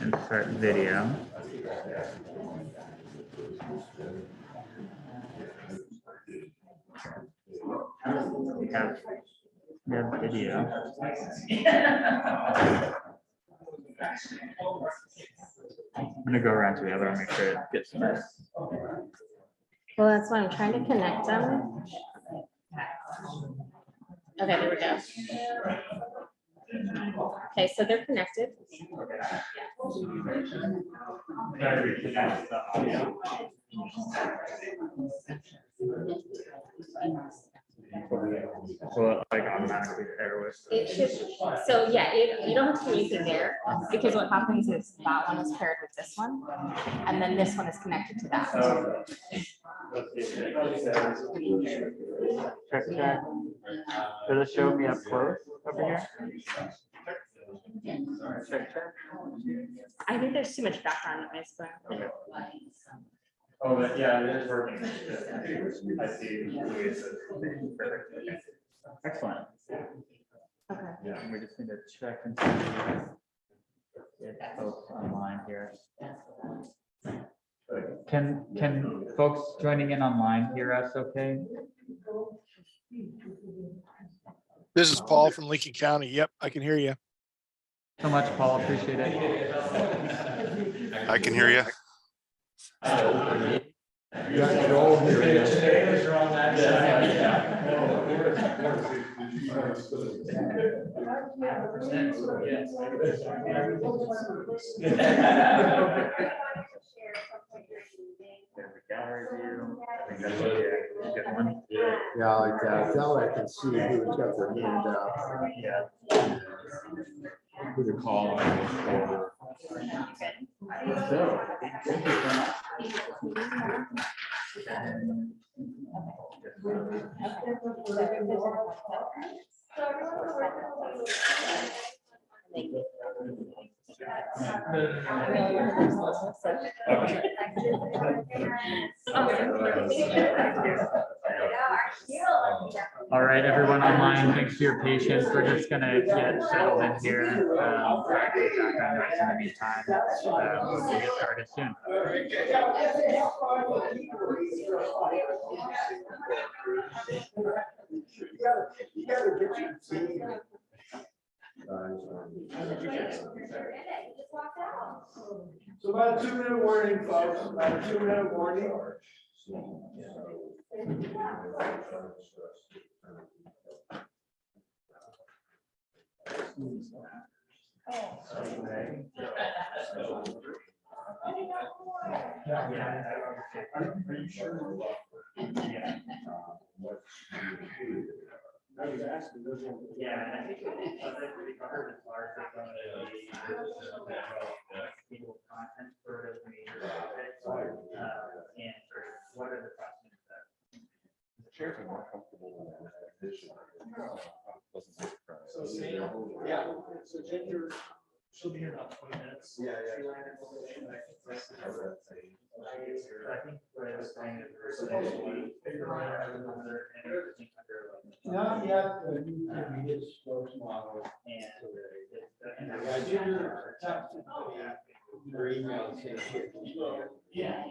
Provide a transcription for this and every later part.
Insert video. We have video. I'm gonna go around to the other one, make sure it gets nice. Well, that's why I'm trying to connect them. Okay, there we go. Okay, so they're connected. Will it like automatically pair with? It should, so yeah, you don't have to do anything there, because what happens is that one is paired with this one, and then this one is connected to that. Check, check. Does it show me up close over here? Check, check. I think there's too much background noise, but. Oh, but yeah, it is working. I see. Excellent. Okay. Yeah, we just need to check and see if folks online here. Can folks joining in online hear us okay? This is Paul from Lincoln County. Yep, I can hear you. So much, Paul, appreciate it. I can hear you. Yeah, like that. Now I can see who's got their hand up. Yeah. Who to call. So, thank you so much. All right, everyone online, thanks for your patience. We're just gonna get settled in here. Background noise in the meantime. We'll get started soon. So about a 2-minute warning, folks. About a 2-minute warning. I was asking, yeah, I think we covered as far as content for the major topics, and sort of what are the questions that The chairs are more comfortable than the position. So, yeah, so Ginger, she'll be here in about 20 minutes. Yeah, yeah. I think what I was saying is Not yet, but you can get spokes model. and Yeah, Ginger, your email says. yeah.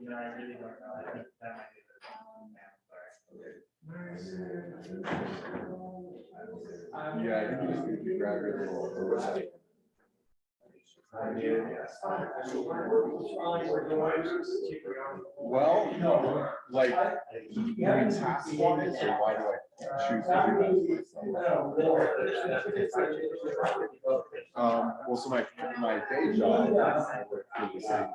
You know, I really don't know. I think that might be Yeah, I think you just need to grab your little. Well, no, like, you mean task wise, or why do I choose to do that? Well, so my day job, I work for the city.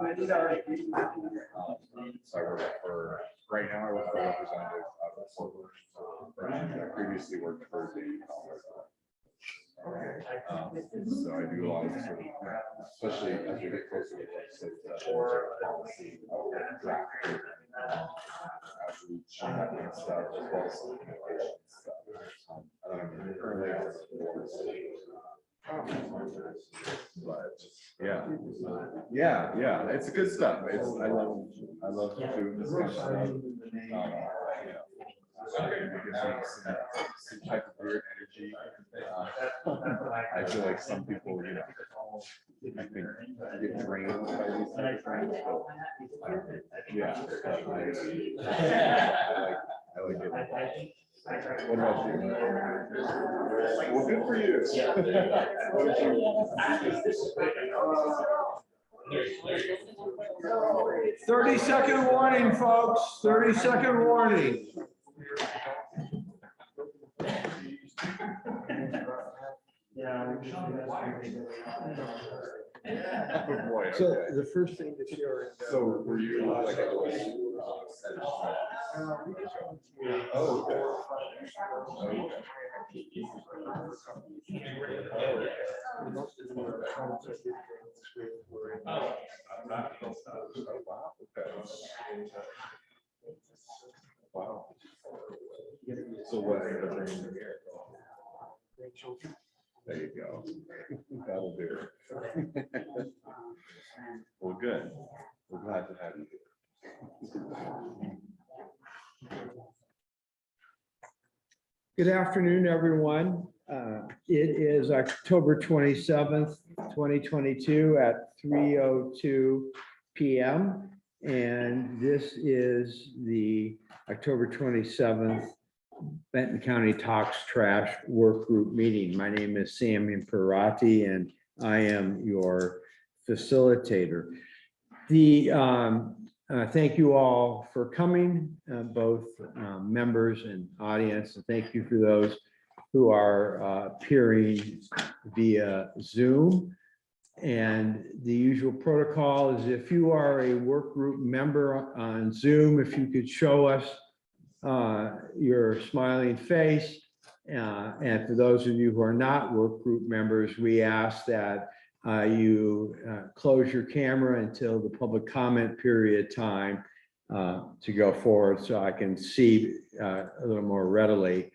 So I work for, right now I work for a representative of the Fort Worth. I previously worked for the so I do a lot of sort of, especially as we get closer to policy, draft, outreach, and that kind of stuff, as well as some communication stuff. Currently I work for but yeah, it's good stuff. I love doing this kind of stuff. Some type of weird energy. I feel like some people, you know, I think get drained by these type of things, but yeah, I like it. What about you? Well, good for you. What about you? 30-second warning, folks. 30-second warning. Oh, boy, So okay. the first thing that you're. So were you like at the Oh, okay. Wow. So what's the thing here? There you go. That'll do it. Well, good. We're glad to have you here. Good afternoon, everyone. It is October 27th, 2022 at 3:02 p.m. And this is the October 27th Benton County Talks Trash Work Group meeting. My name is Sam Imperati and I am your facilitator. Thank you all for coming, both members and audience. And thank you for those who are appearing via Zoom. And the usual protocol is if you are a work group member on Zoom, if you could show us your smiling face. And for those of you who are not work group members, we ask that you close your camera until the public comment period time to go forward so I can see a little more readily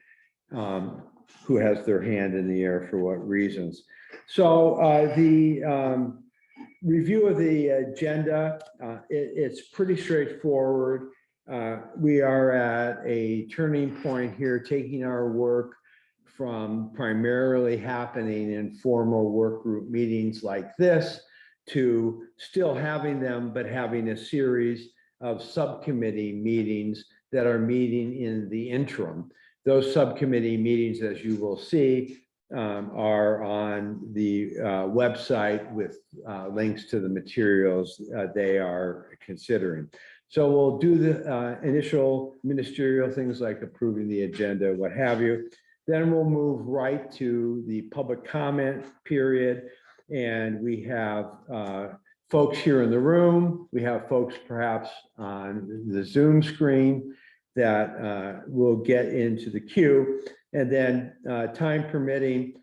who has their hand in the air for what reasons. So the review of the agenda, it's pretty straightforward. We are at a turning point here, taking our work from primarily happening in formal work group meetings like this to still having them, but having a series of subcommittee meetings that are meeting in the interim. Those subcommittee meetings, as you will see, are on the website with links to the materials they are considering. So we'll do the initial ministerial things like approving the agenda, what have you. Then we'll move right to the public comment period. And we have folks here in the room. We have folks perhaps on the Zoom screen that will get into the queue. And then time permitting,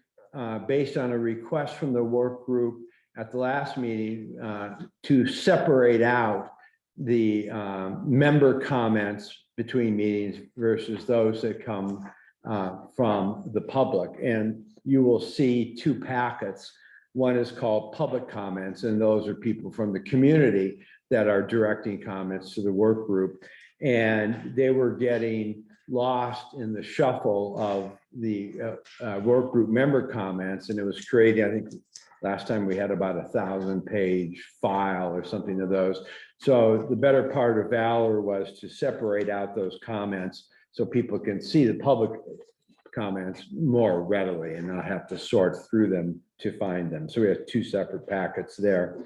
based on a request from the work group at the last meeting to separate out the member comments between meetings versus those that come from the public. And you will see two packets. One is called public comments, and those are people from the community that are directing comments to the work group. And they were getting lost in the shuffle of the work group member comments. And it was creating, I think last time we had about 1,000-page file or something of those. So the better part of valor was to separate out those comments so people can see the public comments more readily and not have to sort through them to find them. So we have two separate packets there.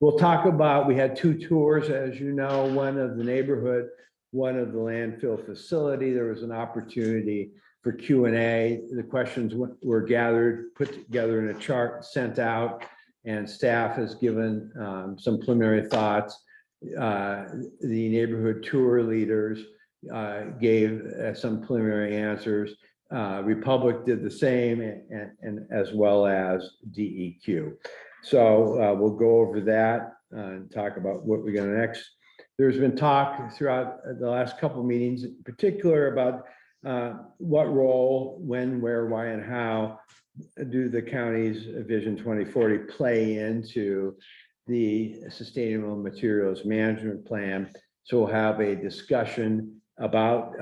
We'll talk about, we had two tours, as you know, one of the neighborhood, one of the landfill facility. There was an opportunity for Q&A. The questions were gathered, put together in a chart, sent out, and staff has given some preliminary thoughts. The neighborhood tour leaders gave some preliminary answers. Republic did the same, and as well as DEQ. So we'll go over that and talk about what we're going to next. There's been talk throughout the last couple of meetings, in particular about what role, when, where, why, and how do the county's Vision 2040 play into the Sustainable Materials Management Plan. So we'll have a discussion about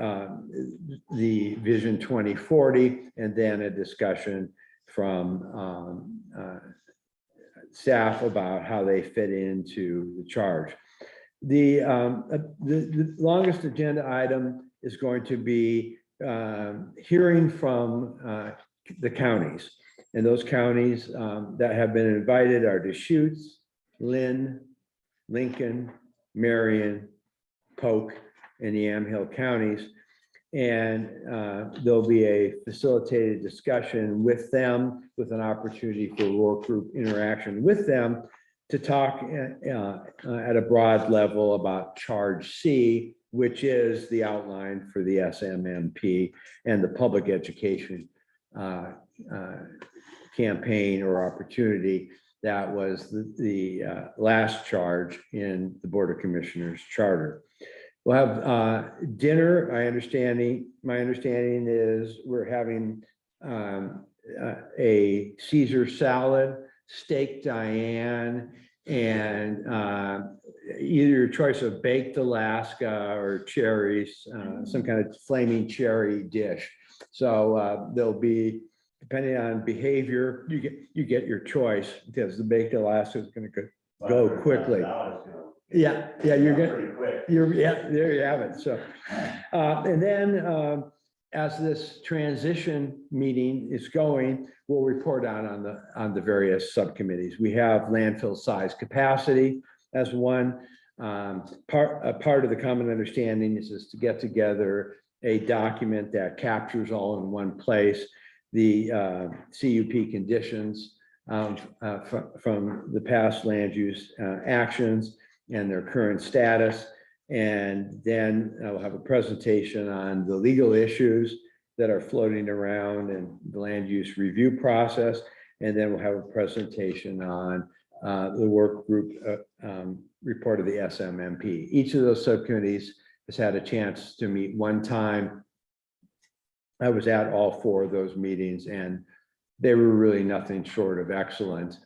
the Vision 2040, and then a discussion from staff about how they fit into the charge. The longest agenda item is going to be hearing from the counties. And those counties that have been invited are Deschutes, Lynn, Lincoln, Marion, Polk, and the Yamhill counties. And there'll be a facilitated discussion with them, with an opportunity for work group interaction with them to talk at a broad level about Charge C, which is the outline for the SMMP and the public education campaign or opportunity that was the last charge in the Board of Commissioners charter. We'll have dinner. My understanding is we're having a Caesar salad, steak Diane, and either your choice of baked Alaska or cherries, some kind of flaming cherry dish. So there'll be, depending on behavior, you get your choice, because the baked Alaska is going to go quickly. Yeah, there you have it. So, and then as this transition meeting is going, we'll report on the various subcommittees. We have landfill size capacity as one. Part of the common understanding is to get together a document that captures all in one place the CUP conditions from the past land use actions and their current status. And then I'll have a presentation on the legal issues that are floating around and the land use review process. And then we'll have a presentation on the work group report of the SMMP. Each of those subcommittees has had a chance to meet one time. I was at all 4 of those meetings, and they were really nothing short of excellent,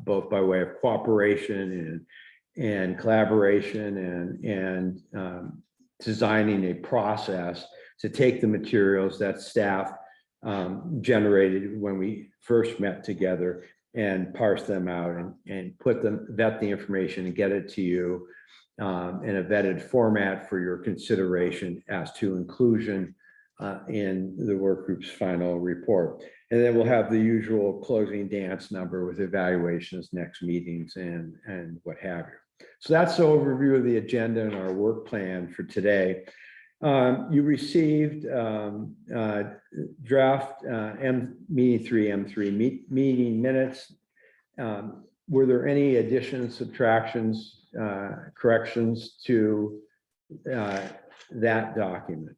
both by way of cooperation and collaboration and designing a process to take the materials that staff generated when we first met together and parse them out and vet the information and get it to you in a vetted format for your consideration as to inclusion in the work group's final report. And then we'll have the usual closing dance number with evaluations, next meetings, and what have you. So that's the overview of the agenda and our work plan for today. You received draft meeting 3M3 meeting minutes. Were there any additions, subtractions, corrections to that document?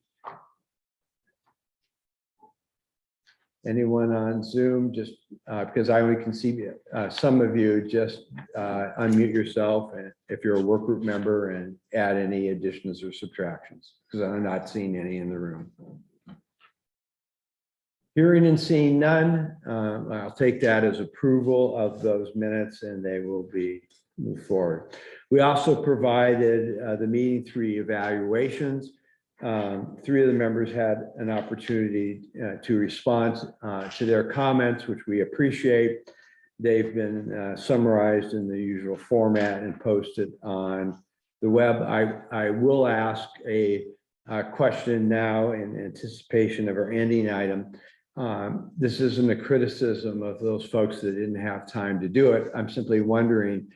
Anyone on Zoom? Just because I only can see some of you, just unmute yourself, and if you're a work group member, and add any additions or subtractions, because I'm not seeing any in the room. Hearing and seeing none, I'll take that as approval of those minutes, and they will be moved forward. We also provided the meeting 3 evaluations. 3 of the members had an opportunity to respond to their comments, which we appreciate. They've been summarized in the usual format and posted on the web. I will ask a question now in anticipation of our ending item. This isn't a criticism of those folks that didn't have time to do it. I'm simply wondering,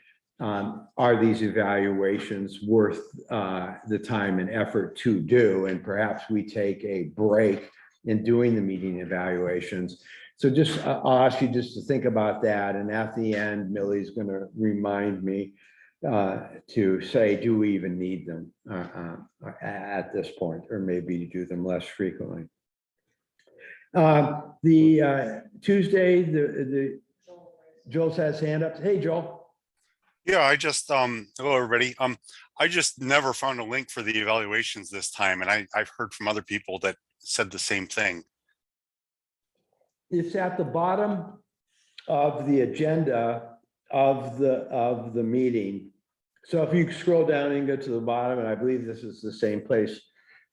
are these evaluations worth the time and effort to do? And perhaps we take a break in doing the meeting evaluations. So just, I'll ask you just to think about that. And at the end, Millie's going to remind me to say, do we even need them at this point, or maybe do them less frequently? Tuesday, Joel has his hand up. Hey, Joel. Yeah, I just hello everybody. I just never found a link for the evaluations this time, and I've heard from other people that said the same thing. It's at the bottom of the agenda of the meeting. So if you scroll down and go to the bottom, and I believe this is the same place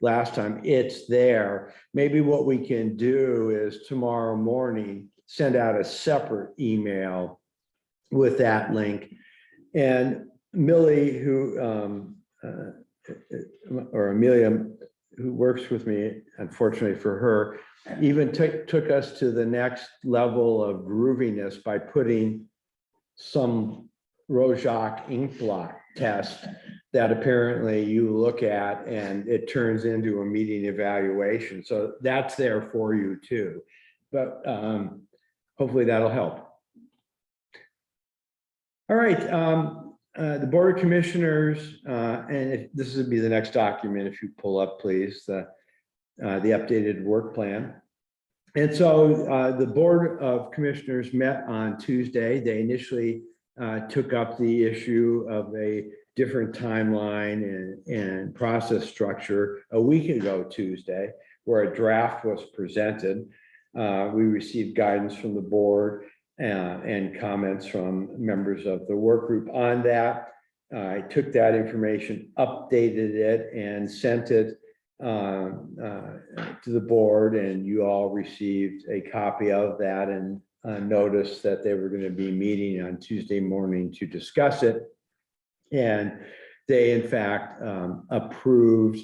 last time. It's there. Maybe what we can do is tomorrow morning, send out a separate email with that link. And Millie, who, or Amelia, who works with me, unfortunately for her, even took us to the next level of grooviness by putting some Rorschach ink blot test that apparently you look at and it turns into a meeting evaluation. So that's there for you too. But hopefully that'll help. All right, the Board of Commissioners, and this would be the next document if you pull up, please, the updated work plan. And so the Board of Commissioners met on Tuesday. They initially took up the issue of a different timeline and process structure a week ago Tuesday, where a draft was presented. We received guidance from the board and comments from members of the work group on that. I took that information, updated it, and sent it to the board, and you all received a copy of that and noticed that they were going to be meeting on Tuesday morning to discuss it. And they, in fact, approved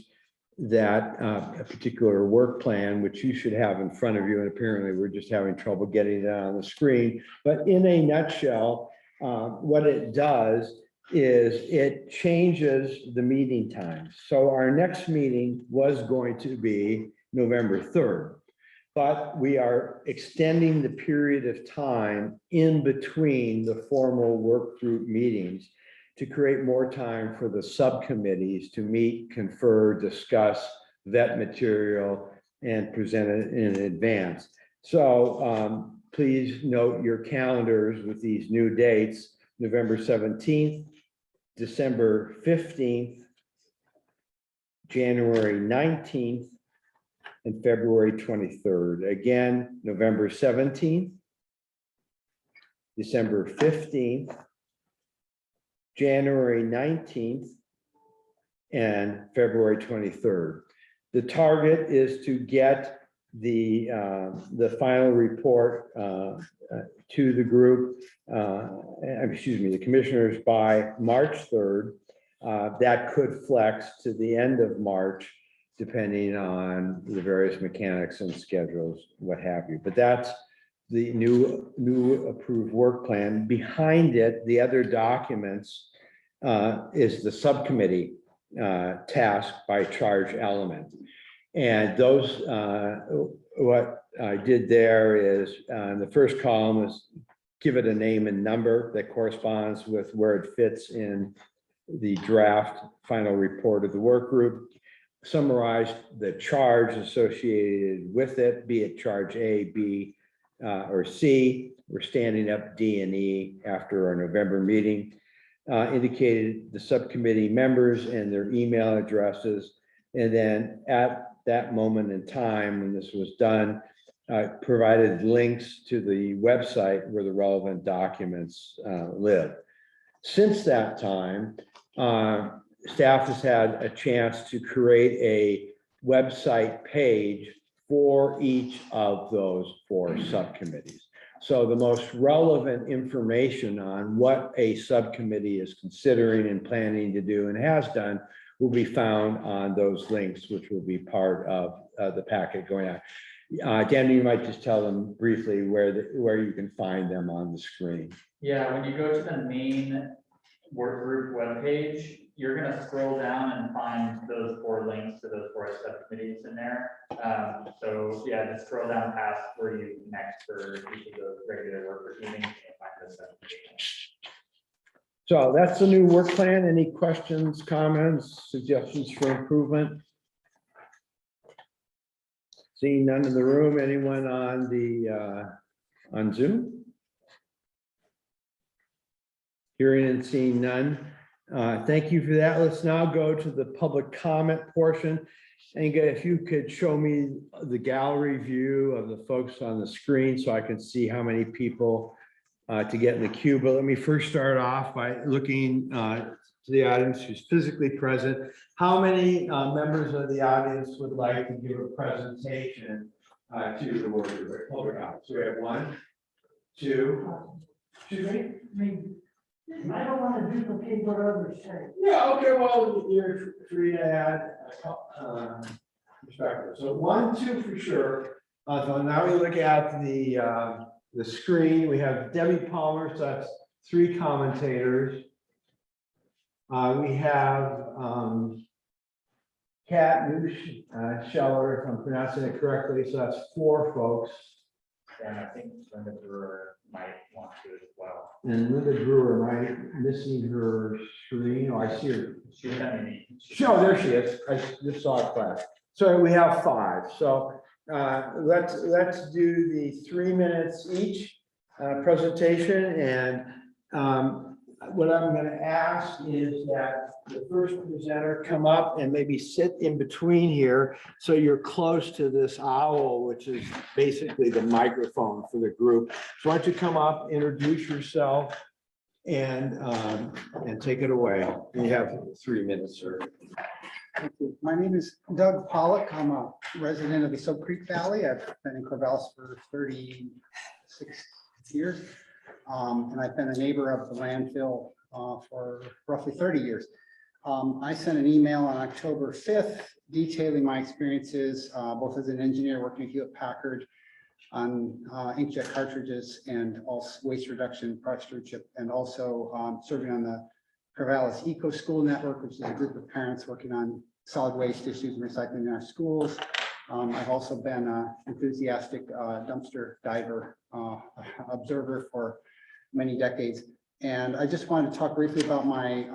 that a particular work plan, which you should have in front of you. And apparently we're just having trouble getting it on the screen. But in a nutshell, what it does is it changes the meeting times. So our next meeting was going to be November 3rd, but we are extending the period of time in between the formal work group meetings to create more time for the subcommittees to meet, confer, discuss, vet material, and present it in advance. So please note your calendars with these new dates: November 17th, December 15th, January 19th, and February 23rd. Again, November 17th, December 15th, January 19th, and February 23rd. The target is to get the final report to the group, excuse me, the commissioners by March 3rd. That could flex to the end of March, depending on the various mechanics and schedules, what have you. But that's the new approved work plan. Behind it, the other documents is the subcommittee task by charge element. And those, what I did there is the first column is give it a name and number that corresponds with where it fits in the draft final report of the work group. Summarized the charge associated with it, be it charge A, B, or C. We're standing up D and E after our November meeting. Indicated the subcommittee members and their email addresses. And then at that moment in time, when this was done, provided links to the website where the relevant documents live. Since that time, staff has had a chance to create a website page for each of those 4 subcommittees. So the most relevant information on what a subcommittee is considering and planning to do and has done will be found on those links, which will be part of the packet going out. Dan, you might just tell them briefly where you can find them on the screen. Yeah, when you go to the main work group webpage, you're going to scroll down and find those 4 links to those 4 subcommittees in there. So yeah, just scroll down past where you connect for each of those regular work group meetings and find the subcommittee. So that's the new work plan. Any questions, comments, suggestions for improvement? Seeing none in the room. Anyone on the on Zoom? Hearing and seeing none. Thank you for that. Let's now go to the public comment portion. And if you could show me the gallery view of the folks on the screen so I can see how many people to get in the queue. But let me first start off by looking to the audience who's physically present. How many members of the audience would like to give a presentation to the board of the public audience? So we have 1, 2, 3. I don't want to duplicate what others say. Yeah, okay, well, you're free to add perspective. So 1, 2 for sure. So now we look at the screen. We have Debbie Palmer, so that's 3 commentators. We have Kat Scheller, if I'm pronouncing it correctly, so that's 4 folks. And I think Linda Brewer might want to as well. And Linda Brewer, am I missing her screen? Oh, I see her. She sent me. Oh, there she is. I just saw it flash. So we have 5. So let's do the 3 minutes each presentation. And what I'm going to ask is that the first presenter come up and maybe sit in between here, so you're close to this owl, which is basically the microphone for the group. So why don't you come up, introduce yourself, and take it away. You have 3 minutes, sir. Thank you. My name is Doug Pollock. I'm a resident of the Soap Creek Valley. I've been in Corvallis for 36 years. And I've been a neighbor of the landfill for roughly 30 years. I sent an email on October 5th detailing my experiences, both as an engineer working at Hewlett Packard on inkjet cartridges and also waste reduction, product stewardship, and also serving on the Corvallis Eco School Network, which is a group of parents working on solid waste issues and recycling in our schools. I've also been an enthusiastic dumpster diver observer for many decades. And I just wanted to talk briefly about my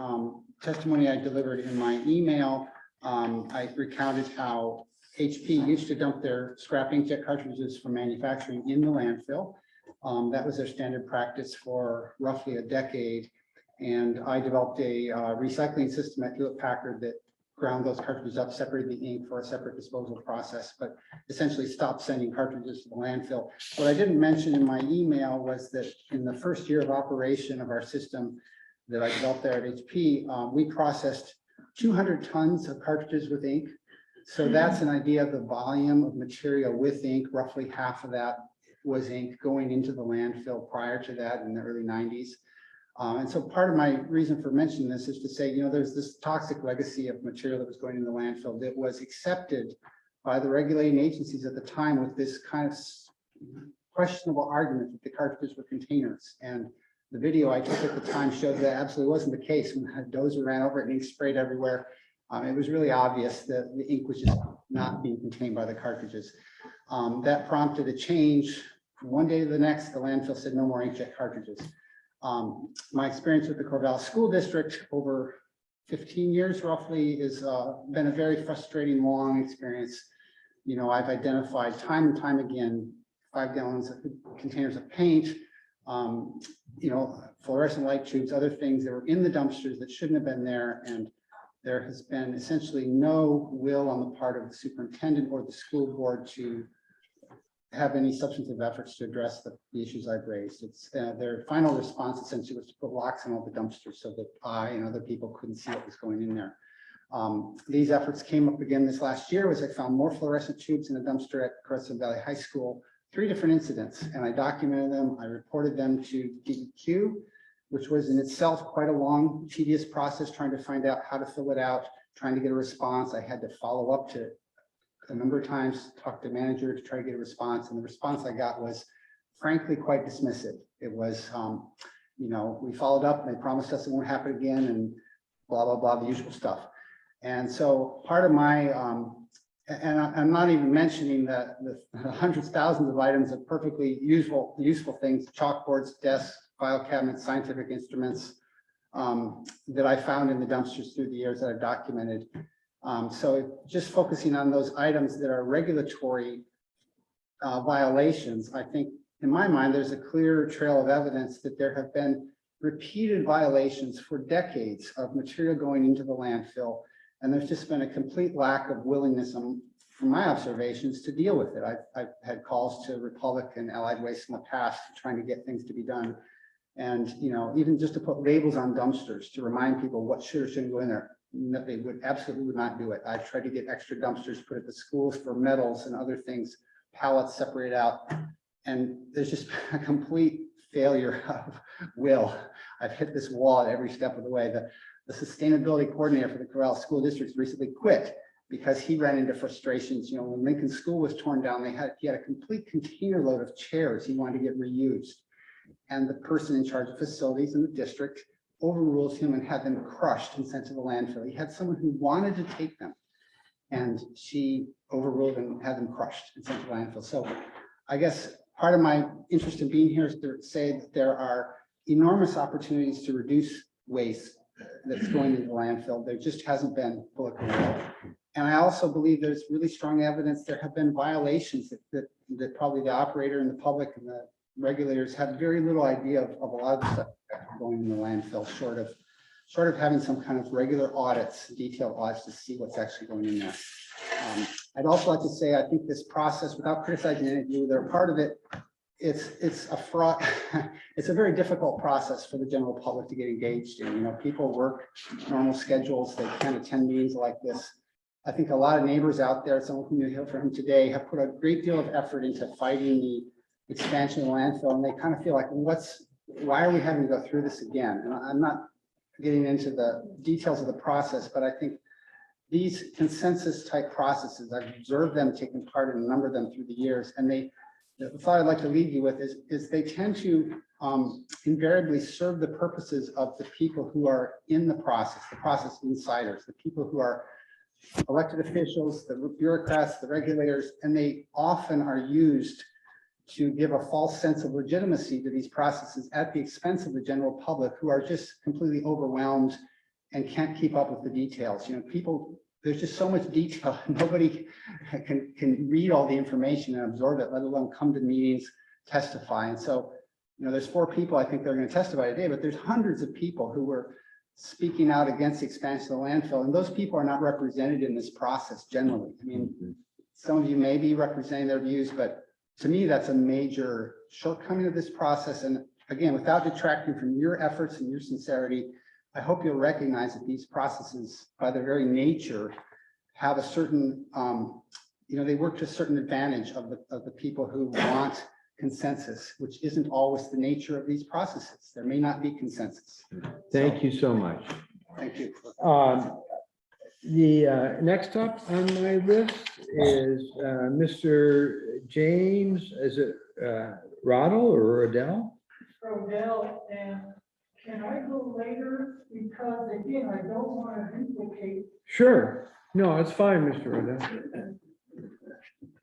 testimony I delivered in my email. I recounted how HP used to dump their scrap inkjet cartridges from manufacturing in the landfill. That was their standard practice for roughly a decade. And I developed a recycling system at Hewlett Packard that ground those cartridges up, separated the ink for a separate disposal process, but essentially stopped sending cartridges to the landfill. What I didn't mention in my email was that in the first year of operation of our system that I developed there at HP, we processed 200 tons of cartridges with ink. So that's an idea of the volume of material with ink. Roughly half of that was ink going into the landfill prior to that in the early 90s. And so part of my reason for mentioning this is to say, you know, there's this toxic legacy of material that was going in the landfill that was accepted by the regulating agencies at the time with this kind of questionable argument that the cartridges were containers. And the video I took at the time showed that absolutely wasn't the case. When a dozer ran over it and ink sprayed everywhere, it was really obvious that the ink was just not being contained by the cartridges. That prompted a change. From one day to the next, the landfill said no more inkjet cartridges. My experience with the Corvallis School District over 15 years roughly has been a very frustrating, long experience. You know, I've identified time and time again, 5 gallons of containers of paint, you know, fluorescent light tubes, other things that were in the dumpsters that shouldn't have been there. And there has been essentially no will on the part of the superintendent or the school board to have any substantive efforts to address the issues I've raised. It's their final response essentially was to put locks on all the dumpsters so that I and other people couldn't see what was going in there. These efforts came up again this last year as I found more fluorescent tubes in a dumpster at Crescent Valley High School, 3 different incidents, and I documented them. I reported them to DEQ, which was in itself quite a long, tedious process trying to find out how to fill it out, trying to get a response. I had to follow up to a number of times, talk to manager to try to get a response. And the response I got was frankly quite dismissive. It was, you know, we followed up and they promised us it won't happen again and blah, blah, blah, the usual stuff. And so part of my, and I'm not even mentioning the hundreds, thousands of items of perfectly useful things, chalkboards, desks, file cabinets, scientific instruments that I found in the dumpsters through the years that I've documented. So just focusing on those items that are regulatory violations, I think in my mind, there's a clear trail of evidence that there have been repeated violations for decades of material going into the landfill. And there's just been a complete lack of willingness from my observations to deal with it. I've had calls to Republic and Allied Waste in the past trying to get things to be done. And, you know, even just to put labels on dumpsters to remind people what should or shouldn't go in there, no, they would absolutely would not do it. I've tried to get extra dumpsters put at the schools for metals and other things, pallets separated out. And there's just a complete failure of will. I've hit this wall at every step of the way. The sustainability coordinator for the Corral School District recently quit because he ran into frustrations. You know, when Lincoln School was torn down, he had a complete container load of chairs he wanted to get reused. And the person in charge of facilities in the district overruled him and had them crushed and sent to the landfill. He had someone who wanted to take them, and she overruled and had them crushed and sent to the landfill. So I guess part of my interest in being here is to say that there are enormous opportunities to reduce waste that's going into the landfill. There just hasn't been political will. And I also believe there's really strong evidence there have been violations that probably the operator and the public and the regulators have very little idea of a lot of the stuff going in the landfill, short of having some kind of regular audits, detailed audits to see what's actually going in there. I'd also like to say, I think this process, without criticizing any of you, they're part of it. It's a fraud. It's a very difficult process for the general public to get engaged in. You know, people work normal schedules. They can't attend meetings like this. I think a lot of neighbors out there, some of whom you hear from today, have put a great deal of effort into fighting the expansion of the landfill, and they kind of feel like, why are we having to go through this again? And I'm not getting into the details of the process, but I think these consensus type processes, I've observed them taking part in a number of them through the years, and the thought I'd like to leave you with is they tend to invariably serve the purposes of the people who are in the process insiders, the people who are elected officials, the bureaucrats, the regulators, and they often are used to give a false sense of legitimacy to these processes at the expense of the general public, who are just completely overwhelmed and can't keep up with the details. You know, people, there's just so much detail. Nobody can read all the information and absorb it, let alone come to meetings, testify. And so, you know, there's 4 people I think they're going to testify today, but there's hundreds of people who were speaking out against the expansion of the landfill, and those people are not represented in this process generally. I mean, some of you may be representing their views, but to me, that's a major shortcoming of this process. And again, without detracting from your efforts and your sincerity, I hope you'll recognize that these processes, by their very nature, have a certain, you know, they work to a certain advantage of the people who want consensus, which isn't always the nature of these processes. There may not be consensus. Thank you so much. Thank you. The next up on my list is Mr. James, is it Roddle or Rodell? Rodell, and can I go later? Because again, I don't want to duplicate. Sure. No, it's fine, Mr. Rodell.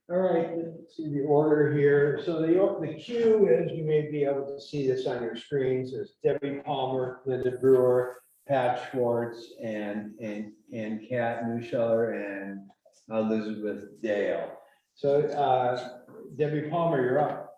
All right, let's see the order here. So the queue, as you may be able to see this on your screens, is Debbie Palmer, Linda Brewer, Pat Schwartz, and Kat Newscheller, and Elizabeth Dale. So Debbie Palmer, you're up.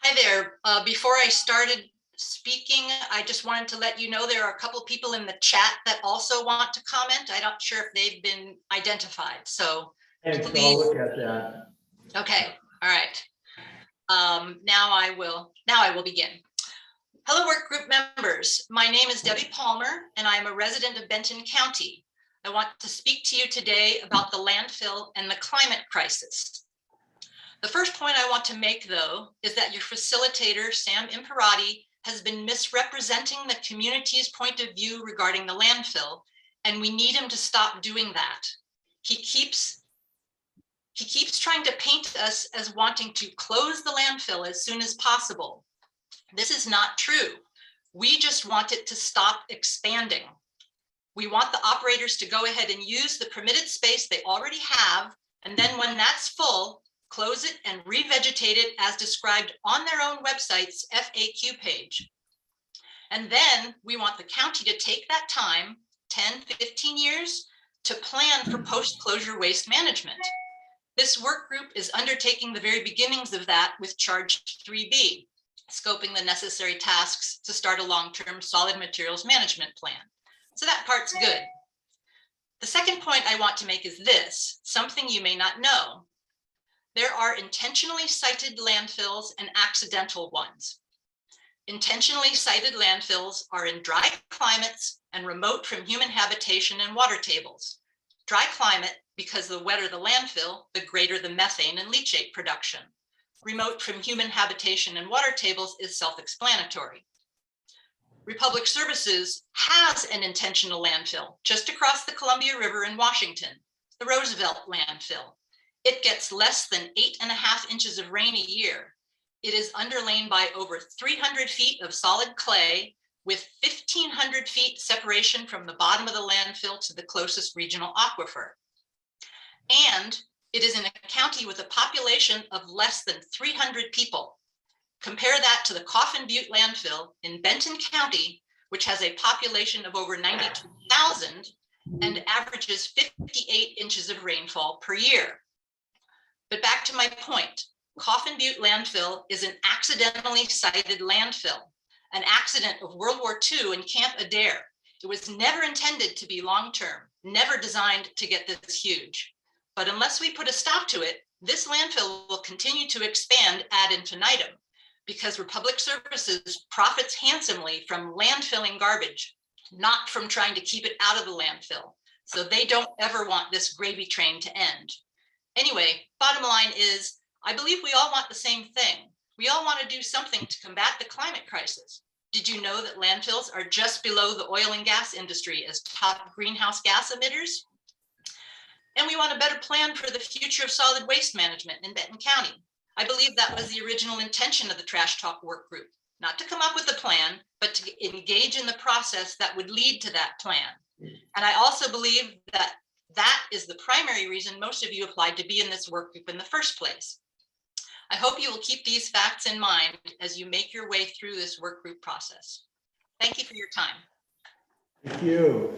Hi there. Before I started speaking, I just wanted to let you know there are a couple people in the chat that also want to comment. I'm not sure if they've been identified. So Thanks, please. I'll look at that. Okay. All right. Now I will begin. Hello, work group members. My name is Debbie Palmer, and I am a resident of Benton County. I want to speak to you today about the landfill and the climate crisis. The first point I want to make, though, is that your facilitator, Sam Imperati, has been misrepresenting the community's point of view regarding the landfill, and we need him to stop doing that. He keeps trying to paint us as wanting to close the landfill as soon as possible. This is not true. We just want it to stop expanding. We want the operators to go ahead and use the permitted space they already have, and then when that's full, close it and revegetate it as described on their own website's FAQ page. And then we want the county to take that time, 10, 15 years, to plan for post-closure waste management. This work group is undertaking the very beginnings of that with charge 3B, scoping the necessary tasks to start a long-term solid materials management plan. So that part's good. The second point I want to make is this, something you may not know. There are intentionally sited landfills and accidental ones. Intentionally sited landfills are in dry climates and remote from human habitation and water tables. Dry climate, because the wetter the landfill, the greater the methane and leachate production. Remote from human habitation and water tables is self-explanatory. Republic Services has an intentional landfill just across the Columbia River in Washington, the Roosevelt landfill. It gets less than 8.5 inches of rain a year. It is underlain by over 300 feet of solid clay with 1,500 feet separation from the bottom of the landfill to the closest regional aquifer. And it is in a county with a population of less than 300 people. Compare that to the Coffin Butte landfill in Benton County, which has a population of over 92,000 and averages 58 inches of rainfall per year. But back to my point, Coffin Butte landfill is an accidentally sited landfill, an accident of World War II in Camp Adair. It was never intended to be long-term, never designed to get this huge. But unless we put a stop to it, this landfill will continue to expand ad infinitum because Republic Services profits handsomely from landfilling garbage, not from trying to keep it out of the landfill. So they don't ever want this gravy train to end. Anyway, bottom line is, I believe we all want the same thing. We all want to do something to combat the climate crisis. Did you know that landfills are just below the oil and gas industry as top greenhouse gas emitters? And we want a better plan for the future of solid waste management in Benton County. I believe that was the original intention of the Trash Talk work group, not to come up with a plan, but to engage in the process that would lead to that plan. And I also believe that that is the primary reason most of you applied to be in this work group in the first place. I hope you will keep these facts in mind as you make your way through this work group process. Thank you for your time. Thank you,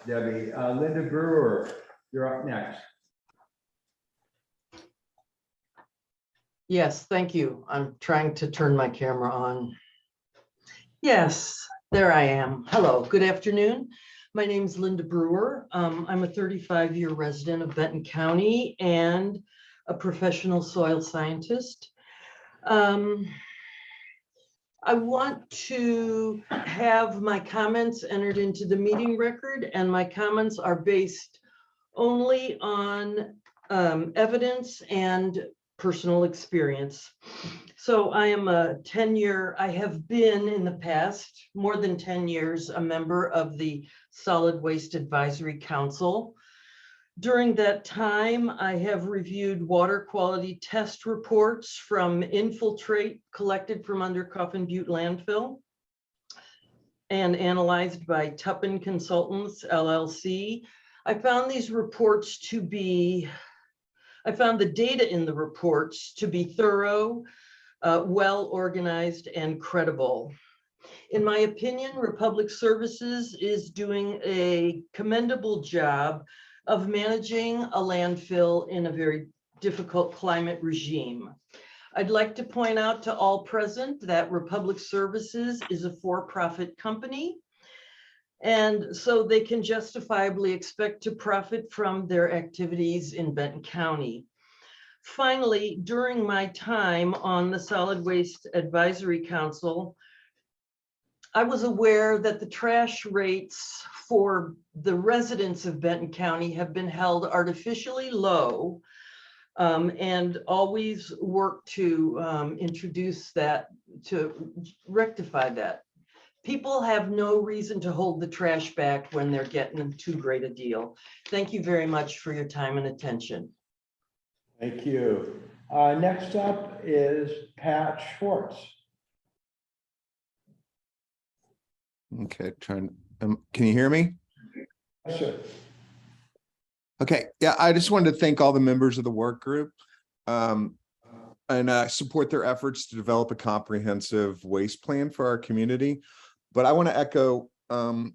Debbie. Linda Brewer, you're up next. Yes, thank you. I'm trying to turn my camera on. Yes, there I am. Hello, good afternoon. My name is Linda Brewer. I'm a 35-year resident of Benton County and a professional soil scientist. I want to have my comments entered into the meeting record, and my comments are based only on evidence and personal experience. So I am I have been in the past more than 10 years a member of the Solid Waste Advisory Council. During that time, I have reviewed water quality test reports from infiltrate collected from under Coffin Butte landfill and analyzed by Tuppen Consultants, LLC. I found the data in the reports to be thorough, well organized, and credible. In my opinion, Republic Services is doing a commendable job of managing a landfill in a very difficult climate regime. I'd like to point out to all present that Republic Services is a for-profit company, and so they can justifiably expect to profit from their activities in Benton County. Finally, during my time on the Solid Waste Advisory Council, I was aware that the trash rates for the residents of Benton County have been held artificially low, and always work to introduce that, to rectify that. People have no reason to hold the trash back when they're getting too great a deal. Thank you very much for your time and attention. Thank you. Next up is Pat Schwartz. Okay, can you hear me? Sure. Okay, yeah, I just wanted to thank all the members of the work group and support their efforts to develop a comprehensive waste plan for our community. But I want to echo kind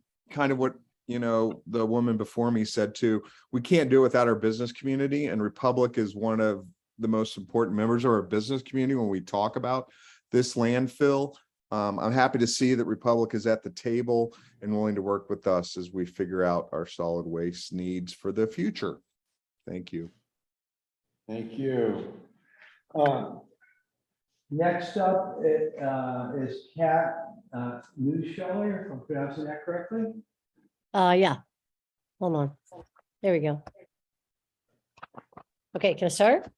of what, you know, the woman before me said too. We can't do it without our business community, and Republic is one of the most important members of our business community when we talk about this landfill. I'm happy to see that Republic is at the table and willing to work with us as we figure out our solid waste needs for the future. Thank you. Thank you. Next up is Kat Newsheller, if I'm pronouncing that correctly. Yeah, hold on. There we go. Okay, can I start?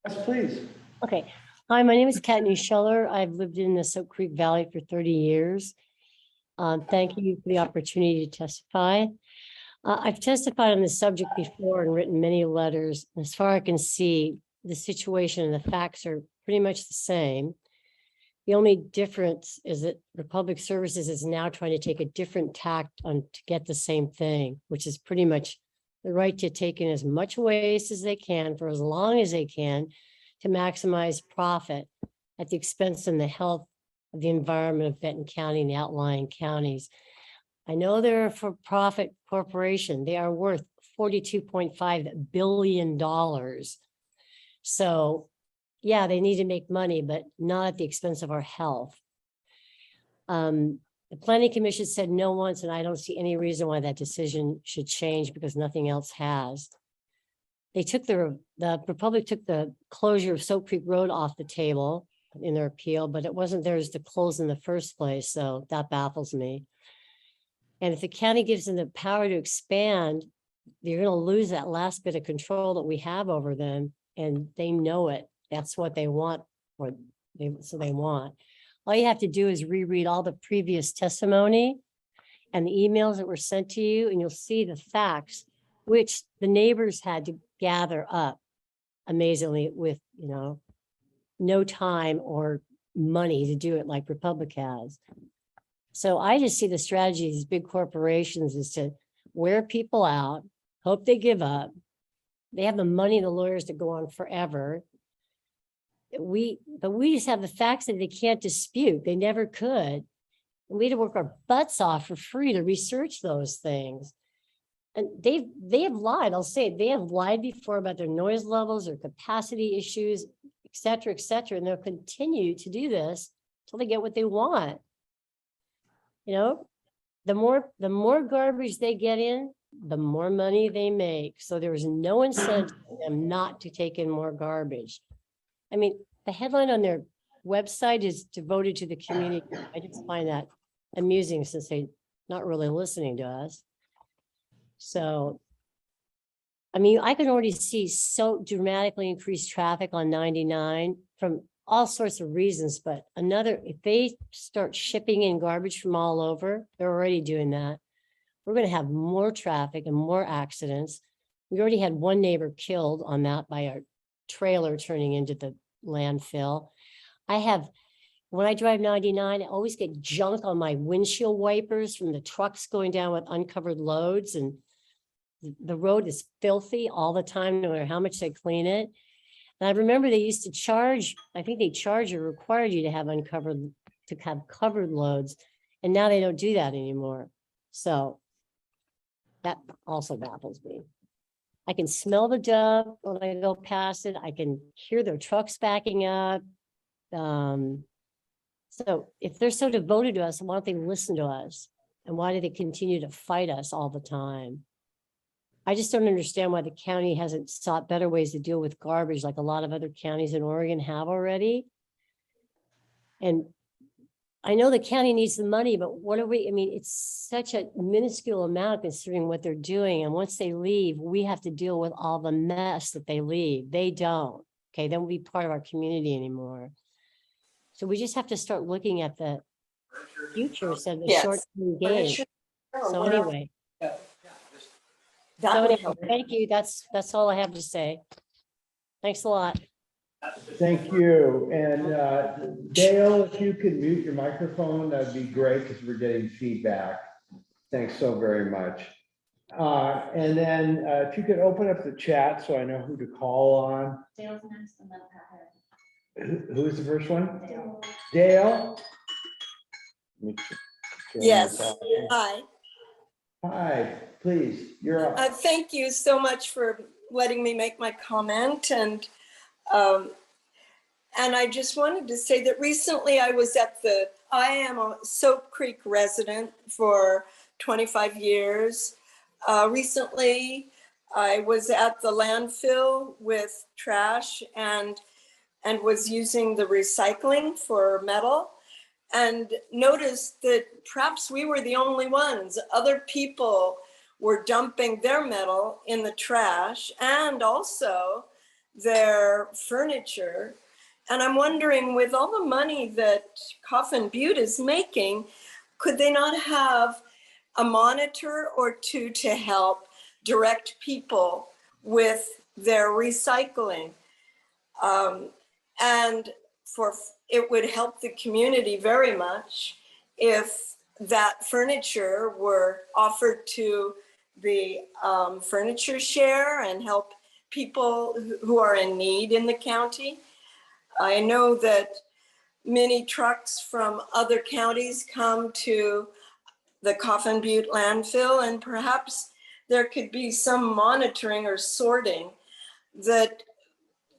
Yes, please. Okay. Hi, my name is Kat Newsheller. I've lived in the Soap Creek Valley for 30 years. Thank you for the opportunity to testify. I've testified on this subject before and written many letters. As far as I can see, the situation and the facts are pretty much the same. The only difference is that Republic Services is now trying to take a different tact on to get the same thing, which is pretty much the right to take in as much waste as they can for as long as they can to maximize profit at the expense of the health of the environment of Benton County and the outlying counties. I know they're a for-profit corporation. They are worth $42.5 billion. So yeah, they need to make money, but not at the expense of our health. The Planning Commission said no once, and I don't see any reason why that decision should change because nothing else has. They took the Republic took the closure of Soap Creek Road off the table in their appeal, but it wasn't theirs to close in the first place, so that baffles me. And if the county gives them the power to expand, they're going to lose that last bit of control that we have over them, and they know it. That's what they want, so they want. All you have to do is reread all the previous testimony and the emails that were sent to you, and you'll see the facts, which the neighbors had to gather up amazingly with, no time or money to do it like Republic has. So I just see the strategy of these big corporations is to wear people out, hope they give up. They have the money and the lawyers to go on forever. But we just have the facts that they can't dispute. They never could. And we had to work our butts off for free to research those things. And they have lied. I'll say it. They have lied before about their noise levels or capacity issues, et cetera, and they'll continue to do this until they get what they want. The more garbage they get in, the more money they make. So there's no incentive for them not to take in more garbage. I mean, the headline on their website is devoted to the community. I just find that amusing since they're not really listening to us. So, I mean, I can already see so dramatically increased traffic on 99 from all sorts of reasons, but if they start shipping in garbage from all over, they're already doing that. We're going to have more traffic and more accidents. We already had one neighbor killed on that by our trailer turning into the landfill. When I drive 99, I always get junk on my windshield wipers from the trucks going down with uncovered loads, and the road is filthy all the time, no matter how much they clean it. And I remember they used to charge, I think they charged or required you to have covered loads. And now they don't do that anymore. So that also baffles me. I can smell the dump when I go past it. I can hear their trucks backing up. So if they're so devoted to us, why don't they listen to us? And why do they continue to fight us all the time? I just don't understand why the county hasn't sought better ways to deal with garbage like a lot of other counties in Oregon have already. And I know the county needs the money, but it's such a minuscule amount considering what they're doing. And once they leave, we have to deal with all the mess that they leave. They don't. Okay, they won't be part of our community anymore. So we just have to start looking at the future instead of the short-term gain. So anyway. Thank you. That's all I have to say. Thanks a lot. Thank you. And Dale, if you could mute your microphone, that'd be great because we're getting feedback. Thanks so very much. And then if you could open up the chat so I know who to call on. Dale's next and then Pat. Who's the first one? Dale? Yes, hi. Hi, please, you're up. Thank you so much for letting me make my comment. And I just wanted to say that recently I am a Soap Creek resident for 25 years. Recently, I was at the landfill with trash, and and was using the recycling for metal, and noticed that perhaps we were the only ones. Other people were dumping their metal in the trash and also their furniture. And I'm wondering, with all the money that Coffin Butte is making, could they not have a monitor or two to help direct people with their recycling? And it would help the community very much if that furniture were offered to the furniture share and help people who are in need in the county. I know that many trucks from other counties come to the Coffin Butte landfill, and perhaps there could be some monitoring or sorting that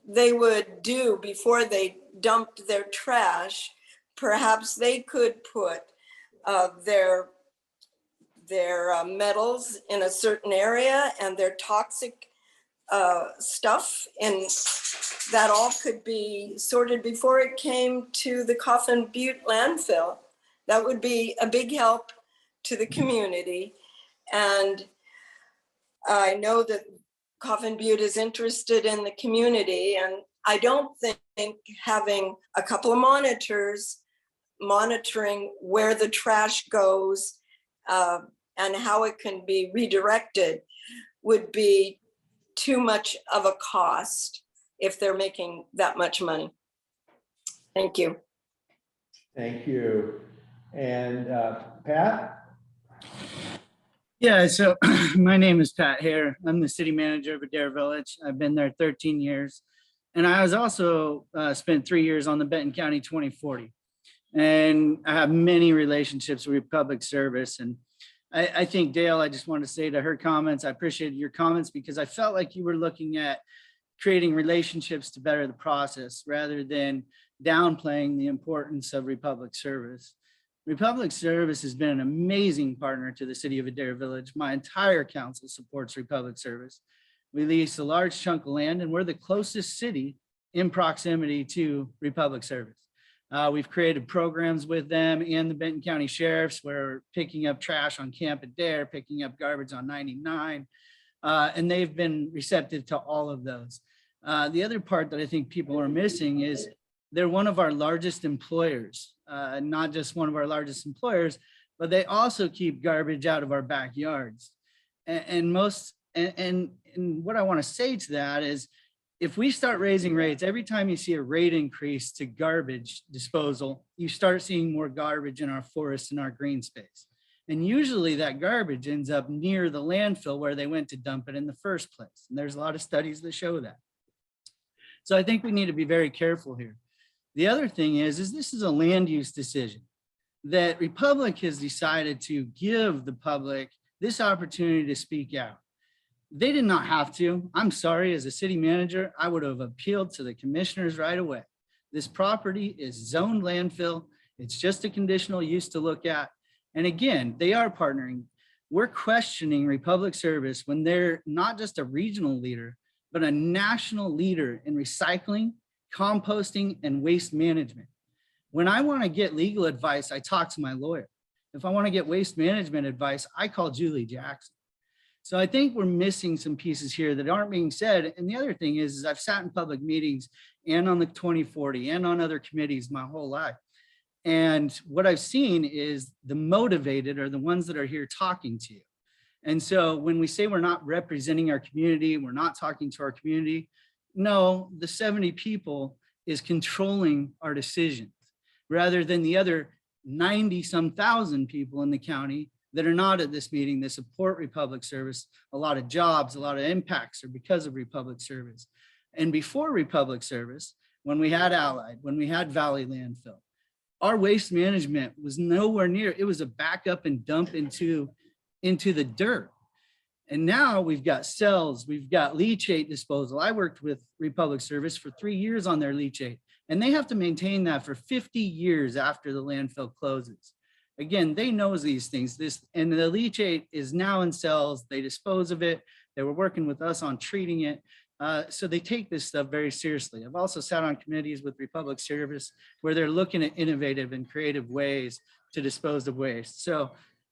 they would do before they dumped their trash. Perhaps they could put their metals in a certain area and their toxic stuff, and that all could be sorted before it came to the Coffin Butte landfill. That would be a big help to the community. And I know that Coffin Butte is interested in the community, and I don't think having a couple of monitors monitoring where the trash goes and how it can be redirected would be too much of a cost if they're making that much money. Thank you. Thank you. And Pat? Yeah, so my name is Pat Hare. I'm the city manager of Adair Village. I've been there 13 years. And I was also spent 3 years on the Benton County 2040. And I have many relationships with public service. And I think, Dale, I just want to say to her comments, I appreciated your comments because I felt like you were looking at creating relationships to better the process rather than downplaying the importance of Republic Service. Republic Service has been an amazing partner to the city of Adair Village. My entire council supports Republic Service. We lease a large chunk of land and we're the closest city in proximity to Republic Service. We've created programs with them and the Benton County Sheriffs where we're picking up trash on Camp Adair, picking up garbage on 99, and they've been receptive to all of those. The other part that I think people are missing is they're one of our largest employers, not just one of our largest employers, but they also keep garbage out of our backyards. And what I want to say to that is, if we start raising rates, every time you see a rate increase to garbage disposal, you start seeing more garbage in our forests and our green space. And usually that garbage ends up near the landfill where they went to dump it in the first place. And there's a lot of studies that show that. So I think we need to be very careful here. The other thing is this is a land use decision that Republic has decided to give the public this opportunity to speak out. They did not have to. I'm sorry, as a city manager, I would have appealed to the commissioners right away. This property is zoned landfill. It's just a conditional use to look at. And again, they are partnering. We're questioning Republic Service when they're not just a regional leader, but a national leader in recycling, composting, and waste management. When I want to get legal advice, I talk to my lawyer. If I want to get waste management advice, I call Julie Jackson. So I think we're missing some pieces here that aren't being said. And the other thing is I've sat in public meetings and on the 2040 and on other committees my whole life. And what I've seen is the motivated are the ones that are here talking to you. And so when we say we're not representing our community, we're not talking to our community, no, the 70 people is controlling our decisions rather than the other 90-some thousand people in the county that are not at this meeting that support Republic Service. A lot of jobs, a lot of impacts are because of Republic Service. And before Republic Service, when we had Allied, when we had Valley Landfill, our waste management was nowhere near, it was a backup and dump into the dirt. And now we've got cells, we've got leachate disposal. I worked with Republic Service for 3 years on their leachate, and they have to maintain that for 50 years after the landfill closes. Again, they know these things. And the leachate is now in cells. They dispose of it. They were working with us on treating it. So they take this stuff very seriously. I've also sat on committees with Republic Service where they're looking at innovative and creative ways to dispose of waste. So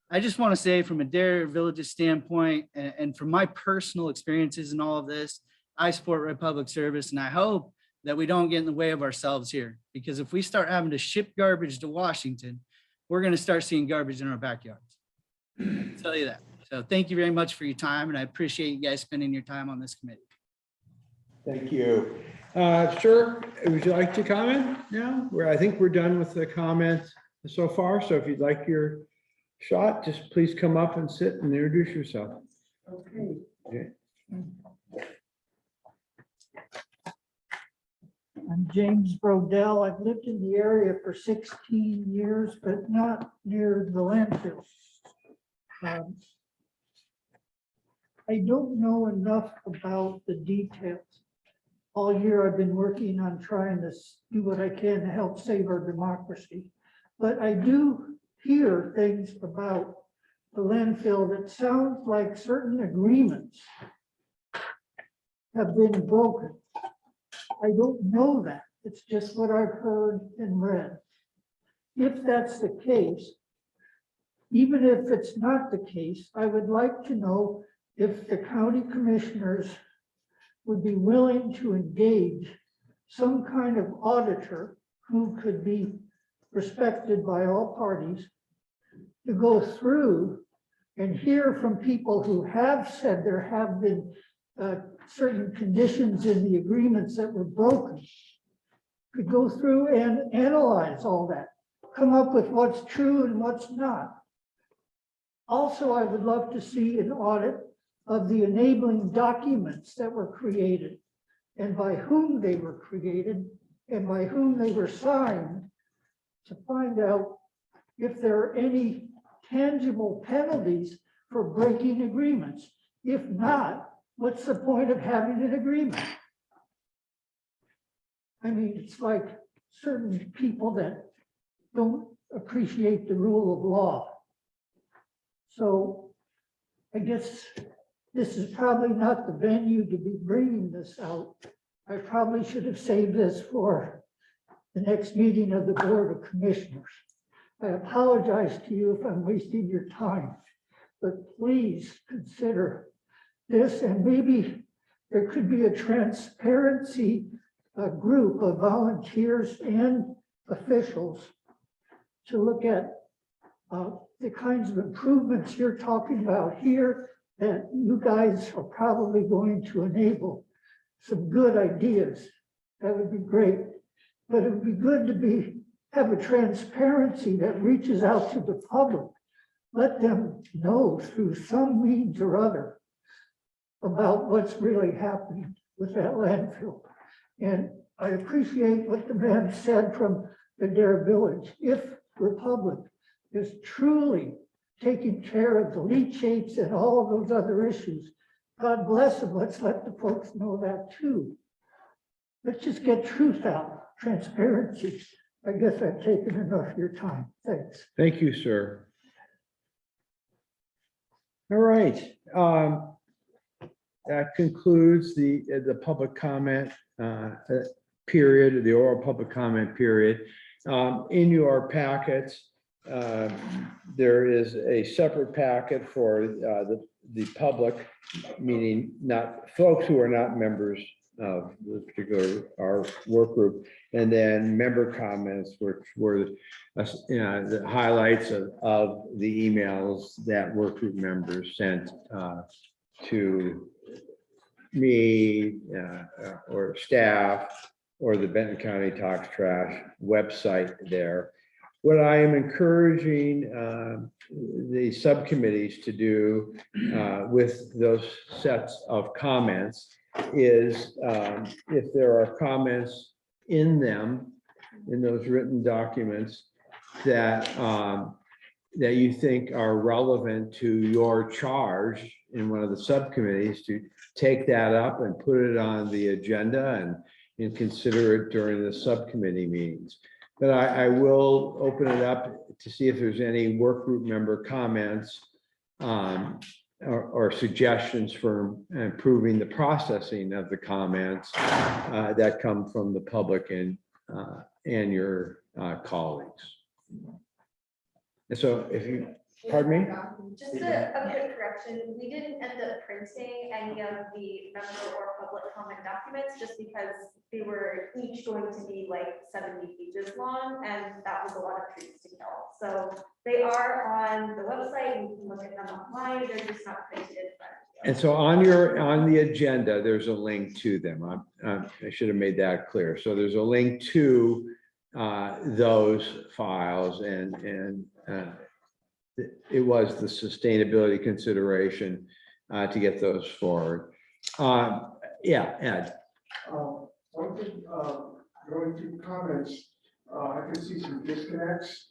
I just want to say from a Dare Village's standpoint and from my personal experiences in all of this, I support Republic Service, and I hope that we don't get in the way of ourselves here, because if we start having to ship garbage to Washington, we're going to start seeing garbage in our backyards. I'll tell you that. So thank you very much for your time, and I appreciate you guys spending your time on this committee. Thank you. Sir, would you like to comment now? I think we're done with the comments so far. So if you'd like your shot, just please come up and sit and introduce yourself. Okay. Okay. I'm James Brodell. I've lived in the area for 16 years, but not near the landfill. I don't know enough about the details. All year I've been working on trying to do what I can to help save our democracy. But I do hear things about the landfill that sounds like certain agreements have been broken. I don't know that. It's just what I've heard and read. If that's the case, even if it's not the case, I would like to know if the county commissioners would be willing to engage some kind of auditor who could be respected by all parties to go through and hear from people who have said there have been certain conditions in the agreements that were broken, could go through and analyze all that, come up with what's true and what's not. Also, I would love to see an audit of the enabling documents that were created and by whom they were created and by whom they were signed, to find out if there are any tangible penalties for breaking agreements. If not, what's the point of having an agreement? I mean, it's like certain people that don't appreciate the rule of law. So I guess this is probably not the venue to be bringing this out. I probably should have saved this for the next meeting of the Board of Commissioners. I apologize to you if I'm wasting your time, but please consider this, and maybe there could be a transparency group of volunteers and officials to look at the kinds of improvements you're talking about here that you guys are probably going to enable some good ideas. That would be great. But it would be good to have a transparency that reaches out to the public. Let them know through some means or other about what's really happening with that landfill. And I appreciate what the man said from the Dare Village. If Republic is truly taking care of the leachates and all of those other issues, God bless them. Let's let the folks know that too. Let's just get truth out, transparency. I guess I've taken enough of your time. Thanks. Thank you, sir. All right. That concludes the public comment period, the oral public comment period. In your packets, there is a separate packet for the public, meaning not folks who are not members of the particular our work group, and then member comments, which were the highlights of the emails that work group members sent to me or staff or the Benton County Talks Trash website there. What I am encouraging the subcommittees to do with those sets of comments is if there are comments in them, in those written documents that that you think are relevant to your charge in one of the subcommittees, to take that up and put it on the agenda and consider it during the subcommittee meetings. But I will open it up to see if there's any work group member comments or suggestions for improving the processing of the comments that come from the public and your colleagues. And so if you, pardon me? Just a quick correction, we didn't end up printing any of the member or public comment documents just because they were each going to be like 70 pages long, and that was a lot of trees to kill. So they are on the website, you can look at them online, they're just not printed in front of you. And so on the agenda, there's a link to them. I should have made that clear. So there's a link to those files, and it was the sustainability consideration to get those forward. Yeah, Ed. One thing, going through comments, I can see some disconnects.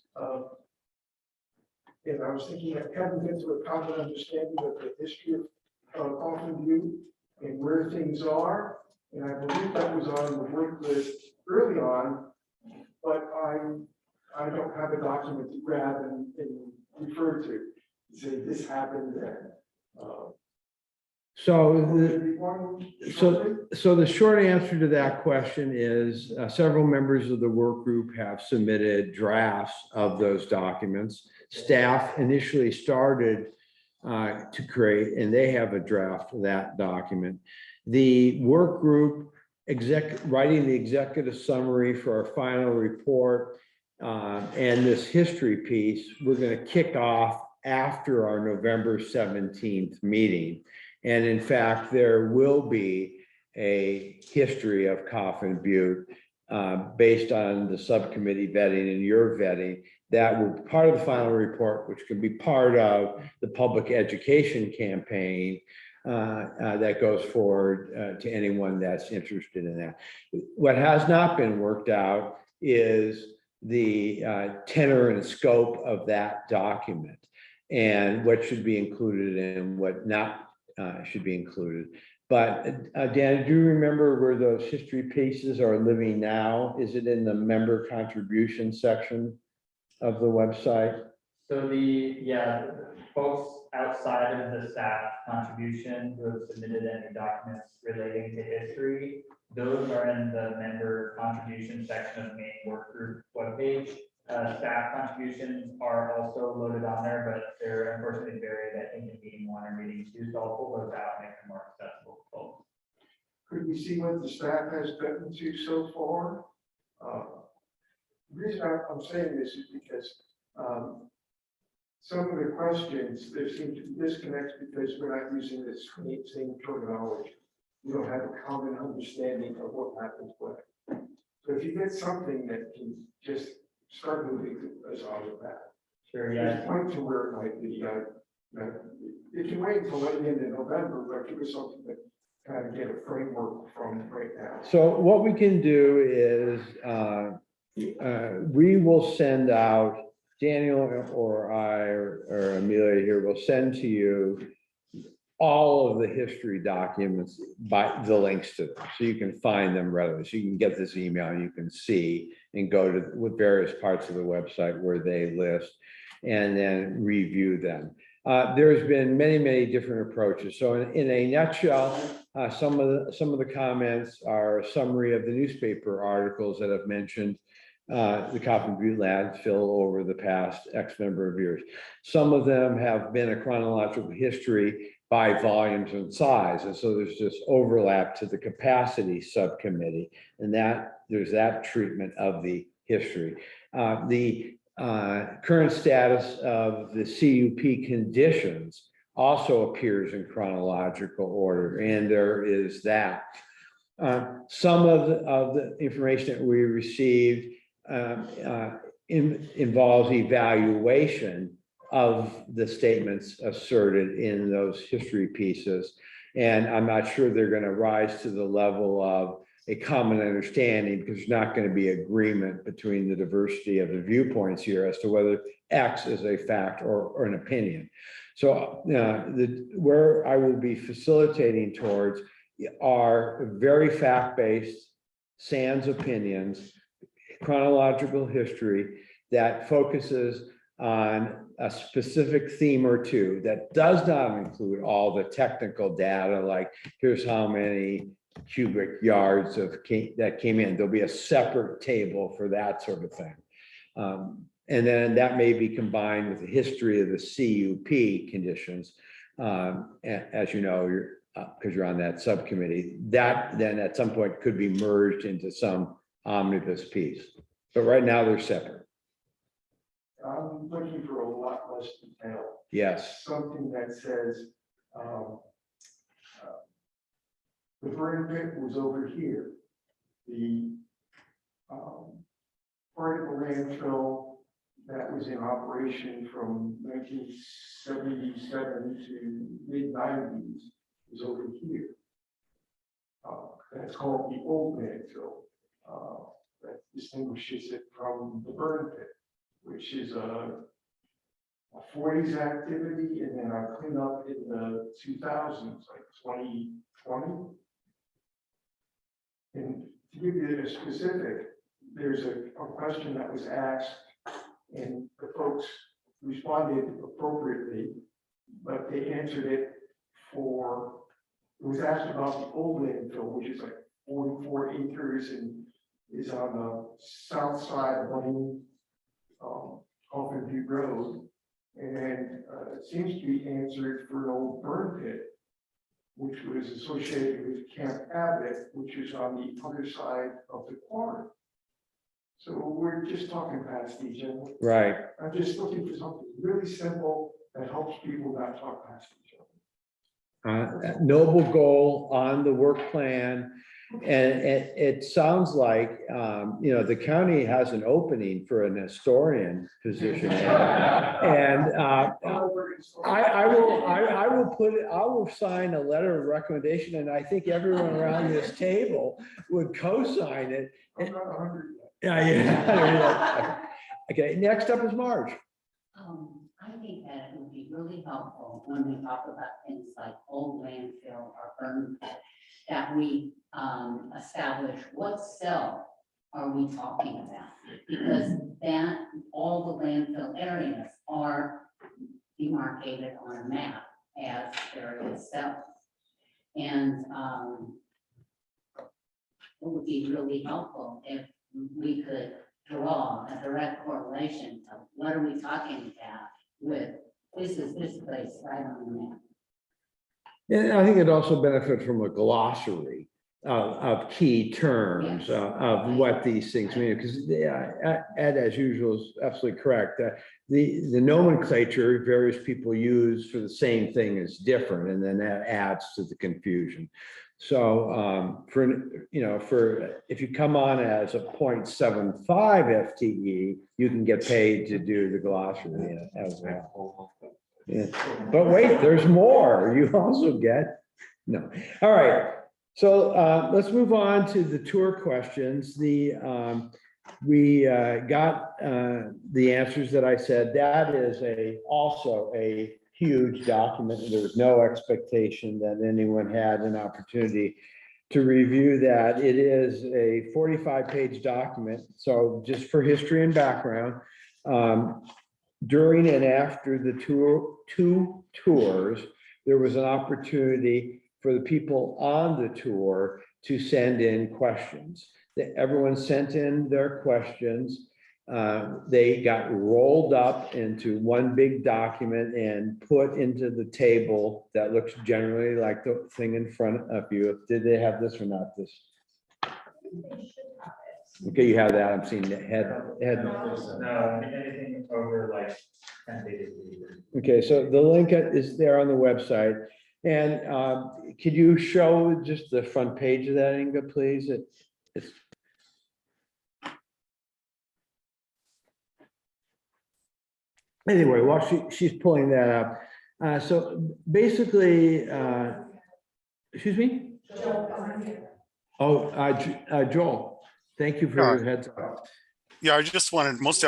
And I was thinking of having been to a common understanding of the history of Coffin View and where things are. And I believe that was on the work list early on, but I don't have a document to grab and refer to say this happened then. So the short answer to that question is several members of the work group have submitted drafts of those documents. Staff initially started to create, and they have a draft of that document. The work group writing the executive summary for our final report and this history piece, we're going to kick off after our November 17th meeting. And in fact, there will be a history of Coffin Butte based on the subcommittee vetting and your vetting. That will be part of the final report, which can be part of the public education campaign that goes forward to anyone that's interested in that. What has not been worked out is the tenor and scope of that document and what should be included and what not should be included. But Dan, do you remember where those history pieces are living now? Is it in the member contribution section of the website? So the folks outside of the staff contribution who have submitted any documents relating to history, those are in the member contribution section of the main work group webpage. Staff contributions are also loaded on there, but they're unfortunately buried, I think, in meeting 1 or meeting 2. So I'll pull those out and make them more accessible to folks. Could we see what the staff has gotten to so far? The reason I'm saying this is because some of the questions, there seem to be disconnects because we're not using the same terminology. We don't have a common understanding of what happens when. So if you get something that can just start moving us on with that. Sure, yeah. Just point to where it might be. It can wait until the end of November, but give us something that kind of get a framework from right now. So what we can do is we will send out, Daniel or I or Amelia here will send to you all of the history documents by the links to them. So you can find them readily. So you can get this email and you can see and go to with various parts of the website where they list and then review them. There's been many different approaches. So in a nutshell, some of the comments are a summary of the newspaper articles that have mentioned the Coffin Butte landfill over the past X number of years. Some of them have been a chronological history by volumes and size. And so there's this overlap to the capacity subcommittee, and that there's that treatment of the history. The current status of the CUP conditions also appears in chronological order, and there is that. Some of the information that we received involves evaluation of the statements asserted in those history pieces. And I'm not sure they're going to rise to the level of a common understanding because there's not going to be agreement between the diversity of the viewpoints here as to whether X is a fact or an opinion. So where I will be facilitating towards are very fact-based sans opinions, chronological history that focuses on a specific theme or two that does not include all the technical data, like here's how many cubic yards that came in. There'll be a separate table for that sort of thing. And then that may be combined with the history of the CUP conditions. As you know, because you're on that subcommittee, that then at some point could be merged into some omnibus piece. But right now they're separate. I'm looking for a lot less detail. Yes. Something that says, the burn pit was over here. The part of the landfill that was in operation from 1977 to mid-90s was over here. That's called the old landfill. That distinguishes it from the burn pit, which is a 40s activity, and then a cleanup in the 2000s, like 2020. And to give you a specific, there's a question that was asked, and the folks responded appropriately, but they answered it it was asked about the old landfill, which is like 44 acres and is on the south side of Lane, Coffin Butte Road. And it seems to be answered for an old burn pit, which was associated with Camp Abbott, which is on the other side of the quarry. So we're just talking past each other. Right. I'm just looking for something really simple that helps people not talk past each other. Noble goal on the work plan. And it sounds like, the county has an opening for an historian position. And I will sign a letter of recommendation, and I think everyone around this table would co-sign it. I'm not 100 yet. Yeah. Okay, next up is Marge. I think that it would be really helpful when we talk about things like old landfill or burn pit, that we establish what cell are we talking about? Because that all the landfill areas are demarcated on a map as various cells. And it would be really helpful if we could draw a direct correlation to what are we talking about with this is this place right on the map. And I think it also benefits from a glossary of key terms of what these things mean, because Ed, as usual, is absolutely correct. The nomenclature various people use for the same thing is different, and then that adds to the confusion. So for if you come on as a 0.75 FTE, you can get paid to do the glossary as well. Yeah. But wait, there's more. You also get no. All right. So let's move on to the tour questions. We got the answers that I said. That is also a huge document. There was no expectation that anyone had an opportunity to review that. It is a 45-page document. So just for history and background, during and after the two tours, there was an opportunity for the people on the tour to send in questions. Everyone sent in their questions. They got rolled up into one big document and put into the table that looks generally like the thing in front of you. Did they have this or not this? Okay, you have that. I'm seeing the head. No, anything over like 10 pages. Okay, so the link is there on the website. And could you show just the front page of that, Inga, please? It's anyway, while she's pulling that up. So basically, excuse me? Oh, Joel, thank you for your heads up. Yeah, I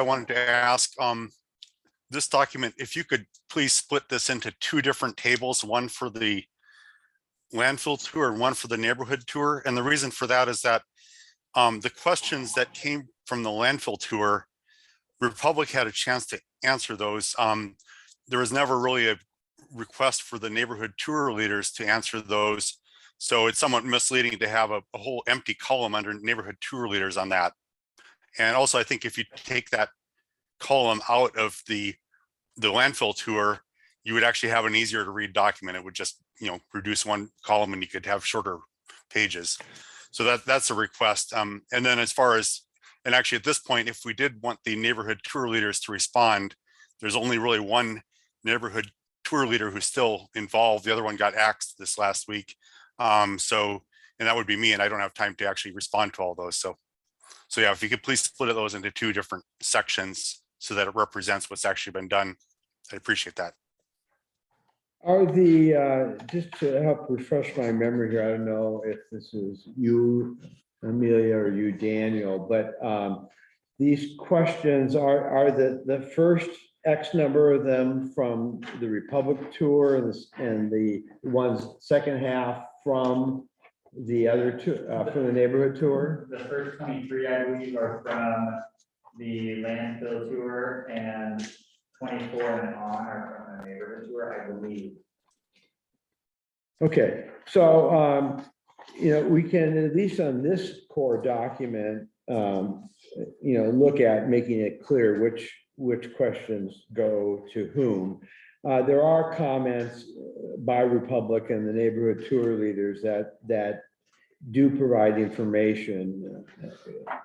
wanted to ask, this document, if you could please split this into two different tables, one for the landfill tour and one for the neighborhood tour. And the reason for that is that the questions that came from the landfill tour Republic had a chance to answer those. There was never really a request for the neighborhood tour leaders to answer those. So it's somewhat misleading to have a whole empty column under neighborhood tour leaders on that. And also, I think if you take that column out of the landfill tour, you would actually have an easier to read document. It would just, reduce one column and you could have shorter pages. So that's a request. And then as far as, and actually at this point, if we did want the neighborhood tour leaders to respond, there's only really one neighborhood tour leader who's still involved. The other one got axed this last week. And that would be me, and I don't have time to actually respond to all those. So yeah, if you could please split those into 2 different sections so that it represents what's actually been done, I appreciate that. Are the, just to help refresh my memory here, I don't know if this is you, Amelia, or you, Daniel, but these questions are the first X number of them from the Republic tour and the ones second half from the other two, from the neighborhood tour? The first 23, I believe, are from the landfill tour, and 24 and on are from the neighborhood tour, I believe. Okay, so, we can, at least on this core document, look at making it clear which questions go to whom. There are comments by Republic and the neighborhood tour leaders that do provide information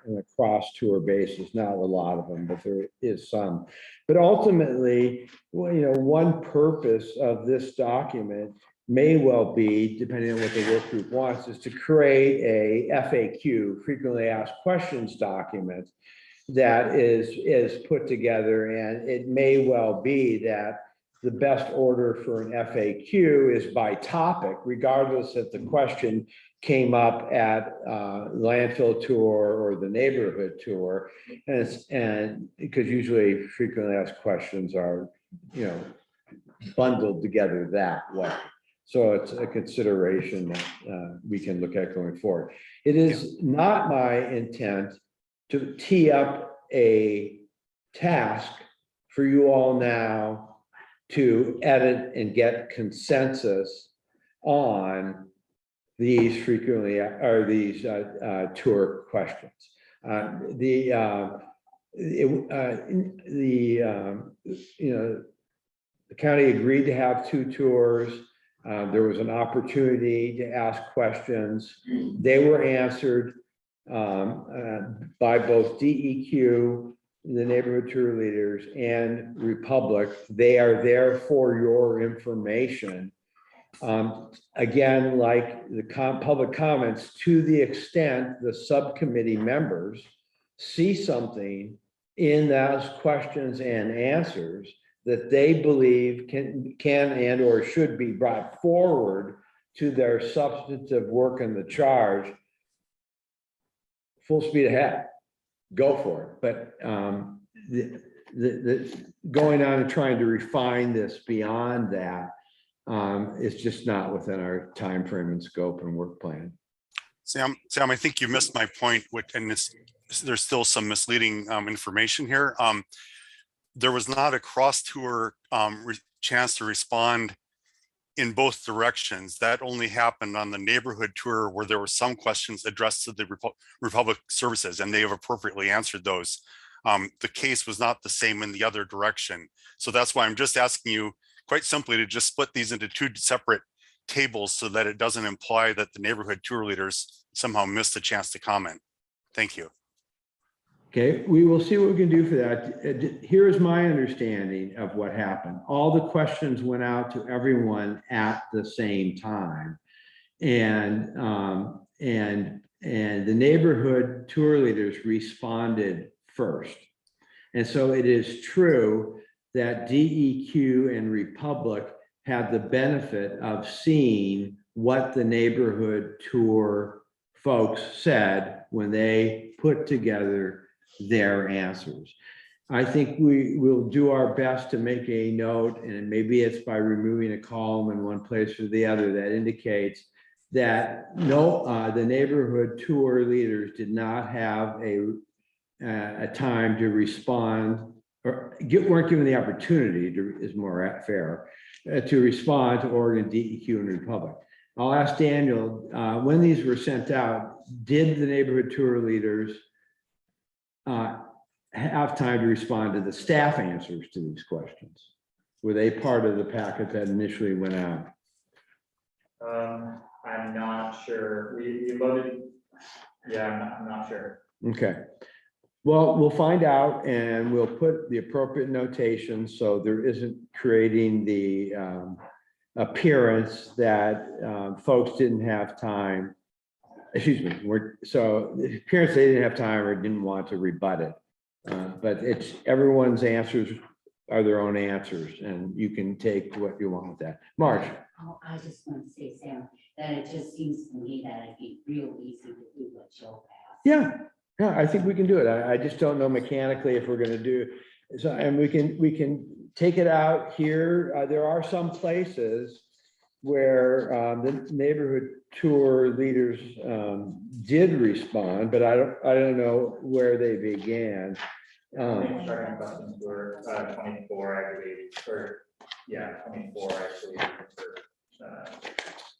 on a cross tour basis, not a lot of them, but there is some. But ultimately, one purpose of this document may well be, depending on what the work group wants, is to create a FAQ, frequently asked questions document that is put together. And it may well be that the best order for an FAQ is by topic, regardless if the question came up at landfill tour or the neighborhood tour. And because usually frequently asked questions are, bundled together that way. So it's a consideration that we can look at going forward. It is not my intent to tee up a task for you all now to edit and get consensus on these frequently, or these tour questions. The county agreed to have 2 tours. There was an opportunity to ask questions. They were answered by both DEQ, the neighborhood tour leaders, and Republic. They are there for your information. Again, like the public comments, to the extent the subcommittee members see something in those questions and answers that they believe can and or should be brought forward to their substantive work in the charge, full speed ahead, go for it. But the going on and trying to refine this beyond that is just not within our time frame and scope and work plan. Sam, I think you missed my point, and there's still some misleading information here. There was not a cross tour chance to respond in both directions. That only happened on the neighborhood tour, where there were some questions addressed to the Republic services, and they have appropriately answered those. The case was not the same in the other direction. So that's why I'm just asking you quite simply to just split these into 2 separate tables so that it doesn't imply that the neighborhood tour leaders somehow missed a chance to comment. Thank you. Okay, we will see what we can do for that. Here is my understanding of what happened. All the questions went out to everyone at the same time. And the neighborhood tour leaders responded first. And so it is true that DEQ and Republic had the benefit of seeing what the neighborhood tour folks said when they put together their answers. I think we will do our best to make a note, and maybe it's by removing a column in one place or the other, that indicates that the neighborhood tour leaders did not have a time to respond, or weren't given the opportunity to, is more fair, to respond to Oregon DEQ and Republic. I'll ask Daniel, when these were sent out, did the neighborhood tour leaders have time to respond to the staff answers to these questions? Were they part of the packet that initially went out? I'm not sure. We loaded, yeah, I'm not sure. Okay. Well, we'll find out and we'll put the appropriate notations so there isn't creating the appearance that folks didn't have time. Excuse me, so the appearance they didn't have time or didn't want to rebut it. But it's everyone's answers are their own answers, and you can take what you want with that. Marge. Oh, I just want to say, Sam, that it just seems to me that it'd be real easy to do what Joe passed. Yeah, I think we can do it. I just don't know mechanically if we're gonna do, so, and we can take it out here. There are some places where the neighborhood tour leaders did respond, but I don't know where they began. Starting questions were 24, I believe, or yeah, 24 actually.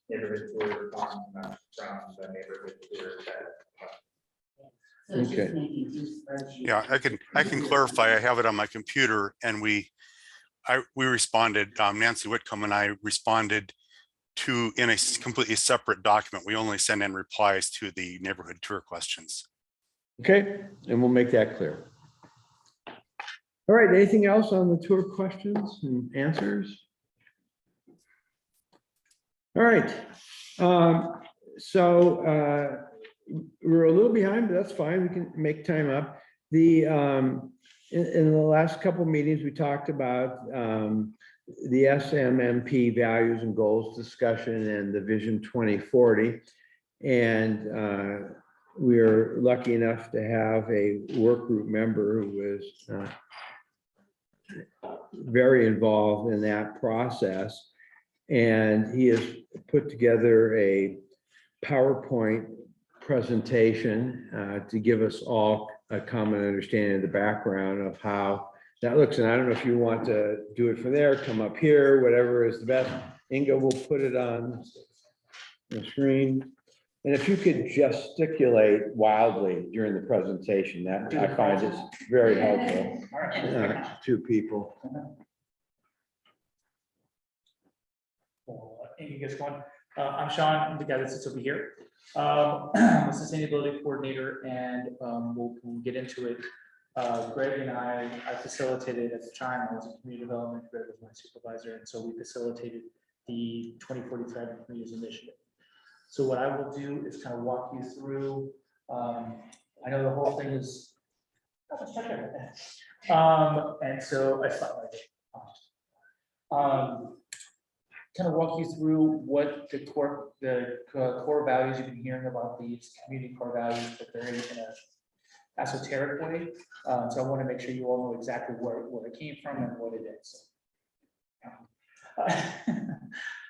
Neighborhood tour from the neighborhood tour that. So it's just Okay. making two spreadsheets. Yeah, I can clarify. I have it on my computer, and we responded, Nancy Whitcomb and I responded to, in a completely separate document. We only send in replies to the neighborhood tour questions. Okay, and we'll make that clear. All right, anything else on the tour questions and answers? All right, so we're a little behind, but that's fine. We can make time up. The in the last couple of meetings, we talked about the SMMP values and goals discussion and the Vision 2040. And we're lucky enough to have a work group member who is very involved in that process. And he has put together a PowerPoint presentation to give us all a common understanding of the background of how that looks. And I don't know if you want to do it from there, come up here, whatever is the best. Inga will put it on the screen. And if you could gesticulate wildly during the presentation, that I find is very helpful to people. You guys going? I'm Sean. I'm the guy that sits over here. I'm a sustainability coordinator, and we'll get into it. Greg and I facilitated at the time. I was in community development. Greg was my supervisor, and so we facilitated the 2040 Thriving Communities Initiative. So what I will do is kind of walk you through. I know the whole thing is. And so I thought kind of walk you through what the core values you've been hearing about, these community core values, but they're in an esoteric way. So I want to make sure you all know exactly where it came from and what it is.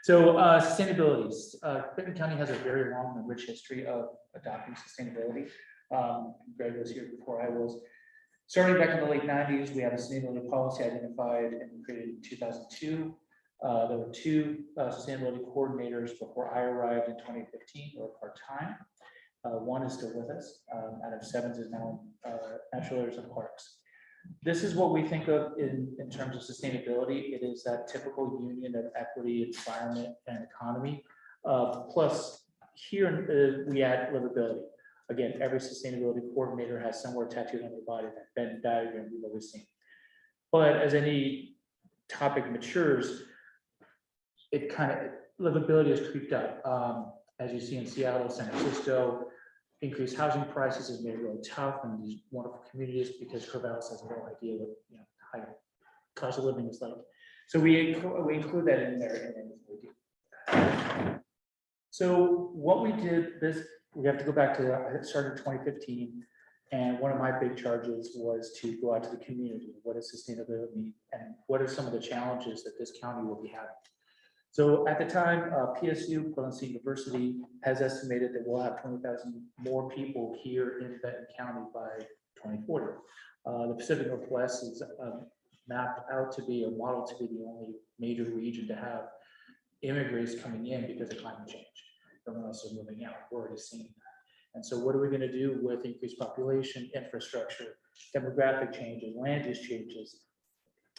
So sustainability. Benton County has a very long and rich history of adopting sustainability. Greg was here before I was. Starting back in the late 90s, we had a sustainability policy identified and created in 2002. There were two sustainability coordinators before I arrived in 2015, who were part-time. One is still with us. Adam Sevens is now Natural Areas and Parks. This is what we think of in terms of sustainability. It is that typical union of equity, environment, and economy. Plus, here we add livability. Again, every sustainability coordinator has somewhere tattooed on their body that Venn diagram we've always seen. But as any topic matures, it kind of, livability is creeped up. As you see in Seattle, San Francisco, increased housing prices has made it really tough in these wonderful communities because Corvallis has no idea what high cost of living is like. So we include that in there and then we do. So what we did, we have to go back to, I started in 2015, and one of my big charges was to go out to the community. What does sustainability mean, and what are some of the challenges that this county will be having? So at the time, PSU, Portland State University, has estimated that we'll have 20,000 more people here in Benton County by 2040. The Pacific Northwest is mapped out to be a model to be the only major region to have immigrants coming in because of climate change. Everyone else is moving out. We're already seeing that. And so what are we going to do with increased population, infrastructure, demographic changes, land use changes?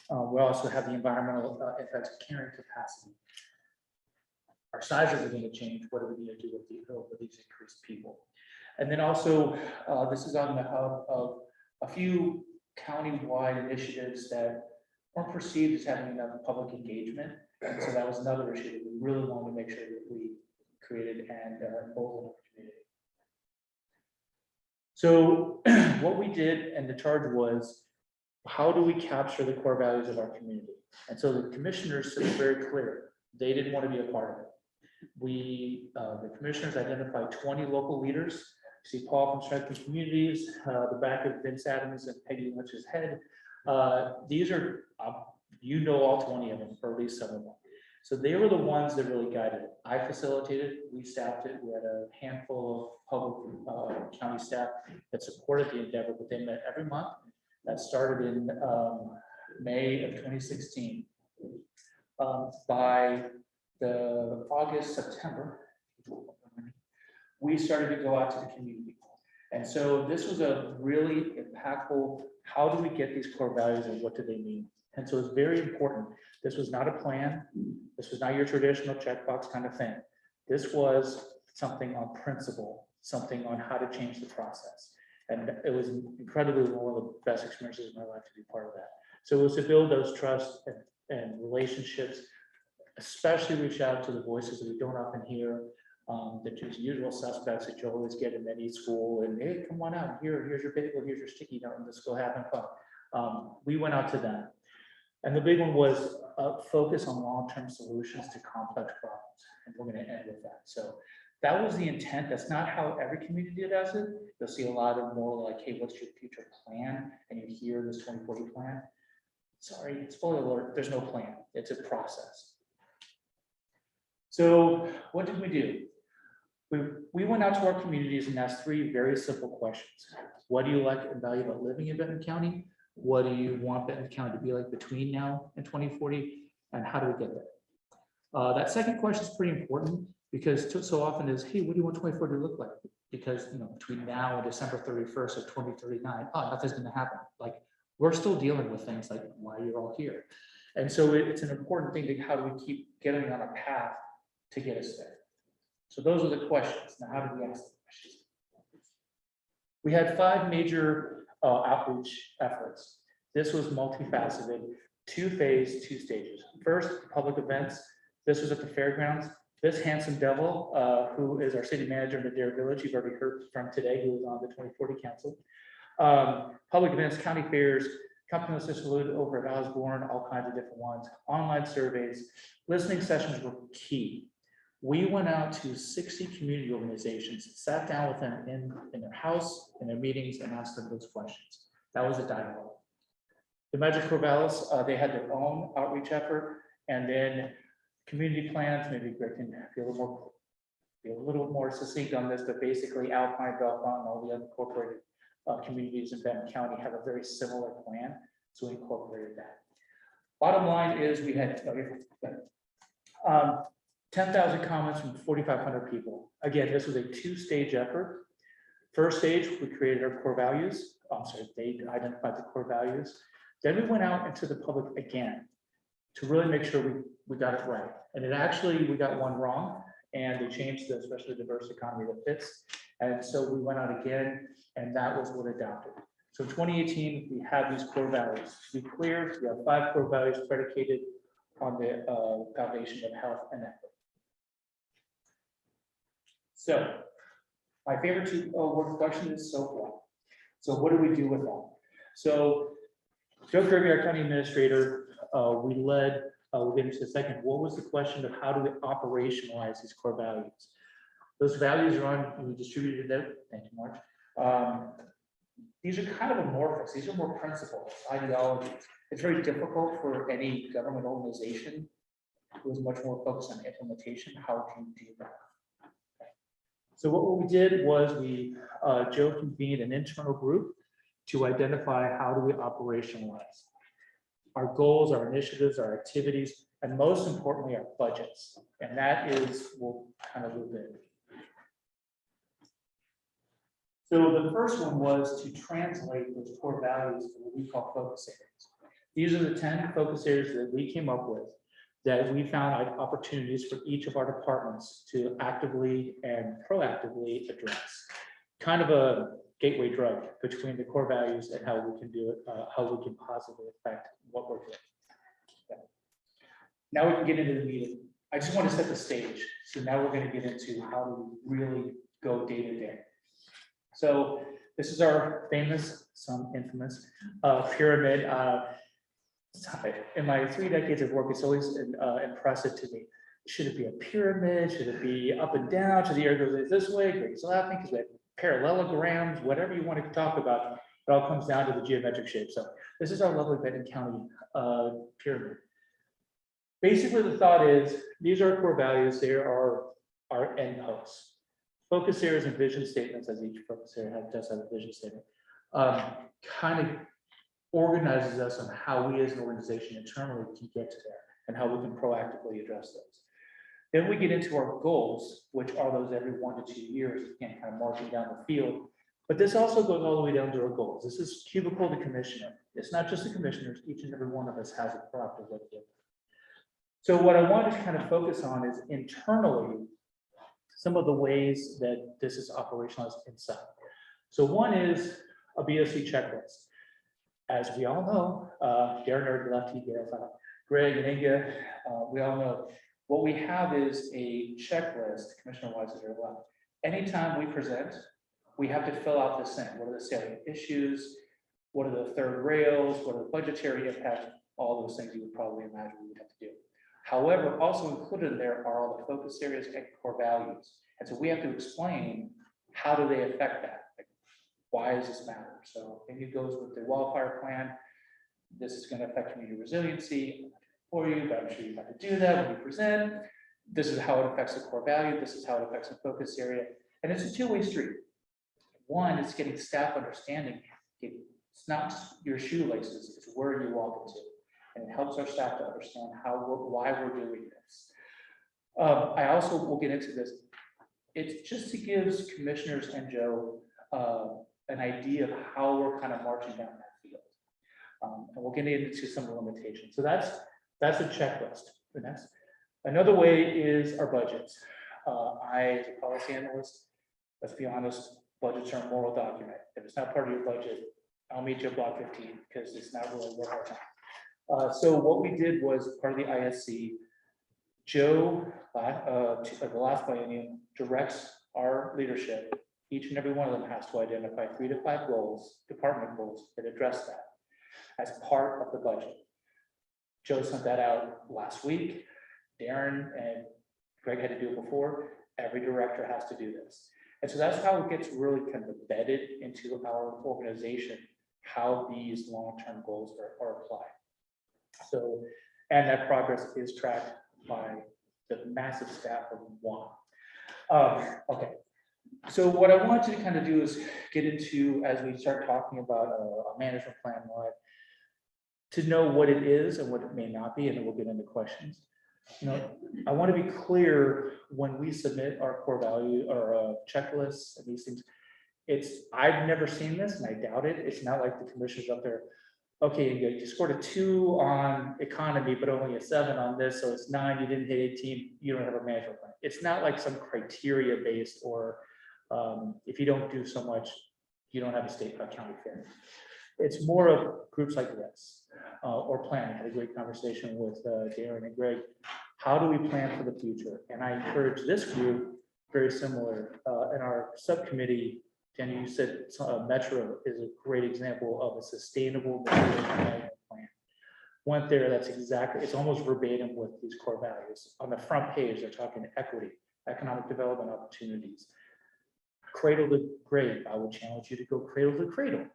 We also have the environmental effects of carrying capacity. Our sizes are going to change. What are we going to do with these increased people? And then also, this is on the hub of a few county-wide initiatives that weren't perceived as having enough public engagement. And so that was another issue that we really wanted to make sure that we created and involved in our community. So what we did, and the charge was, how do we capture the core values of our community? And so the commissioners said very clear, they didn't want to be a part of it. The commissioners identified 20 local leaders. You see Paul from Strengthening Communities, the back of Vince Adams and Peggy Lynch's head. These are, you know, all 20 of them, or at least some of them. So they were the ones that really guided it. I facilitated, we staffed it. We had a handful of public county staff that supported the endeavor, but they met every month. That started in May of 2016. By the August, September, we started to go out to the community. And so this was a really impactful, how do we get these core values and what do they mean? And so it's very important. This was not a plan. This was not your traditional checkbox kind of thing. This was something on principle, something on how to change the process. And it was incredibly one of the best experiences of my life to be part of that. So it was to build those trust and relationships, especially reach out to the voices that we don't often hear, the just usual suspects that you always get in any school, and hey, come on out, here's your bagel, here's your sticky note, and let's go have fun. We went out to them. And the big one was focus on long-term solutions to complex problems. And we're going to end with that. So that was the intent. That's not how every community does it. You'll see a lot of more like, hey, what's your future plan? And you hear this 2040 plan. Sorry, spoiler alert, there's no plan. It's a process. So what did we do? We went out to our communities and asked 3 very simple questions. What do you like and value about living in Benton County? What do you want Benton County to be like between now and 2040? And how do we get there? That second question is pretty important because so often is, hey, what do you want 2040 to look like? Because, you know, between now and December 31st of 2039, nothing's going to happen. Like, we're still dealing with things like why you're all here. And so it's an important thing to how do we keep getting on a path to get us there. So those are the questions. Now, how do we ask the questions? We had 5 major outreach efforts. This was multifaceted, 2-phase, 2 stages. First, public events. This was at the fairgrounds. This handsome devil, who is our city manager in the Dare Village, you've already heard from today, who was on the 2040 council. Public events, county fairs, company salute over at Osborne, all kinds of different ones, online surveys, listening sessions were key. We went out to 60 community organizations, sat down with them in their house, in their meetings, and asked them those questions. That was a dialogue. The Magic Corvallis, they had their own outreach effort, and then community plans, maybe Greg can be a little more succinct on this, but basically Alpine, Belmont, and all the unincorporated communities in Benton County have a very similar plan, so we incorporated that. Bottom line is we had 10,000 comments from 4,500 people. Again, this was a 2-stage effort. First stage, we created our core values. They identified the core values. Then we went out into the public again to really make sure we got it right. And it actually, we got one wrong, and they changed the especially diverse economy that fits. And so we went out again, and that was what adopted. So in 2018, we had these core values. To be clear, we have 5 core values predicated on the foundation of health and equity. So my favorite 2-word question is so far. So what do we do with that? So Joe Kirby, our county administrator, we led, we'll get into the second. What was the question of how do we operationalize these core values? Those values are on, we distributed them. Thank you, March. These are kind of amorphous. These are more principles, ideologies. It's very difficult for any government organization who is much more focused on implementation. How do you do that? Okay. So what we did was Joe convened an internal group to identify how do we operationalize our goals, our initiatives, our activities, and most importantly, our budgets. And that is, we'll kind of loop in. So the first one was to translate those core values to what we call focus areas. These are the 10 focus areas that we came up with that we found opportunities for each of our departments to actively and proactively address. Kind of a gateway drug between the core values and how we can do it, how we can positively affect what we're doing. Okay. Now we can get into the meeting. I just want to set the stage. So now we're going to get into how do we really go day to day. So this is our famous, some infamous pyramid. In my 3 decades of work, it's always impressive to me. Should it be a pyramid? Should it be up and down? Should the air go this way? Greg's laughing because we have parallelograms, whatever you want to talk about. It all comes down to the geometric shape. So this is our lovely Benton County pyramid. Basically, the thought is these are core values. They are our endposts. Focus areas and vision statements, as each focus area does have a vision statement, kind of organizes us on how we as an organization internally can get to there and how we can proactively address those. Then we get into our goals, which are those every 1 to 2 years, again, kind of marching down the field. But this also goes all the way down to our goals. This is cubicle to commissioner. It's not just the commissioners, each and every one of us has a proactive way to do it. So what I want to kind of focus on is internally, some of the ways that this is operationalized inside. So one is a BOC checklist. As we all know, Darren left, he gave out, Greg and Inga, we all know, what we have is a checklist, Commissioner Wise is left. Anytime we present, we have to fill out this thing. What are the salient issues? What are the third rails? What are the budgetary impacts? All those things you would probably imagine we would have to do. However, also included in there are all the focus areas and core values. And so we have to explain how do they affect that? Like, why does this matter? So maybe it goes with the wildfire plan. This is going to affect community resiliency for you, but I'm sure you have to do that when you present. This is how it affects the core value. This is how it affects the focus area. And it's a two-way street. One, it's getting staff understanding. It's not your shoelaces, it's where you walk into. And it helps our staff to understand why we're doing this. I also will get into this. It's just to give commissioners and Joe an idea of how we're kind of marching down that field. And we'll get into some of the limitations. So that's a checklist. The next. Another way is our budgets. I, as a policy analyst, let's be honest, budgets are a moral document. If it's not part of your budget, I'll meet you at block 15 because it's not really worth our time. So what we did was part of the ISC, Joe, the last biennium, directs our leadership. Each and every one of them has to identify 3 to 5 goals, department goals that address that as part of the budget. Joe sent that out last week. Darren and Greg had to do it before. Every director has to do this. And so that's how it gets really kind of embedded into our organization, how these long-term goals are applied. So, and that progress is tracked by the massive staff of one. Okay, so what I want to kind of do is get into, as we start talking about a management plan, to know what it is and what it may not be, and then we'll get into questions. You know, I want to be clear when we submit our core value or checklists and these things. I've never seen this, and I doubt it. It's not like the commissioners up there. Okay, you scored a 2 on economy, but only a 7 on this, so it's 9. You didn't hit 18. You don't have a management plan. It's not like some criteria based, or if you don't do so much, you don't have a state county fair. It's more of groups like this or planning. I had a great conversation with Darren and Greg. How do we plan for the future? And I encourage this group, very similar, in our subcommittee. Danny, you said Metro is a great example of a sustainable management plan. Went there, that's exactly, it's almost verbatim with these core values. On the front page, they're talking equity, economic development opportunities. Cradle to grave, I would challenge you to go cradle to cradle.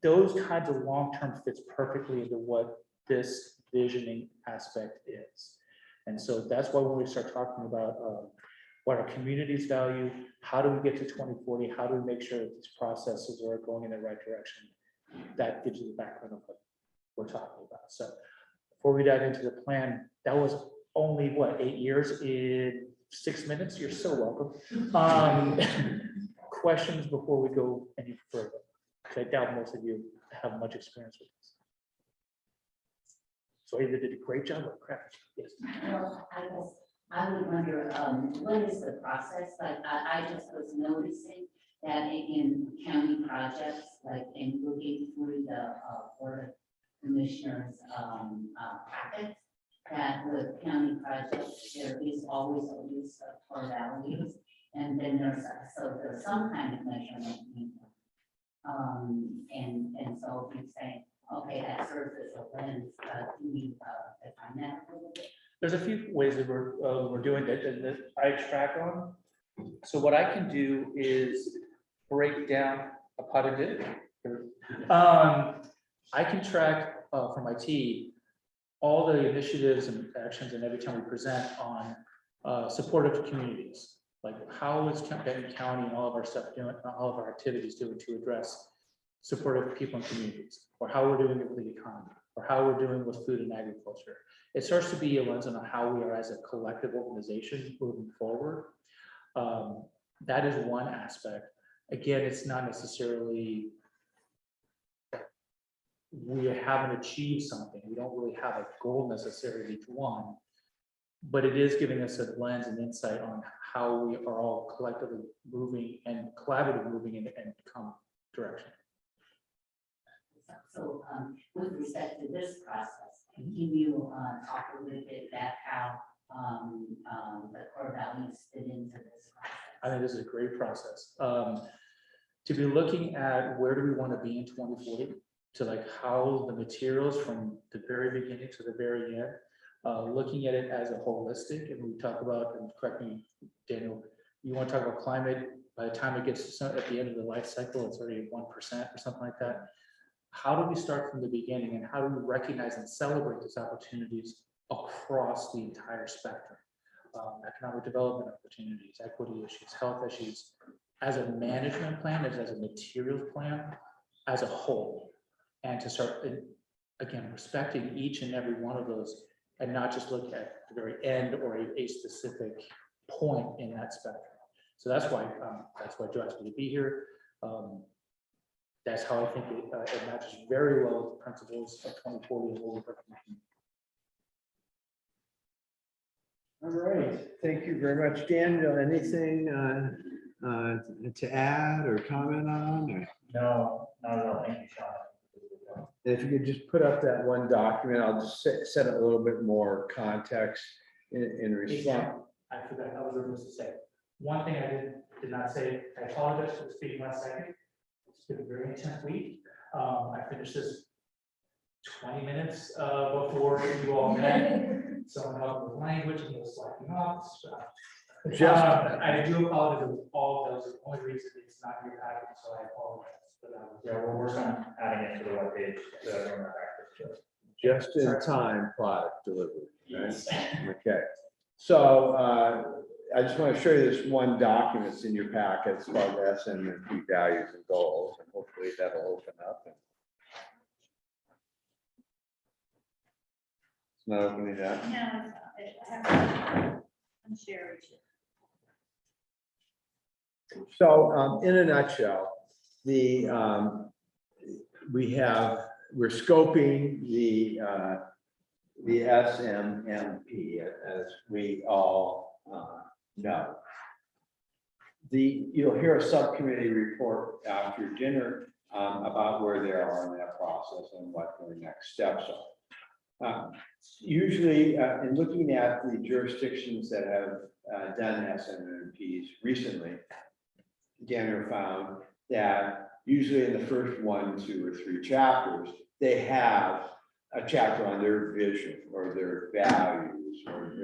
Those kinds of long-term fits perfectly into what this visioning aspect is. And so that's why when we start talking about what our communities value, how do we get to 2040, how do we make sure that these processes are going in the right direction? That gives you the background of what we're talking about. So before we dive into the plan, that was only what, 8 years in 6 minutes? You're so welcome. Questions before we go any further? I doubt most of you have much experience with this. So either did a great job or crap. Yes. Well, I guess I would wonder, what is the process? Like, I just was noticing that in county projects, like in looking through the Board of Commissioners packets, that with county projects, there is always a list of core values. And then there's some kind of measurement. And so if you say, okay, that serves as a lens, do we define that a little bit? There's a few ways that we're doing that I track on. So what I can do is break down a pot of dip. I can track from my team all the initiatives and actions, and every time we present on supportive communities, like how is Benton County and all of our stuff doing, all of our activities doing to address supportive people and communities, or how we're doing it with the economy, or how we're doing with food and agriculture. It starts to be a lens on how we are as a collective organization moving forward. That is one aspect. Again, it's not necessarily we haven't achieved something. We don't really have a goal necessarily to one, but it is giving us a lens and insight on how we are all collectively moving and collaboratively moving in a common direction. So with respect to this process, can you talk a little bit about how the core values fit into this process? I think this is a great process. To be looking at where do we want to be in 2040, to like how the materials from the very beginning to the very end, looking at it as a holistic, and we talk about, and correct me, Daniel, you want to talk about climate, by the time it gets to at the end of the life cycle, it's already 1% or something like that. How do we start from the beginning, and how do we recognize and celebrate these opportunities across the entire spectrum? Economic development opportunities, equity issues, health issues, as a management plan, as a materials plan, as a whole, and to start, again, respecting each and every one of those, and not just look at the very end or a specific point in that spectrum. So that's why Joe asked me to be here. That's how I think it matches very well with the principles of 2040 and what we're working. All right, thank you very much. Daniel, anything to add or comment on? Or? No, not at all. Thank you, Sean. If you could just put up that one document, I'll just set a little bit more context in response. I forgot, I was supposed to say. One thing I did not say, I apologize for speaking last second. It's been a very intense week. I finished this 20 minutes before you all met. Someone helped with language and was slacking off. I do apologize with all of those. The only reason it's not in your package, so I apologize for that. Yeah, we're working on adding it to the webpage. So everyone has access to it. Just in time product delivery. Right? Okay. So I just want to show you this one document that's in your packet. It's called SMMP values and goals, and hopefully that'll open up. It's not opening up. No, it's not. I'm sharing. So in a nutshell, we're scoping the SMMP, as we all know. You'll hear a subcommittee report after dinner about where they are in that process and what their next steps are. Usually, in looking at the jurisdictions that have done SMMPs recently, Daniel found that usually in the first 1, 2, or 3 chapters, they have a chapter on their vision or their values or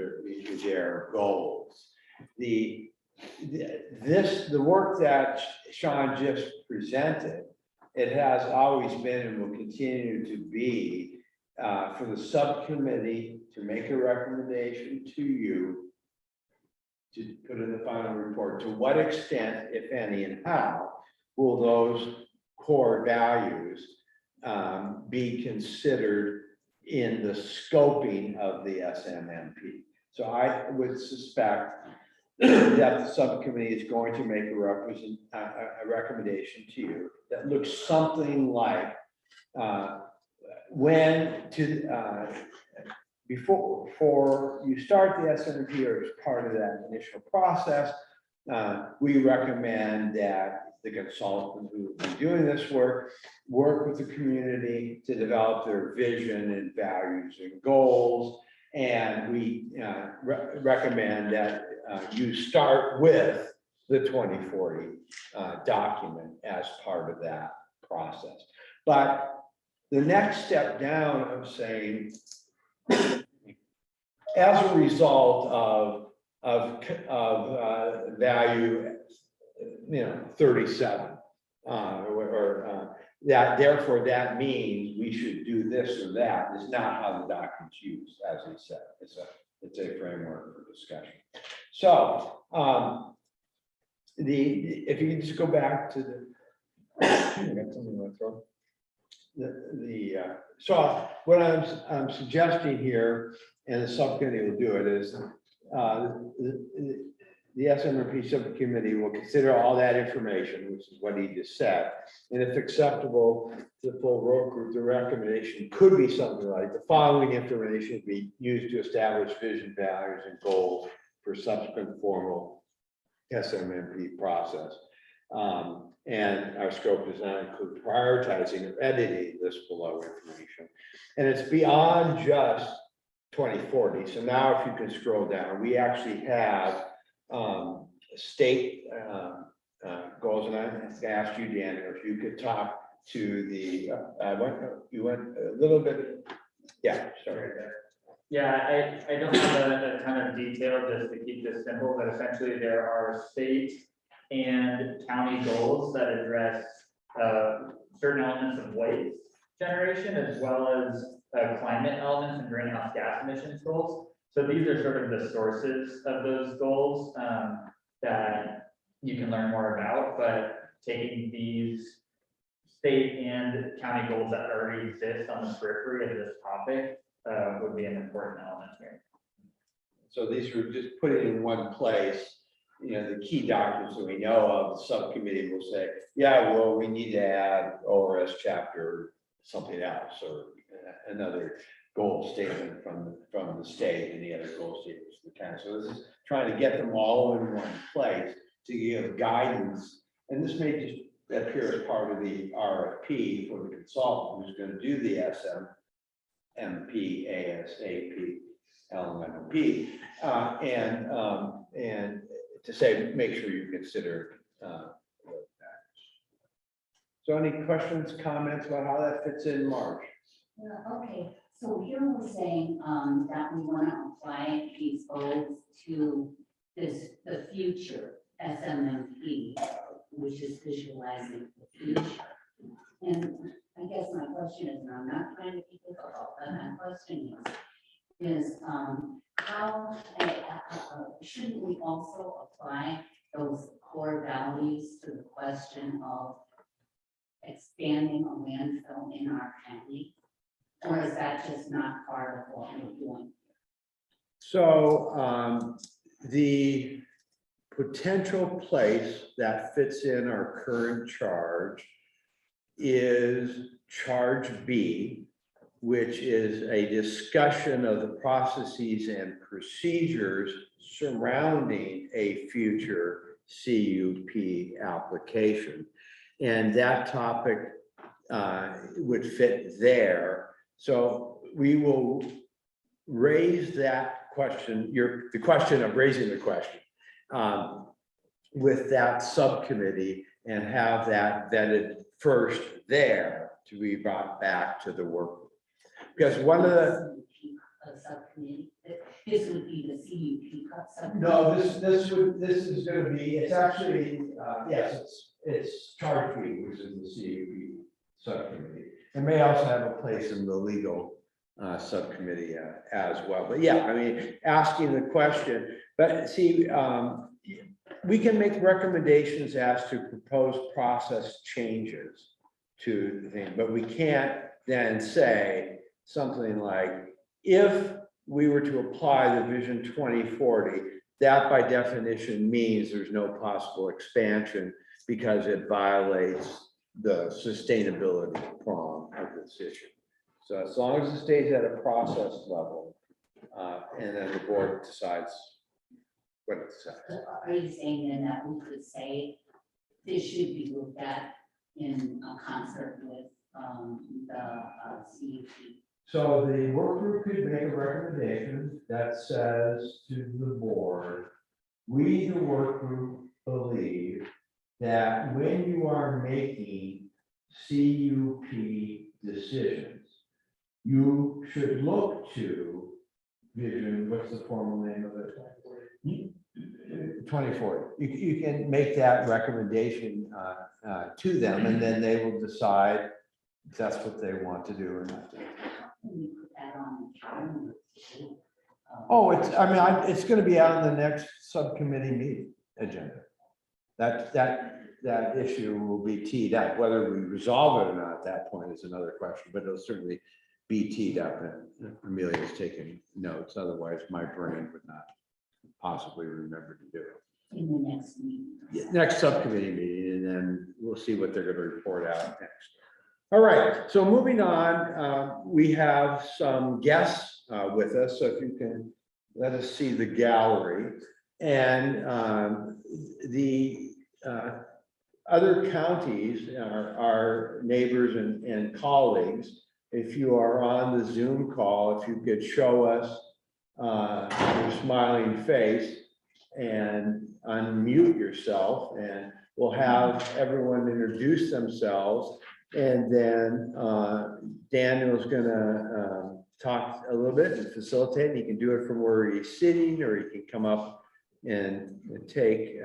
their goals. The work that Sean just presented, it has always been and will continue to be for the subcommittee to make a recommendation to you to put in the final report, to what extent, if any, and how will those core values be considered in the scoping of the SMMP? So I would suspect that the subcommittee is going to make a recommendation to you that looks something like before you start the SMMP or as part of that initial process, we recommend that the consultant who will be doing this work with the community to develop their vision and values and goals. And we recommend that you start with the 2040 document as part of that process. But the next step down of saying, as a result of value, 37, that therefore that means we should do this or that is not how the document's used, as he said. It's a framework for discussion. So if you can just go back to I got something in my throat. So what I'm suggesting here, and the subcommittee will do it, is the SMRP subcommittee will consider all that information, which is what he just said. And if acceptable to the full work group, the recommendation could be something like the following information be used to establish vision, values, and goals for subsequent formal SMMP process. And our scope does not include prioritizing or editing this below information. And it's beyond just 2040. So now if you can scroll down, we actually have state goals. And I asked you, Dan, if you could talk to the, you went a little bit, yeah, sorry. Yeah, I don't have a ton of detail just to keep this simple, but essentially there are state and county goals that address certain elements of waste generation as well as climate elements and greenhouse gas emissions goals. So these are sort of the sources of those goals that you can learn more about, but taking these state and county goals that already exist on the periphery of this topic would be an important element here. So these were just put it in one place. The key documents that we know of, the subcommittee will say, yeah, well, we need to add ORS chapter something else, or another goal statement from the state and the other goal statements from the county. So this is trying to get them all in one place to give guidance. And this may just appear as part of the RFP for the consultant who's going to do the SMMP, ASAP, LMNP, and to say, make sure you consider those factors. So any questions, comments about how that fits in, Marge? Okay, so here we're saying that we want to apply these goals to the future SMMP, which is visualizing the future. And I guess my question is, and I'm not trying to be difficult, but my question is how shouldn't we also apply those core values to the question of expanding a landfill in our county? Or is that just not part of what we're doing? So the potential place that fits in our current charge is charge B, which is a discussion of the processes and procedures surrounding a future CUP application. And that topic would fit there. So we will raise that question, the question of raising the question with that subcommittee and have that vetted first there to be brought back to the work. Because one of the subcommittee, this would be the CUP subcommittee. no, this is going to be, it's actually yes, it's charge B, which is the CUP subcommittee. It may also have a place in the legal subcommittee as well. But yeah, I mean, asking the question, but see, we can make recommendations as to proposed process changes to the thing, but we can't then say something like, if we were to apply the Vision 2040, that by definition means there's no possible expansion because it violates the sustainability prong of this issue. So as long as it stays at a process level, and then the board decides what it decides. So are you saying then that we could say this should be looked at in a concert with the CUP? So the work group could make a recommendation that says to the board, we, the work group, believe that when you are making CUP decisions, you should look to vision, what's the formal name of it? 2040. You can make that recommendation to them, and then they will decide if that's what they want to do or not. Can we put that on the calendar? Oh, it's going to be out on the next subcommittee meeting agenda. That issue will be teed up. Whether we resolve it or not at that point is another question, but it'll certainly be teed up, and Amelia's taking notes. Otherwise, my brain would not possibly remember to do it. In the next meeting. Next subcommittee meeting, and then we'll see what they're going to report out next. All right, so moving on, we have some guests with us, so if you can let us see the gallery. And the other counties, our neighbors and colleagues, if you are on the Zoom call, if you could show us your smiling face and unmute yourself, and we'll have everyone introduce themselves. And then Daniel's gonna talk a little bit and facilitate. He can do it from where he's sitting, or he can come up and take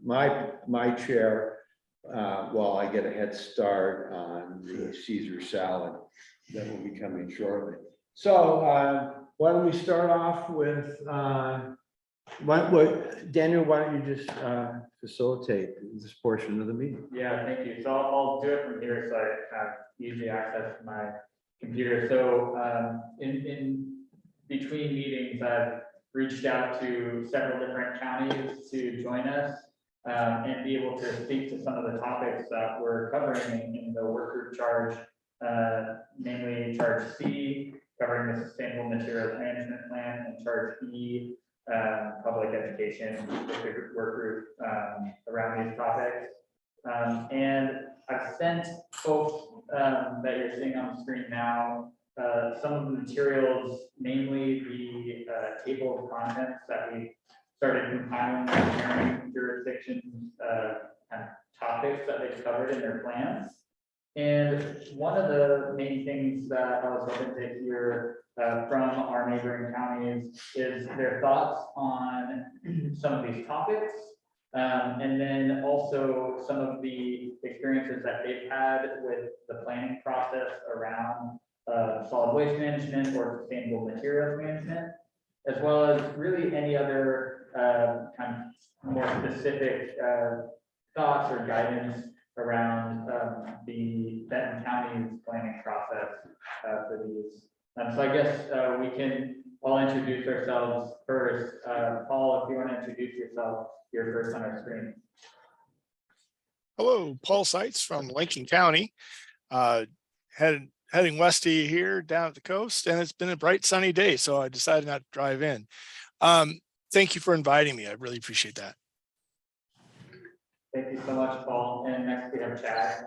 my chair while I get a head start on the Caesar salad that will be coming shortly. So why don't we start off with Daniel, why don't you just facilitate this portion of the meeting? Yeah, thank you. So I'll do it from here, so I have easy access to my computer. So in between meetings, I've reached out to several different counties to join us and be able to speak to some of the topics that we're covering in the work group charge, namely charge C, covering the sustainable materials management plan, and charge E, public education, the work group around these topics. And I've sent folks that you're seeing on the screen now some of the materials, namely the table of contents that we started compiling, comparing jurisdictions kind of topics that they've covered in their plans. And one of the main things that I was hoping to hear from our neighboring counties is their thoughts on some of these topics. And then also some of the experiences that they've had with the planning process around solid waste management or sustainable materials management, as well as really any other kind of more specific thoughts or guidance around the Benton County's planning process for these. So I guess we can all introduce ourselves first. Paul, if you want to introduce yourself, you're first on our screen. Hello, Paul Seitz from Lincoln County. Heading west of you here down at the coast, and it's been a bright sunny day, so I decided not to drive in. Thank you for inviting me. I really appreciate that. Thank you so much, Paul. And next we have Chad.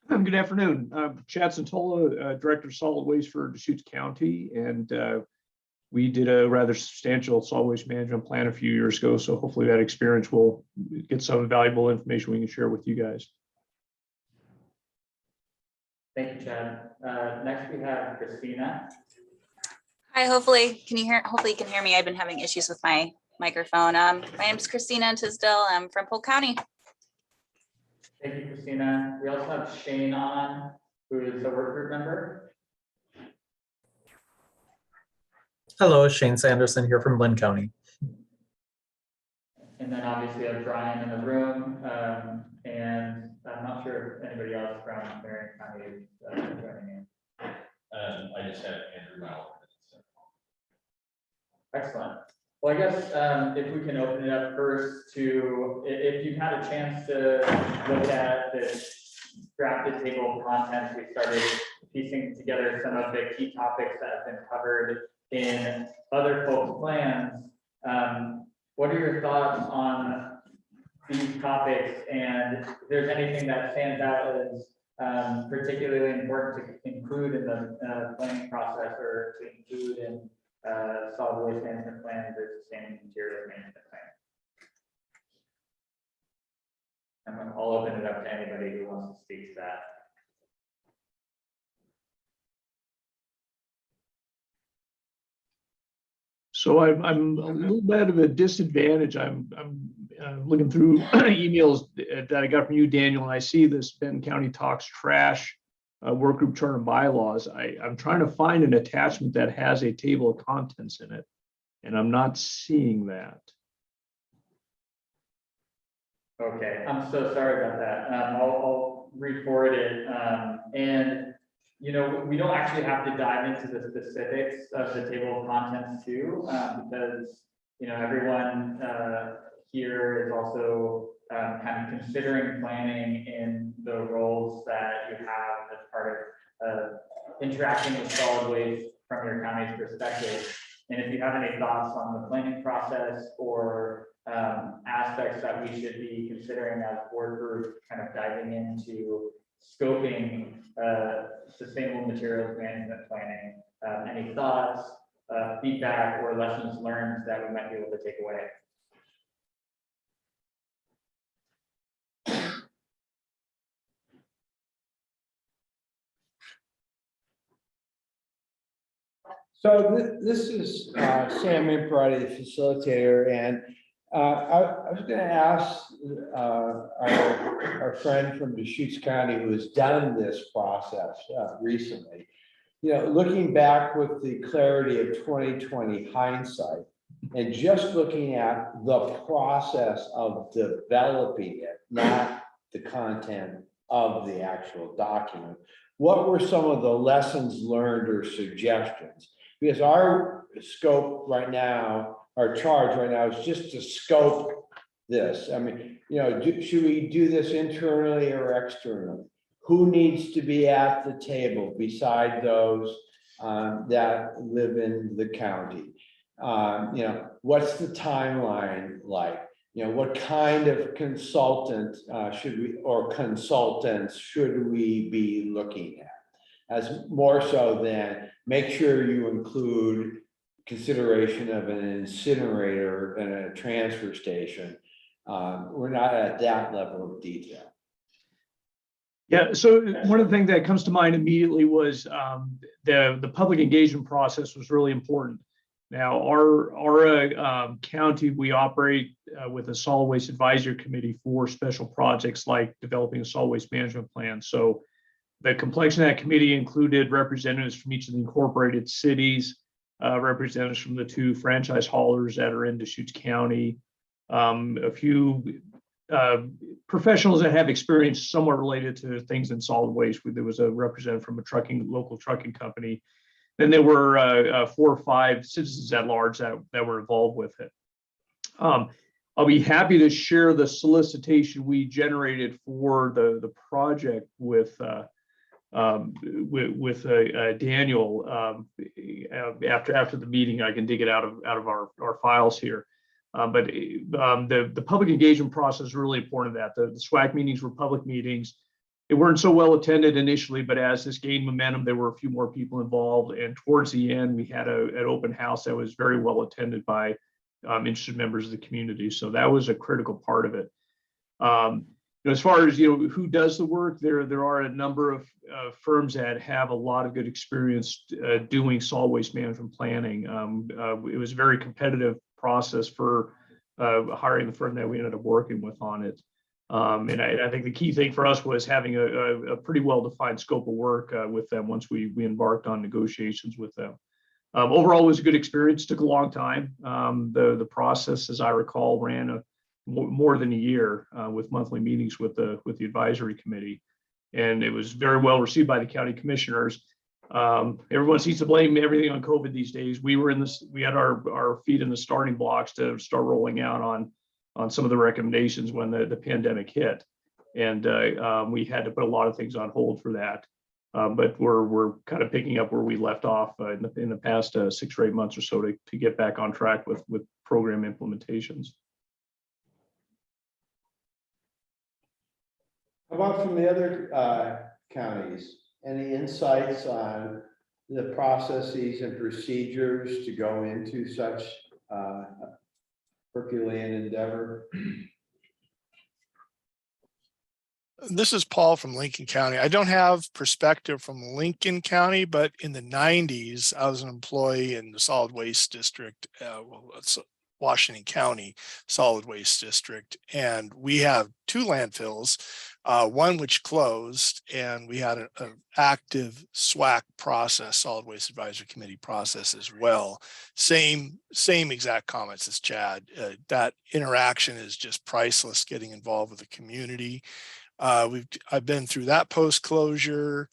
Good afternoon. Chad Santola, Director of Solid Waste for Deschutes County, and we did a rather substantial solid waste management plan a few years ago, so hopefully that experience will get some valuable information we can share with you guys. Thank you, Chad. Next we have Christina. Hi, hopefully you can hear me. I've been having issues with my microphone. My name is Christina Tisdale. I'm from Polk County. Thank you, Christina. We also have Shane on. who is a work group member. Hello, Shane Sanderson here from Lynn County. And then obviously we have Brian in the room, and I'm not sure if anybody else from Marion County is joining in. I just have Andrew Mallett. Excellent. Well, I guess if we can open it up first to, if you've had a chance to look at this drafted table of contents, we started piecing together some of the key topics that have been covered in other folks' plans. What are your thoughts on these topics, and if there's anything that stands out as particularly important to include in the planning process or to include in solid waste management plan versus sustaining materials management plan? And I'll open it up to anybody who wants to speak to that. So I'm a little bit of a disadvantage. I'm looking through emails that I got from you, Daniel, and I see this Benton County Talks Trash work group charter and bylaws. I'm trying to find an attachment that has a table of contents in it, and I'm not seeing that. Okay, I'm so sorry about that. I'll re-forward it. And you know, we don't actually have to dive into the specifics of the table of contents too, because you know, everyone here is also kind of considering planning in the roles that you have as part of interacting with solid waste from your county's perspective. And if you have any thoughts on the planning process or aspects that we should be considering as board group, kind of diving into scoping sustainable materials management planning, any thoughts, feedback, or lessons learned that we might be able to take away? So this is Sam Imprati, the facilitator, and I was going to ask our friend from Deschutes County who has done this process recently, you know, looking back with the clarity of 2020 hindsight and just looking at the process of developing it, not the content of the actual document. What were some of the lessons learned or suggestions? Because our scope right now, our charge right now is just to scope this. I mean, you know, should we do this internally or externally? Who needs to be at the table beside those that live in the county? You know, what's the timeline like? You know, what kind of consultant should we, or consultants should we be looking at? As more so than make sure you include consideration of an incinerator and a transfer station. We're not at that level of detail. Yeah, so one of the things that comes to mind immediately was the public engagement process was really important. Now, our county, we operate with a solid waste advisory committee for special projects like developing a solid waste management plan. So the complexion of that committee included representatives from each of the incorporated cities, representatives from the 2 franchise haulers that are in Deschutes County, a few professionals that have experience somewhat related to things in solid waste. There was a representative from a local trucking company. Then there were 4 or 5 citizens at large that were involved with it. I'll be happy to share the solicitation we generated for the project with Daniel after the meeting. I can dig it out of our files here. But the public engagement process is really important. That the SWAC meetings were public meetings. They weren't so well attended initially, but as this gained momentum, there were a few more people involved. And towards the end, we had an open house that was very well attended by interested members of the community. So that was a critical part of it. As far as who does the work, there are a number of firms that have a lot of good experience doing solid waste management planning. It was a very competitive process for hiring the firm that we ended up working with on it. And I think the key thing for us was having a pretty well-defined scope of work with them once we embarked on negotiations with them. Overall, it was a good experience. Took a long time. The process, as I recall, ran more than a year with monthly meetings with the advisory committee, and it was very well received by the county commissioners. Everyone seems to blame everything on COVID these days. We had our feet in the starting blocks to start rolling out on some of the recommendations when the pandemic hit, and we had to put a lot of things on hold for that. But we're kind of picking up where we left off in the past 6 or 8 months or so to get back on track with program implementations. How about from the other counties? Any insights on the processes and procedures to go into such Herculean endeavor? This is Paul from Lincoln County. I don't have perspective from Lincoln County, but in the 90s, I was an employee in the solid waste district, Washington County Solid Waste District. And we have 2 landfills, one which closed, and we had an active SWAC process, Solid Waste Advisory Committee process as well. Same exact comments as Chad. That interaction is just priceless, getting involved with the community. I've been through that post-closure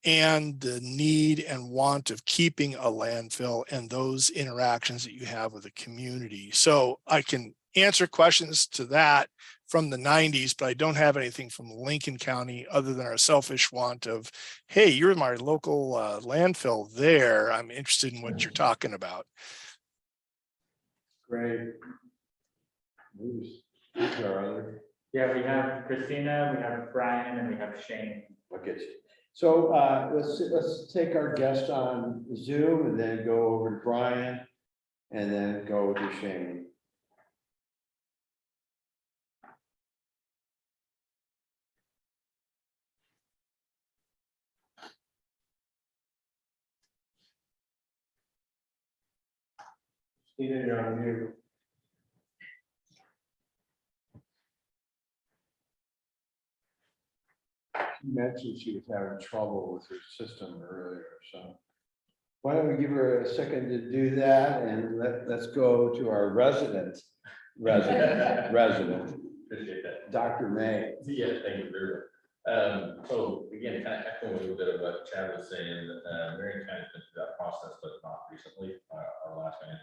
and the need and want of keeping a landfill and those interactions that you have with the community. So I can answer questions to that from the 90s, but I don't have anything from Lincoln County other than our selfish want of, hey, you're my local landfill there. I'm interested in what you're talking about. Great. Who's our other? Yeah, we have Christina, we have Brian, and we have Shane. Okay. So let's take our guest on Zoom and then go over to Brian and then go to Shane. Christina, you're on mute. She mentioned she was having trouble with her system earlier, so why don't we give her a second to do that, and let's go to our resident. Appreciate that. Dr. May. Yeah, thank you very much. So again, kind of echoing a little bit of what Chad was saying, Marion County's been through that process, but not recently. Our last plan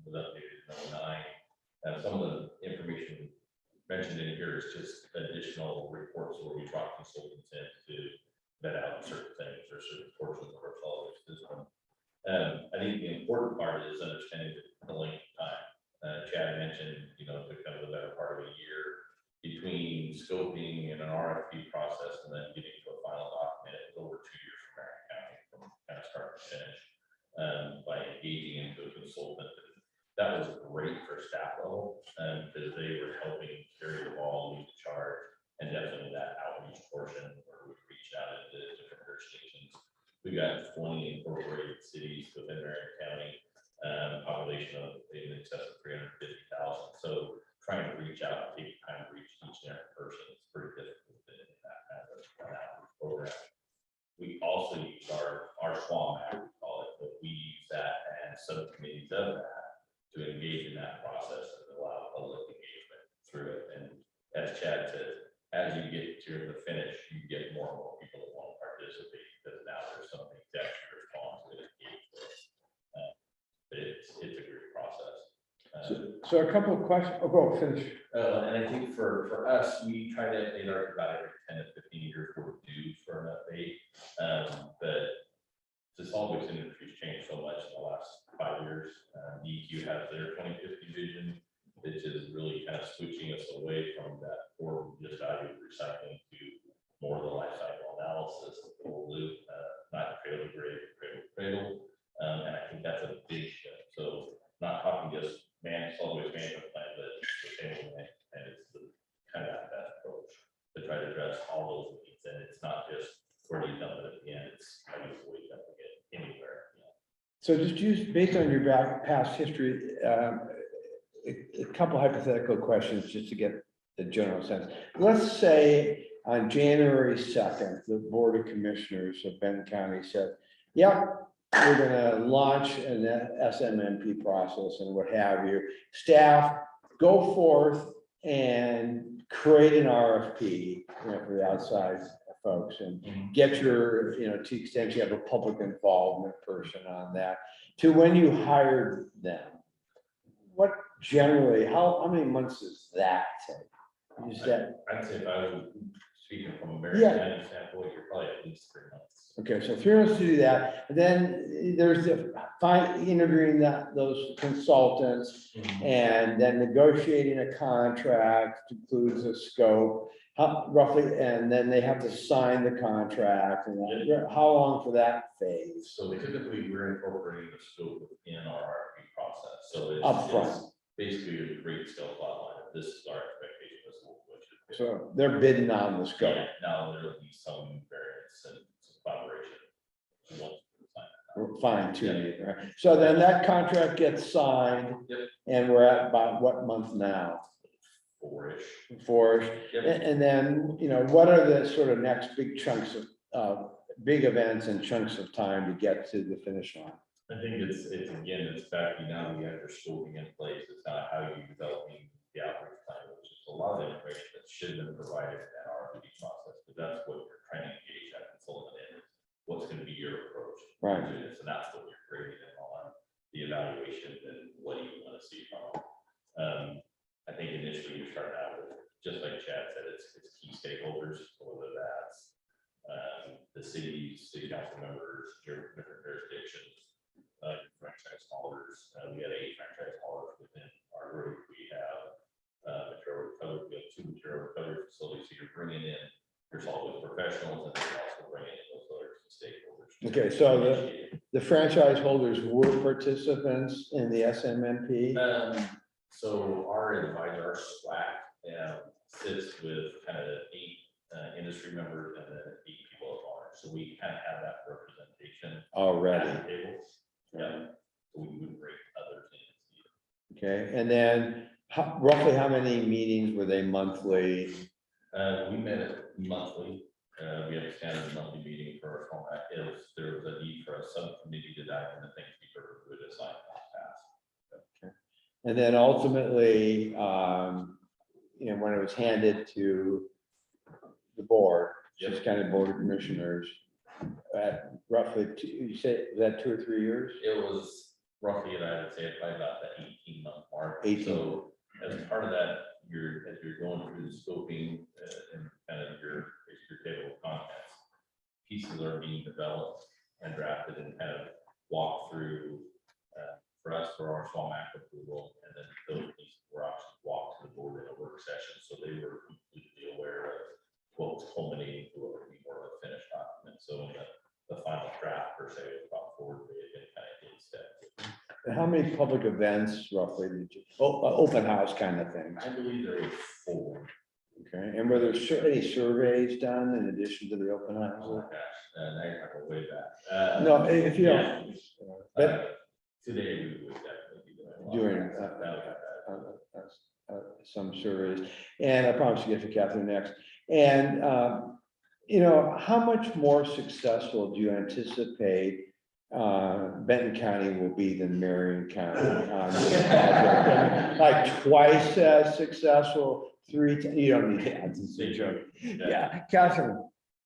was updated in 2009. Some of the information mentioned in here is just additional reports where we brought consultants in to vet out certain things or certain portions of our solid waste system. I think the important part is understanding the length of time. Chad mentioned, it took kind of the better part of a year between scoping and an RFP process and then getting to a final document. It was over 2 years for Marion County from kind of start to finish by engaging into a consultant. That was great for staff level because they were helping carry the ball, lead the charge, and definitely that outreach portion where we reached out into different jurisdictions. We've got 20 incorporated cities within Marion County, population of in excess of 350,000. So trying to reach out, take time to reach each and every person is pretty difficult in that kind of an outreach program. We also use our SWAM app, we call it, but we use that and subcommittees of that to engage in that process and allow public engagement through it. And as Chad said, as you get to the finish, you get more and more people that want to participate because now there's something to actually respond to and engage with. But it's a great process. So a couple of questions. Oh, go finish. And I think for us, we try to update our about every 10 to 15 years we're due for an update. But the solid waste industry's changed so much in the last 5 years. DEQ has their 2050 vision, which is really kind of switching us away from that core just value recycling to more of the life cycle analysis, the full loop, not cradle to grave, cradle to cradle. And I think that's a big shift. So not talking just solid waste management plan, but sustainable management, and it's kind of that approach to try to address all those needs. And it's not just where do you dump it at the end, it's how you avoid dumping it anywhere. So just based on your past history, a couple hypothetical questions just to get the general sense. Let's say on January 2nd, the Board of Commissioners of Benton County said, yep, we're gonna launch an SMMP process and what have you. Staff, go forth and create an RFP, for the outside folks and get your, to the extent you have a public involvement person on that, to when you hired them. What generally, how many months does that take? Is that? I'd say if I was speaking from a Yeah. American standpoint, you're probably at least 3 months. Okay, so 3 months to do that, and then there's the interviewing those consultants and then negotiating a contract, includes a scope, roughly, and then they have to sign the contract, and how long for that phase? So typically, we're incorporating the scope within our RFP process, so it's Upfront. basically a great scale outline of this is our expectation. This is what you. So they're bidding on the scope. Yeah, now there'll be some variance and some collaboration. We're fine tuning, right? So then that contract gets signed. Yep. And we're at about what month now? 4-ish. 4-ish. Yep. And then, what are the sort of next big chunks of big events and chunks of time to get to the finish line? I think it's again, it's back, now we have your scoping in place, it's not how you developing the outreach plan, which is a lot of the information that should have been provided in that RFP process, but that's what you're trying to engage that consultant in. What's going to be your approach? Right. To this, and that's what you're creating on the evaluation and what do you want to see from it. I think initially you're starting out with, just like Chad said, it's key stakeholders, whether that's the city council members, different jurisdictions, franchise holders. We had 8 franchise holders within our group. We have material recovery. We have 2 material recovery facilities. So you're bringing in your solid waste professionals, and then you're also bringing in those other stakeholders. Okay, so the franchise holders were participants in the SMMP? So our advisor, our SWAC, sits with kind of 8 industry members and then 8 people at large. So we kind of have that representation Already. at the table. Yeah. So we would bring others in. Okay, and then roughly how many meetings were they monthly? We met it monthly. We have a standard monthly meeting for our format. If there was a need for a subcommittee to dive into things deeper, we would assign that task. Okay. And then ultimately, when it was handed to the board, just kind of Board of Commissioners, at roughly, you say, was that 2 or 3 years? It was roughly, and I would say probably about the 18-month mark. 18. So as part of that, as you're going through the scoping and kind of your table of contents, pieces are being developed and drafted and kind of walked through for us for our small map approval, and then those pieces were actually walked to the board in a work session, so they were completely aware of what was culminating to what would be more of a finished document. So in the final draft per se was about 4 days and kind of in steps. How many public events roughly did you, open house kind of thing? I believe there was 4. Okay, and were there any surveys done in addition to the open house? Oh my gosh, now you're talking way back. No, if you yeah. don't. But Today we would definitely be doing some surveys, and I promise to get to Catherine next. And how much more successful do you anticipate Benton County will be than Marion County on this project? Like twice as successful, 3 times. You don't need to add this. Yeah, Catherine.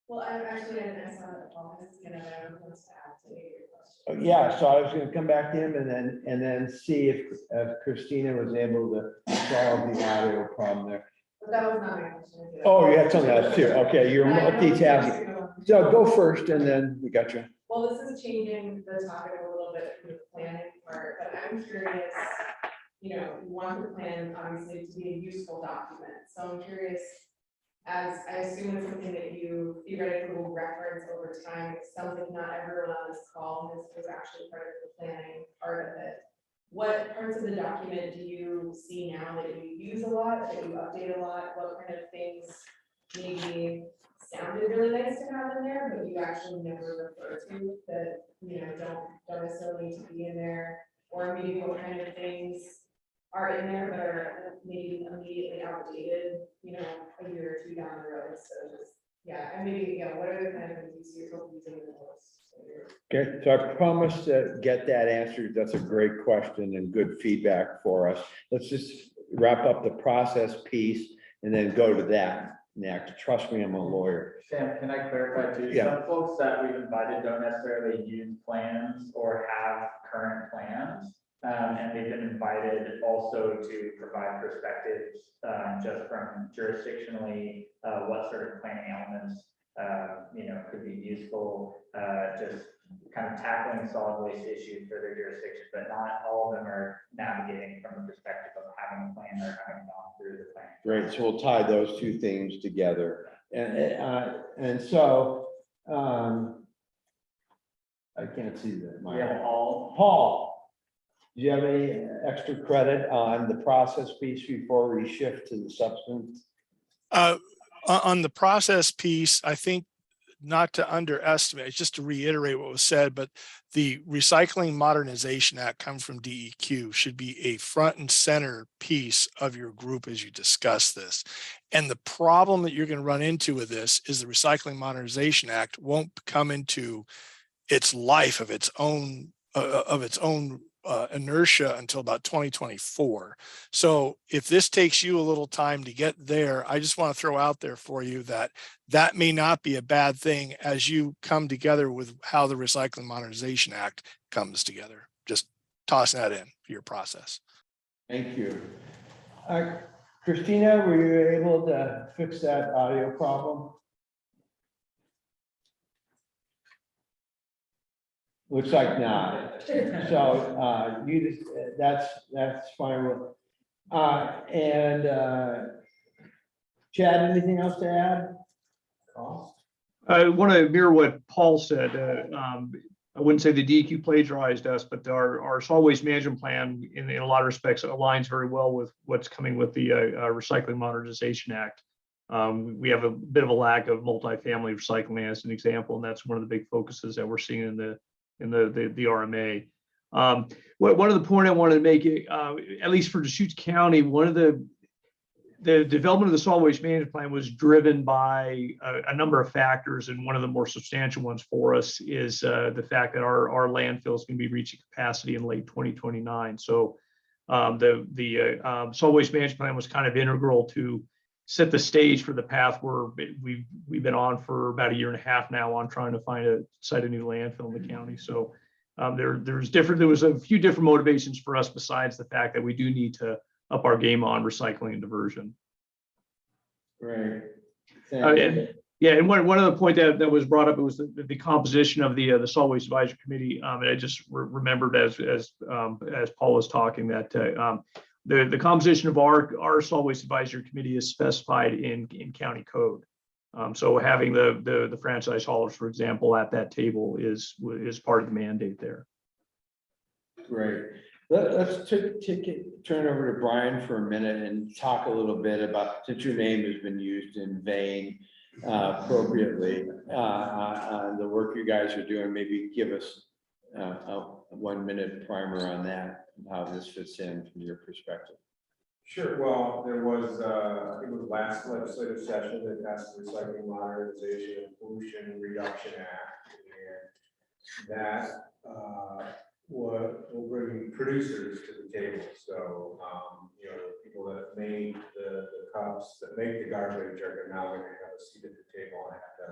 Well, I'm actually an excellent office, and I have to add to your question. Yeah, so I was going to come back to him and then see if Christina was able to solve the audio problem there. But that was not my question. Oh, you had something else too. Okay, you're multitasking. So go first and then we got you. Well, this is changing the topic a little bit from the planning part, but I'm curious, you want the plan obviously to be a useful document. So I'm curious, as I assume it's something that you theoretically will reference over time. It sounds like not everyone on this call was actually part of the planning part of it. What parts of the document do you see now that you use a lot, that you update a lot? What kind of things maybe sounded really nice to have in there, but you actually never refer to that, don't necessarily need to be in there? Or maybe what kind of things are in there, but are maybe immediately outdated, you know, a year or two down the road, so just, yeah, and maybe, yeah, what are the kind of things you see yourself using the most? Okay, so I promise to get that answered. That's a great question and good feedback for us. Let's just wrap up the process piece and then go to that next. Trust me, I'm a lawyer. Sam, can I clarify too? Yeah. Some folks that we've invited don't necessarily use plans or have current plans. And they've been invited also to provide perspectives, just from jurisdictionally, what sort of planning elements, you know, could be useful, just kind of tackling solid waste issues for their jurisdiction, but not all of them are navigating from the perspective of having a plan or having gone through the plan. Great, so we'll tie those two things together. And so, I can't see that. Yeah, Paul, do you have any extra credit on the process piece before we shift to the substance? On the process piece, I think not to underestimate, just to reiterate what was said, but the Recycling Modernization Act comes from DEQ should be a front and center piece of your group as you discuss this. And the problem that you're going to run into with this is the Recycling Modernization Act won't come into its life of its own inertia until about 2024. So if this takes you a little time to get there, I just want to throw out there for you that that may not be a bad thing as you come together with how the Recycling Modernization Act comes together. Just tossing that in for your process. Thank you. Christina, were you able to fix that audio problem? Looks like not. So you just, that's fine. Chad, anything else to add? I want to mirror what Paul said. I wouldn't say the DEQ plagiarized us, but our solid waste management plan in a lot of respects aligns very well with what's coming with the Recycling Modernization Act. We have a bit of a lack of multifamily recycling as an example, and that's one of the big focuses that we're seeing in the RMA. One of the point I wanted to make, at least for Deschutes County, one of the development of the solid waste management plan was driven by a number of factors, and one of the more substantial ones for us is the fact that our landfill is going to be reaching capacity in late 2029. So the solid waste management plan was kind of integral to set the stage for the path where we've been on for about a year and a half now on trying to find a new landfill in the county. So there was a few different motivations for us besides the fact that we do need to up our game on recycling and diversion. Right. And one other point that was brought up, it was the composition of the solid waste advisory committee. And I just remembered as Paul was talking that the composition of our solid waste advisory committee is specified in county code. So having the franchise haulers, for example, at that table is part of the mandate there. Great. Let's turn over to Brian for a minute and talk a little bit about, since your name has been used in vain appropriately, on the work you guys are doing. Maybe give us a 1 minute primer on that, how this fits in from your perspective. Sure. Well, there was, I think it was last legislative session that passed the Recycling Modernization and Pollution Reduction Act, and that will bring producers to the table. So, you know, the people that make the cups, that make the garbage are now going to have a seat at the table and have to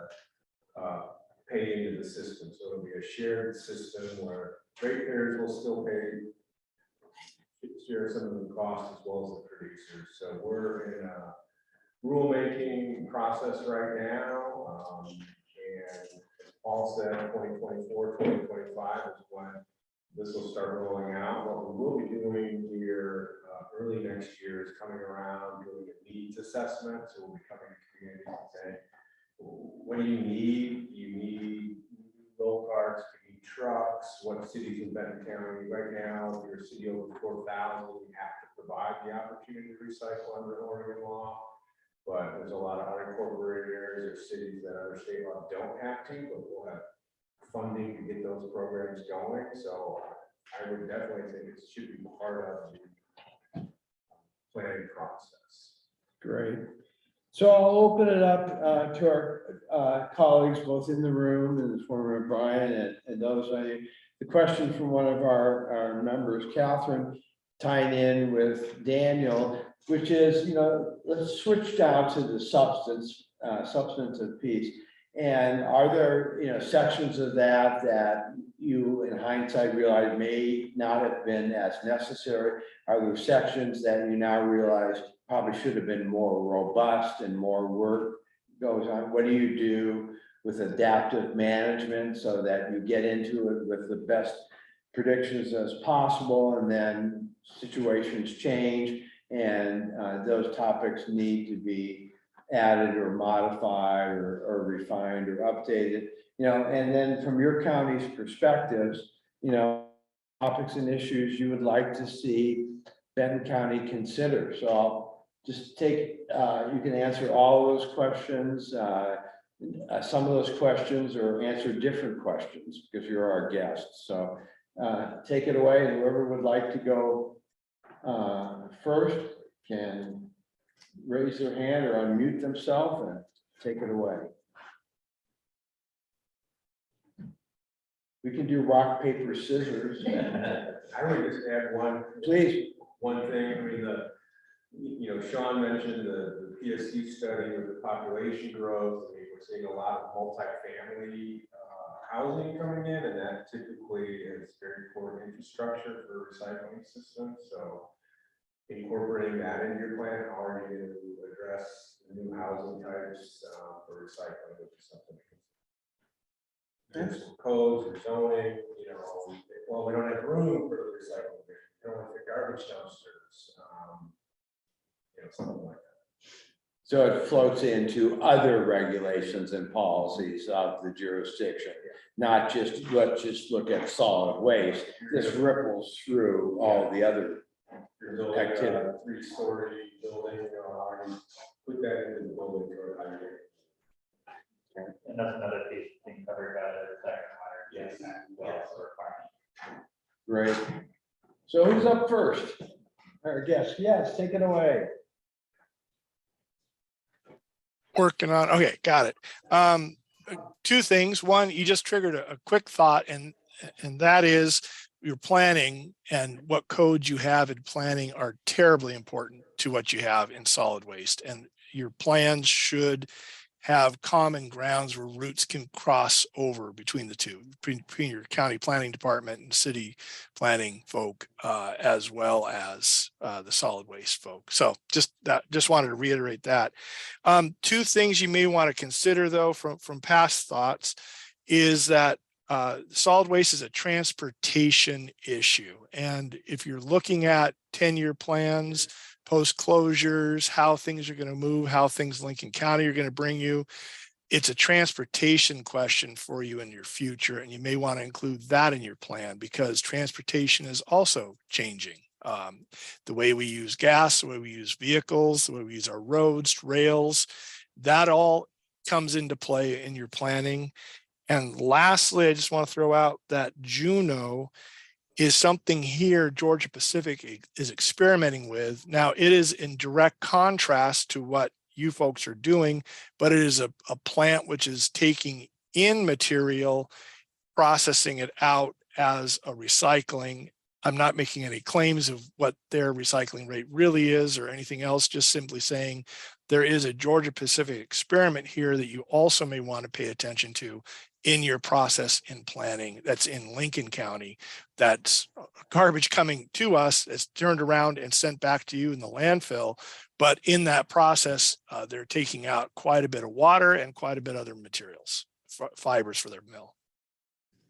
pay into the system. So it'll be a shared system where ratepayers will still share some of the costs as well as the producers. So we're in a rulemaking process right now. And as Paul said, 2024, 2025 is when this will start rolling out. What we will be doing here early next year is coming around doing a needs assessment. So we'll be coming to communities and saying, what do you need? Do you need low carts? Do you need trucks? What cities in Benton County right now? If you're a city over 4,000, you have to provide the opportunity to recycle under Oregon law. But there's a lot of unincorporated areas or cities that under state law don't have to, but we'll have funding to get those programs going. So I would definitely think it should be part of the planning process. Great. So I'll open it up to our colleagues, both in the room and the former Brian and those. The question from one of our members, Catherine, tying in with Daniel, which is, let's switch down to the substantive piece. And are there, sections of that you, in hindsight, realize may not have been as necessary? Are there sections that you now realize probably should have been more robust and more work goes on? What do you do with adaptive management so that you get into it with the best predictions as possible, and then situations change and those topics need to be added or modified or refined or updated, and then from your county's perspectives, topics and issues you would like to see Benton County consider. So I'll just take, you can answer all of those questions. Some of those questions, or answer different questions because you're our guest. So take it away, and whoever would like to go first can raise their hand or unmute themselves and take it away. We can do rock, paper, scissors. I would just add one. Please. One thing, I mean, Sean mentioned the PSC study with the population growth. I mean, we're seeing a lot of multifamily housing coming in, and that typically is very poor infrastructure for recycling systems. So incorporating that into your plan, how are you going to address new housing types for recycling, which is something there's codes or zoning, well, we don't have room for the recycling, we don't have the garbage dumpsters, something like that. So it floats into other regulations and policies of the jurisdiction, not just, let's just look at solid waste. This ripples through all the other activity. A 3-story building, already put that into the building code. And that's another piece being covered by the second water. Yes. Great. So who's up first? Our guest. Yes, take it away. Working on, okay, got it. Two things. One, you just triggered a quick thought, and that is your planning and what codes you have in planning are terribly important to what you have in solid waste. And your plans should have common grounds where routes can cross over between the two, between your county planning department and city planning folk, as well as the solid waste folk. So just wanted to reiterate that. Two things you may want to consider though from past thoughts is that solid waste is a transportation issue. And if you're looking at 10-year plans, post closures, how things are going to move, how things Lincoln County are going to bring you, it's a transportation question for you in your future. And you may want to include that in your plan because transportation is also changing. The way we use gas, the way we use vehicles, the way we use our roads, rails, that all comes into play in your planning. And lastly, I just want to throw out that Juno is something here Georgia Pacific is experimenting with. Now, it is in direct contrast to what you folks are doing, but it is a plant which is taking in material, processing it out as a recycling. I'm not making any claims of what their recycling rate really is or anything else, just simply saying there is a Georgia Pacific experiment here that you also may want to pay attention to in your process in planning that's in Lincoln County. That's garbage coming to us, it's turned around and sent back to you in the landfill. But in that process, they're taking out quite a bit of water and quite a bit of other materials, fibers for their mill.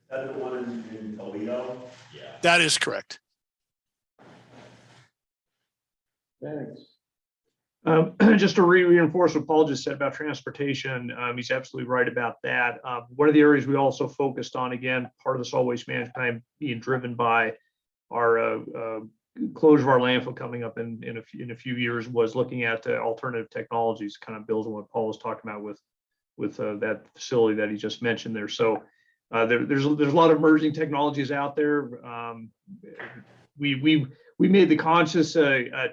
That's the one in Toledo? Yeah. That is correct. Thanks. Just to reinforce what Paul just said about transportation, he's absolutely right about that. One of the areas we also focused on, again, part of the solid waste management plan being driven by our closure of our landfill coming up in a few years, was looking at alternative technologies, kind of builds on what Paul was talking about with that facility that he just mentioned there. So there's a lot of emerging technologies out there. we made the conscious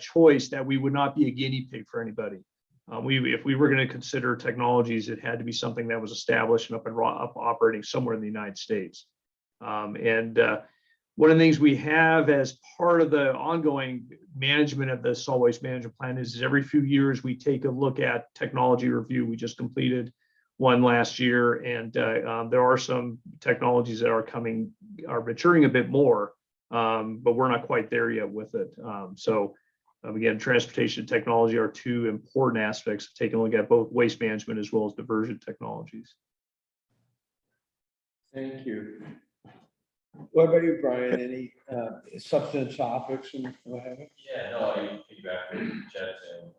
choice that we would not be a guinea pig for anybody. If we were going to consider technologies, it had to be something that was established and up operating somewhere in the United States. One of the things we have as part of the ongoing management of the solid waste management plan is every few years we take a look at technology review. We just completed one last year, and there are some technologies that are maturing a bit more, but we're not quite there yet with it. Again, transportation technology are two important aspects of taking a look at both waste management as well as diversion technologies. Thank you. What about you, Brian? Any substantive topics and what have you? Yeah, no, I piggyback with Chad saying,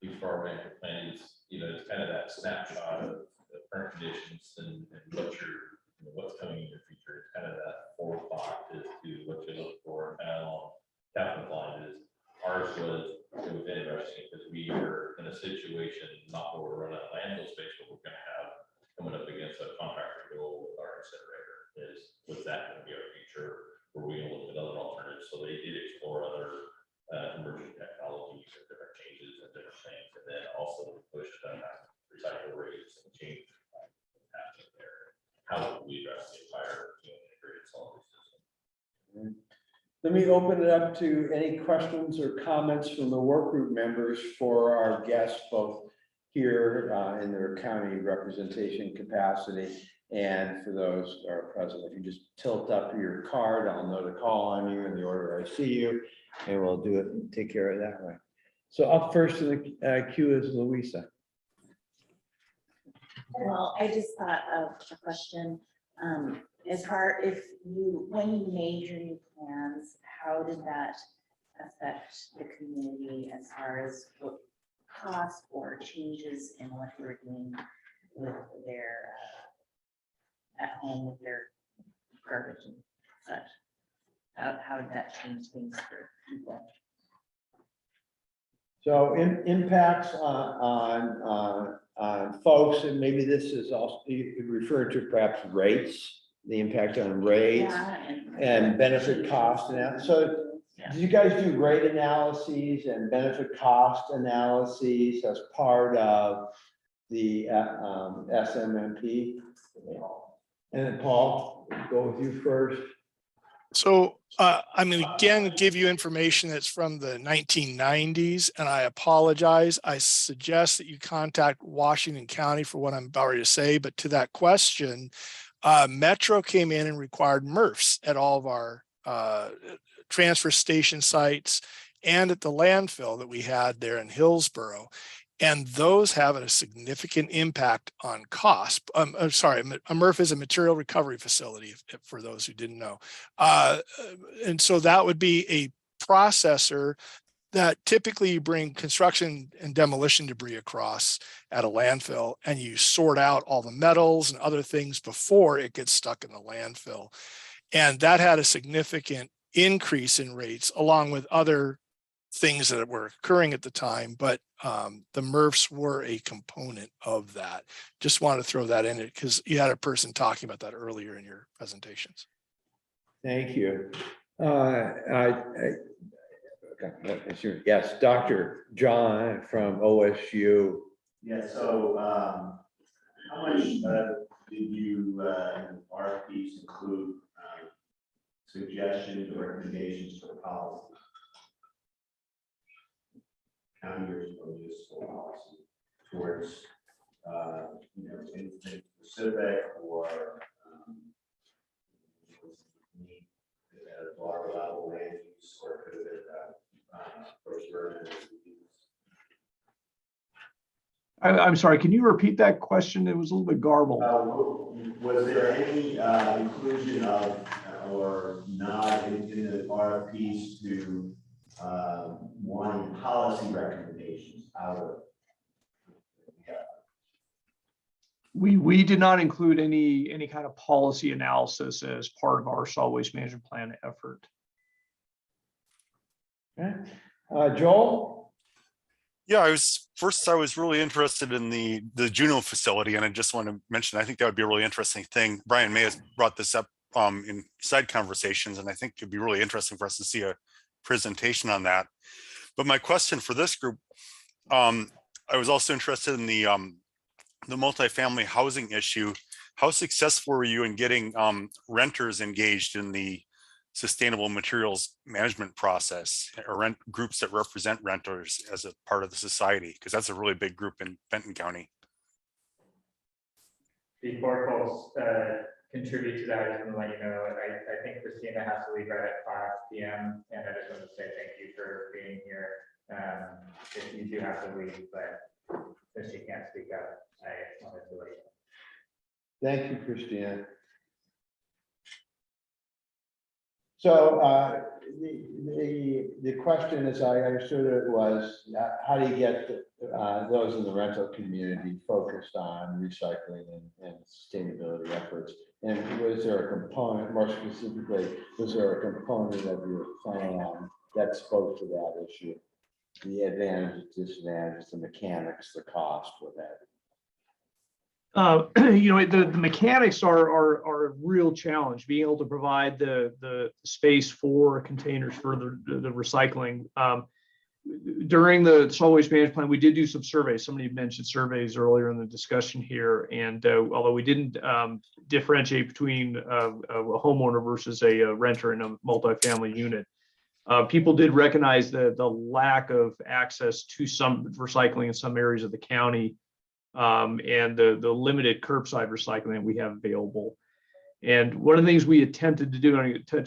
before our management plan is, it's kind of that snapshot of the current conditions and what's coming in your future. It's kind of that forward thought as to what you look for, kind of along Captain's line is. Ours was interesting because we were in a situation, not where we're running a landfill space, but we're gonna have coming up against a contract renewal with our incinerator. Was that going to be our future? Were we going to look at other alternatives? So they did explore other emerging technologies and different changes and different things, and then also push recycle rates and change happening there. How would we address the entire integrated solid waste system? Let me open it up to any questions or comments from the work group members for our guests, both here in their county representation capacity, and for those who are present. If you just tilt up your card, I'll know to call on you in the order I see you, and we'll do it and take care of it that way. So up first in the queue is Louisa. Well, I just thought of a question. When you made your new plans, how did that affect the community as far as what cost or changes in what they were doing with their at home with their garbage and such? How did that change things for people? So impacts on folks, and maybe this is also referred to perhaps rates, the impact on rates and benefit cost. And so do you guys do rate analyses and benefit cost analyses as part of the SMMP? And then Paul, go with you first. So I'm going to again give you information that's from the 1990s, and I apologize. I suggest that you contact Washington County for what I'm about ready to say. But to that question, Metro came in and required MRFs at all of our transfer station sites and at the landfill that we had there in Hillsborough. And those have a significant impact on cost. I'm sorry, a MRF is a material recovery facility, for those who didn't know. And so that would be a processor that typically you bring construction and demolition debris across at a landfill, and you sort out all the metals and other things before it gets stuck in the landfill. And that had a significant increase in rates along with other things that were occurring at the time, but the MRFs were a component of that. Just want to throw that in it because you had a person talking about that earlier in your presentations. Thank you. Yes, Dr. John from OSU. Yeah, so how much did you RFPs include suggestions or recommendations for policy? County or municipal policy towards anything specific or at a broader level land use, or could it I'm sorry, can you repeat that question? It was a little bit garbled. Was there any inclusion of or not in the RFPs to wanting policy recommendations out of? We did not include any kind of policy analysis as part of our solid waste management plan effort. Okay. Joel? Yeah, I was really interested in the Juneau facility, and I just want to mention, I think that would be a really interesting thing. Brian may have brought this up in side conversations, and I think it'd be really interesting for us to see a presentation on that. But my question for this group, I was also interested in the multifamily housing issue. How successful were you in getting renters engaged in the sustainable materials management process, or rent groups that represent renters as a part of the society? Because that's a really big group in Benton County. Before folks contribute to that, I just want to let you know, I think Christina has to leave right at 5 p.m. and I just want to say thank you for being here. If you do have to leave, but since she can't speak up, I wanted to let you know. Thank you, Christina. So the question, as I understood it, was how do you get those in the rental community focused on recycling and sustainability efforts? And was there a component, more specifically, was there a component of your plan that spoke to that issue? The advantages, disadvantages, the mechanics, the cost, what have you? The mechanics are a real challenge, being able to provide the space for containers for the recycling. During the solid waste management plan, we did do some surveys. Somebody mentioned surveys earlier in the discussion here. And although we didn't differentiate between a homeowner versus a renter in a multifamily unit, people did recognize the lack of access to some recycling in some areas of the county. And the limited curbside recycling that we have available. And one of the things we attempted to do, and I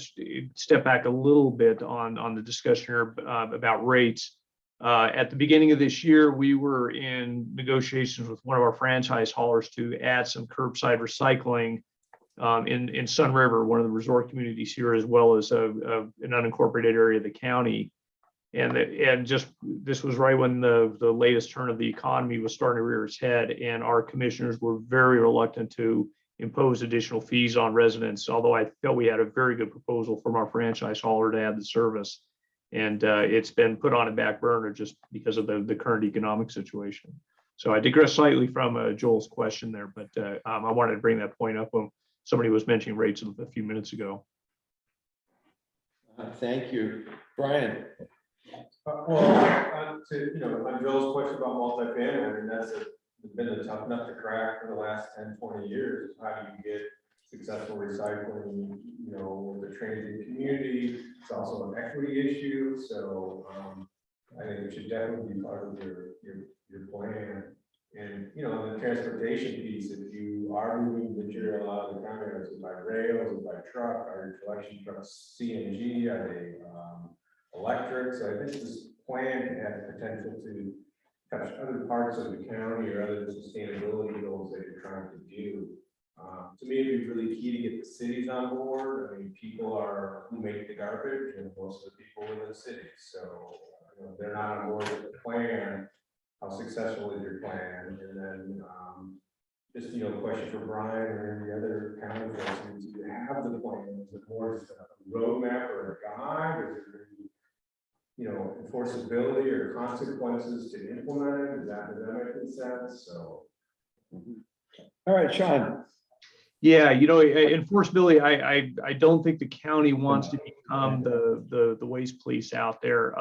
step back a little bit on the discussion here about rates. At the beginning of this year, we were in negotiations with one of our franchise haulers to add some curbside recycling in Sun River, one of the resort communities here, as well as an unincorporated area of the county. And just this was right when the latest turn of the economy was starting to rear its head, and our commissioners were very reluctant to impose additional fees on residents, although I felt we had a very good proposal from our franchise hauler to add the service. And it's been put on a back burner just because of the current economic situation. So I digress slightly from Joel's question there, but I wanted to bring that point up when somebody was mentioning rates a few minutes ago. Thank you. Brian. On Joel's question about multifamily, I mean, that's been a tough nut to crack for the last 10, 20 years. How do you get successful recycling, with the transient community? It's also an equity issue. So I think it should definitely be part of your plan. And, the transportation piece, if you are moving material out of the county, is it by rail, is it by truck, are your collection trucks CNG, are they electric? So I think this plan has potential to touch other parts of the county or other sustainability goals that you're trying to do. To me, it'd be really key to get the cities on board. I mean, people are who make the garbage, and most of the people live in the cities. So they're not on board with the plan. How successful is your plan? And then just a question for Brian or any other county folks, do you have the plan? Is it more just a roadmap or a guide, or is there enforceability or consequences to implement it? Does that make any sense? So all right, Sean. Yeah, enforceability, I don't think the county wants to become the waste police out there.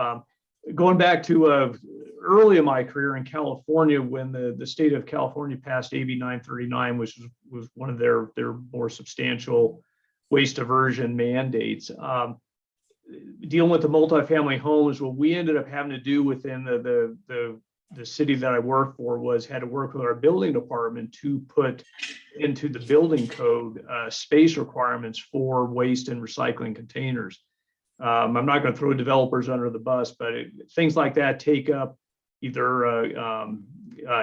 Going back to early in my career in California, when the state of California passed AB 939, which was one of their more substantial waste diversion mandates, dealing with the multifamily homes, what we ended up having to do within the city that I worked for had to work with our building department to put into the building code space requirements for waste and recycling containers. I'm not going to throw developers under the bus, but things like that take up either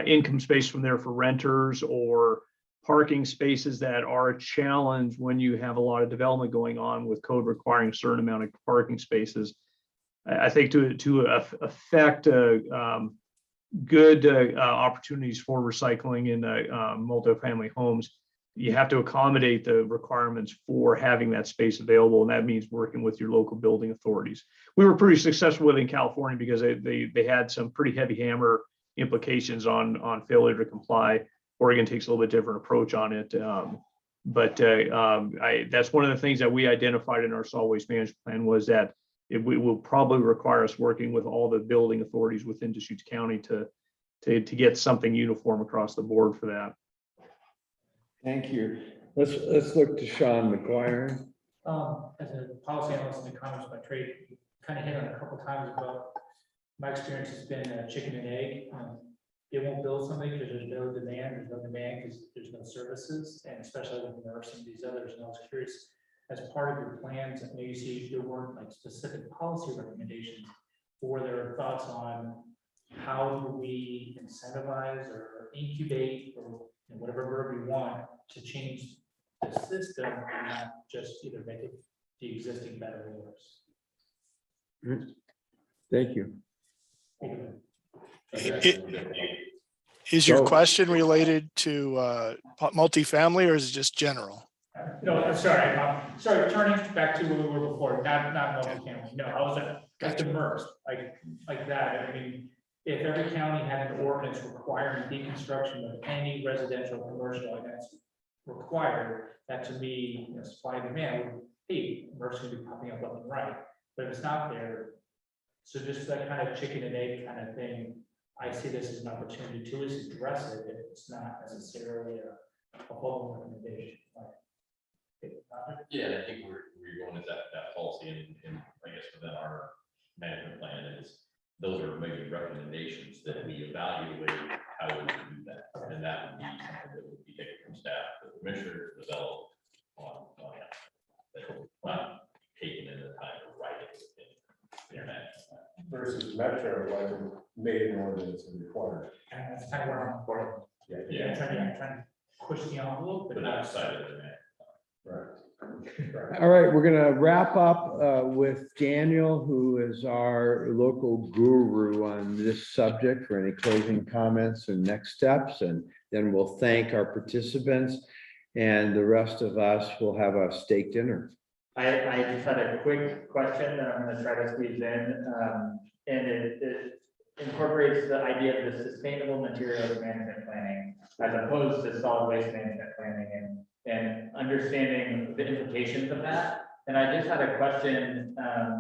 income space from there for renters or parking spaces that are a challenge when you have a lot of development going on with code requiring a certain amount of parking spaces. I think to affect good opportunities for recycling in multifamily homes, you have to accommodate the requirements for having that space available, and that means working with your local building authorities. We were pretty successful with it in California because they had some pretty heavy hammer implications on failure to comply. Oregon takes a little bit different approach on it. But that's one of the things that we identified in our solid waste management plan was that it will probably require us working with all the building authorities within Deschutes County to get something uniform across the board for that. Thank you. Let's look to Sean McGuire. As a policy analyst and economist by trade, you kind of hit on a couple times about my experience has been chicken and egg. They won't build something because there's no demand because there's no services, and especially with nursing and these others. And I was curious, as part of your plans, and maybe see there weren't like specific policy recommendations, or their thoughts on how do we incentivize or incubate or whatever verb we want to change the system and not just either make it the existing better or worse. Thank you. Is your Go. question related to multifamily or is it just general? No, I'm sorry. Sorry, turning back to where we were before, not multifamily. No, I was at immersed, like that. I mean, if every county had an ordinance requiring deconstruction of any residential commercial, and that's required, that to me, supply and demand would be immersed would be popping up left and right. But if it's not there, so just that kind of chicken and egg kind of thing, I see this as an opportunity to at least address it if it's not necessarily a whole recommendation. Yeah, I think we're going with that policy and I guess within our management plan is those are maybe recommendations that we evaluate how we would do that. And that would be something that would be taken from staff, the commissioner to develop on not taking in the time to write it in their management plan. Versus Metro, like made an ordinance and required. And that's kind of where I'm going. Yeah. I'm trying to push the envelope, but But not not excited of that. Right. All right, we're going to wrap up with Daniel, who is our local guru on this subject for any closing comments and next steps. And then we'll thank our participants and the rest of us will have a steak dinner. I just had a quick question that I'm going to try to squeeze in. And it incorporates the idea of the sustainable materials management planning as opposed to solid waste management planning and understanding the implications of that. And I just had a question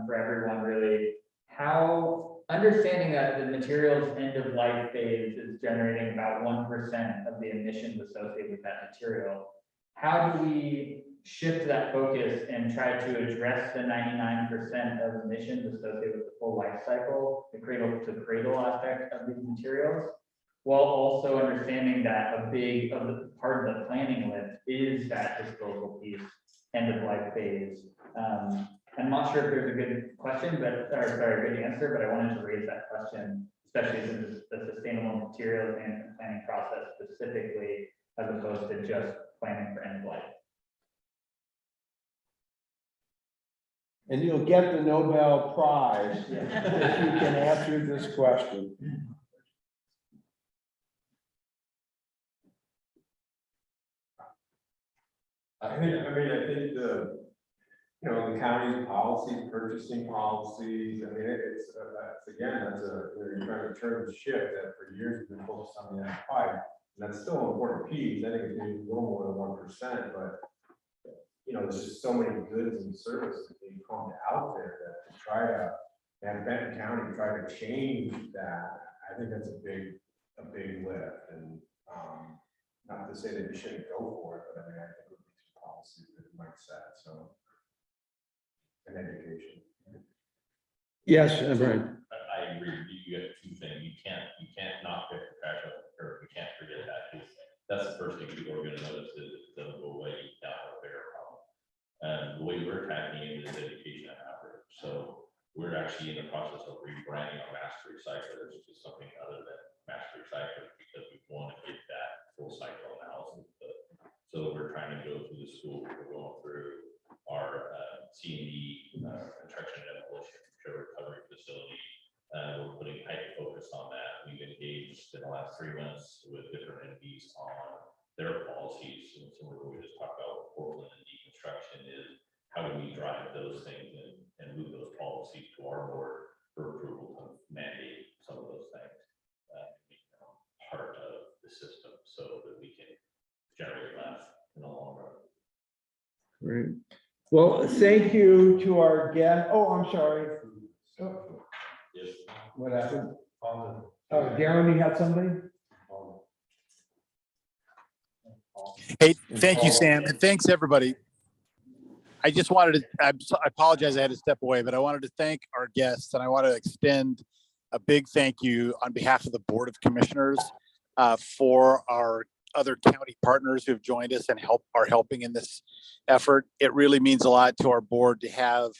for everyone really, how understanding that the materials end of life phase is generating about 1% of the emissions associated with that material. How do we shift that focus and try to address the 99% of emissions associated with the full life cycle, the cradle to cradle aspect of these materials, while also understanding that a big part of the planning list is that disposal piece, end of life phase. I'm not sure if there's a good question, but a good answer, but I wanted to raise that question, especially since the sustainable materials management planning process specifically, as opposed to just planning for end of life. And you'll get the Nobel Prize if you can answer this question. I think the county's policy, purchasing policies, I mean, it's again, you're trying to turn the ship that for years we've been focused on the N5. And that's still an important piece. I think it's maybe a little more than 1%, but there's just so many goods and services being pumped out there that to try to, and Benton County try to change that, I think that's a big lift. And not to say that we shouldn't go for it, but I mean, I think it would be some policies that might set, so. And education. Yes, Brian. I agree. You get two things. You can't not pick the trash up the curb. You can't forget that. That's the first thing people are going to notice is it doesn't go away. You can't have a bigger problem. The way we're tackling it is education and outreach. So we're actually in the process of rebranding our master recyclers to something other than master recyclers because we want to get that full cycle analysis. So we're trying to go through the school. We're going through our C&D construction and demolition recovery facility. We're putting height focus on that. We've engaged in the last 3 months with different entities on their policies. And so what we just talked about Portland and deconstruction is how do we drive those things and move those policies to our board for approval to mandate some of those things become part of the system so that we can generate less in the long run. Great. Well, thank you to our guest. Oh, I'm sorry. Oh, what happened? Oh, Darren, you had something? Hey, thank you, Sam, and thanks, everybody. I just wanted to, I apologize, I had to step away, but I wanted to thank our guests, and I want to extend a big thank you on behalf of the Board of Commissioners for our other county partners who have joined us and are helping in this effort. It really means a lot to our board to have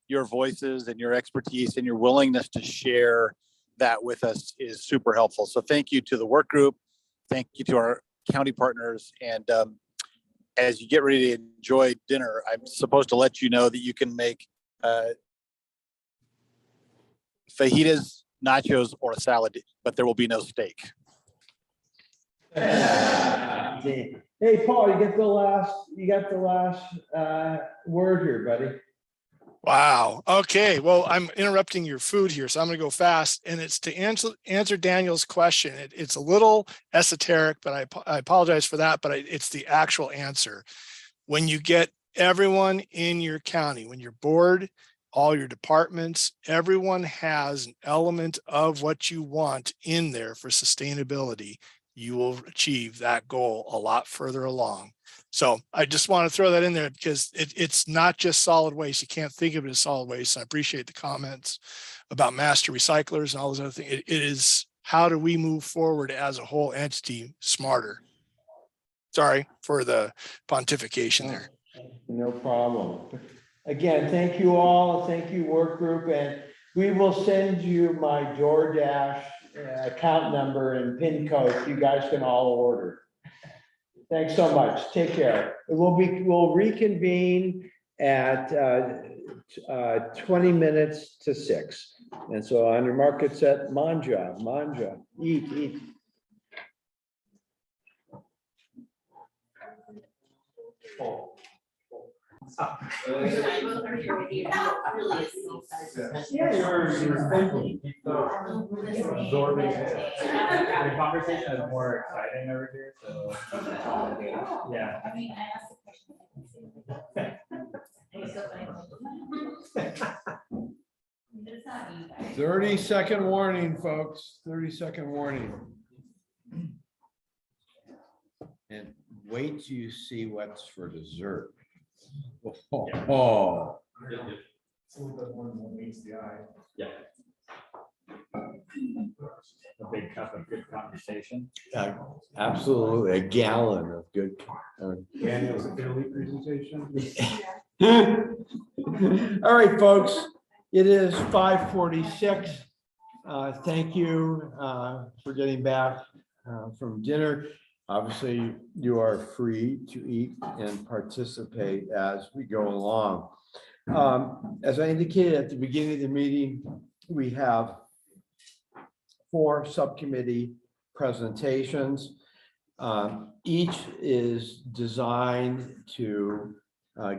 your voices and your expertise and your willingness to share that with us is super helpful. So thank you to the work group. Thank you to our county partners. And as you get ready to enjoy dinner, I'm supposed to let you know that you can make fajitas, nachos, or a salad, but there will be no steak. Hey, Paul, you got the last word here, buddy. Wow. Okay. Well, I'm interrupting your food here, so I'm going to go fast. And it's to answer Daniel's question. It's a little esoteric, but I apologize for that, but it's the actual answer. When you get everyone in your county, when your board, all your departments, everyone has an element of what you want in there for sustainability, you will achieve that goal a lot further along. So I just want to throw that in there because it's not just solid waste. You can't think of it as solid waste. I appreciate the comments about master recyclers and all those other things. It is how do we move forward as a whole entity smarter? Sorry for the pontification there. No problem. Again, thank you all. Thank you, work group. And we will send you my DoorDash account number and PIN code so you guys can all order. Thanks so much. Take care. We'll reconvene at 20 minutes to 6. And so on your market set, manja, eat. Absorbing it. The conversation is more exciting over here, so. Yeah. 30-second warning, folks. 30-second warning. And wait till you see what's for dessert. Oh. It's a little bit more than what meets the eye. Yeah. A big cup of good conversation. Absolutely, a gallon of good. Daniel's Italy presentation. All right, folks, it is 5:46. Thank you for getting back from dinner. Obviously, you are free to eat and participate as we go along. As I indicated at the beginning of the meeting, we have 4 subcommittee presentations. Each is designed to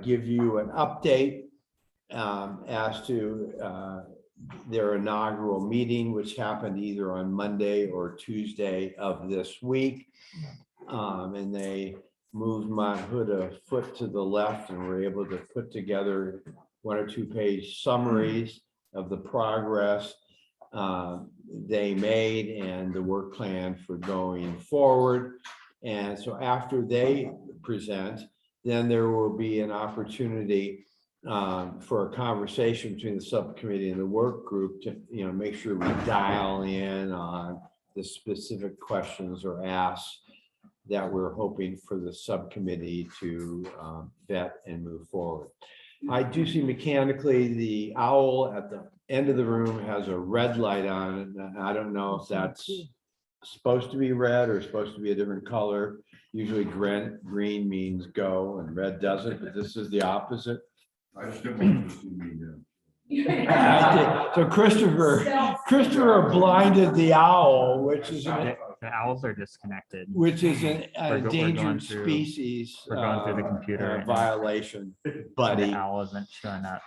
give you an update as to their inaugural meeting, which happened either on Monday or Tuesday of this week. And they moved my hood a foot to the left and were able to put together 1 or 2 page summaries of the progress they made and the work plan for going forward. And so after they present, then there will be an opportunity for a conversation between the subcommittee and the work group to, make sure we dial in on the specific questions or asks that we're hoping for the subcommittee to vet and move forward. I do see mechanically the owl at the end of the room has a red light on it. And I don't know if that's supposed to be red or supposed to be a different color. Usually green means go and red doesn't, but this is the opposite. I just don't want to see me now. So Christopher blinded the owl, which is The owls are disconnected. which is an We're going endangered through- species We're going through the computer right now. violation, buddy. The owl isn't showing up.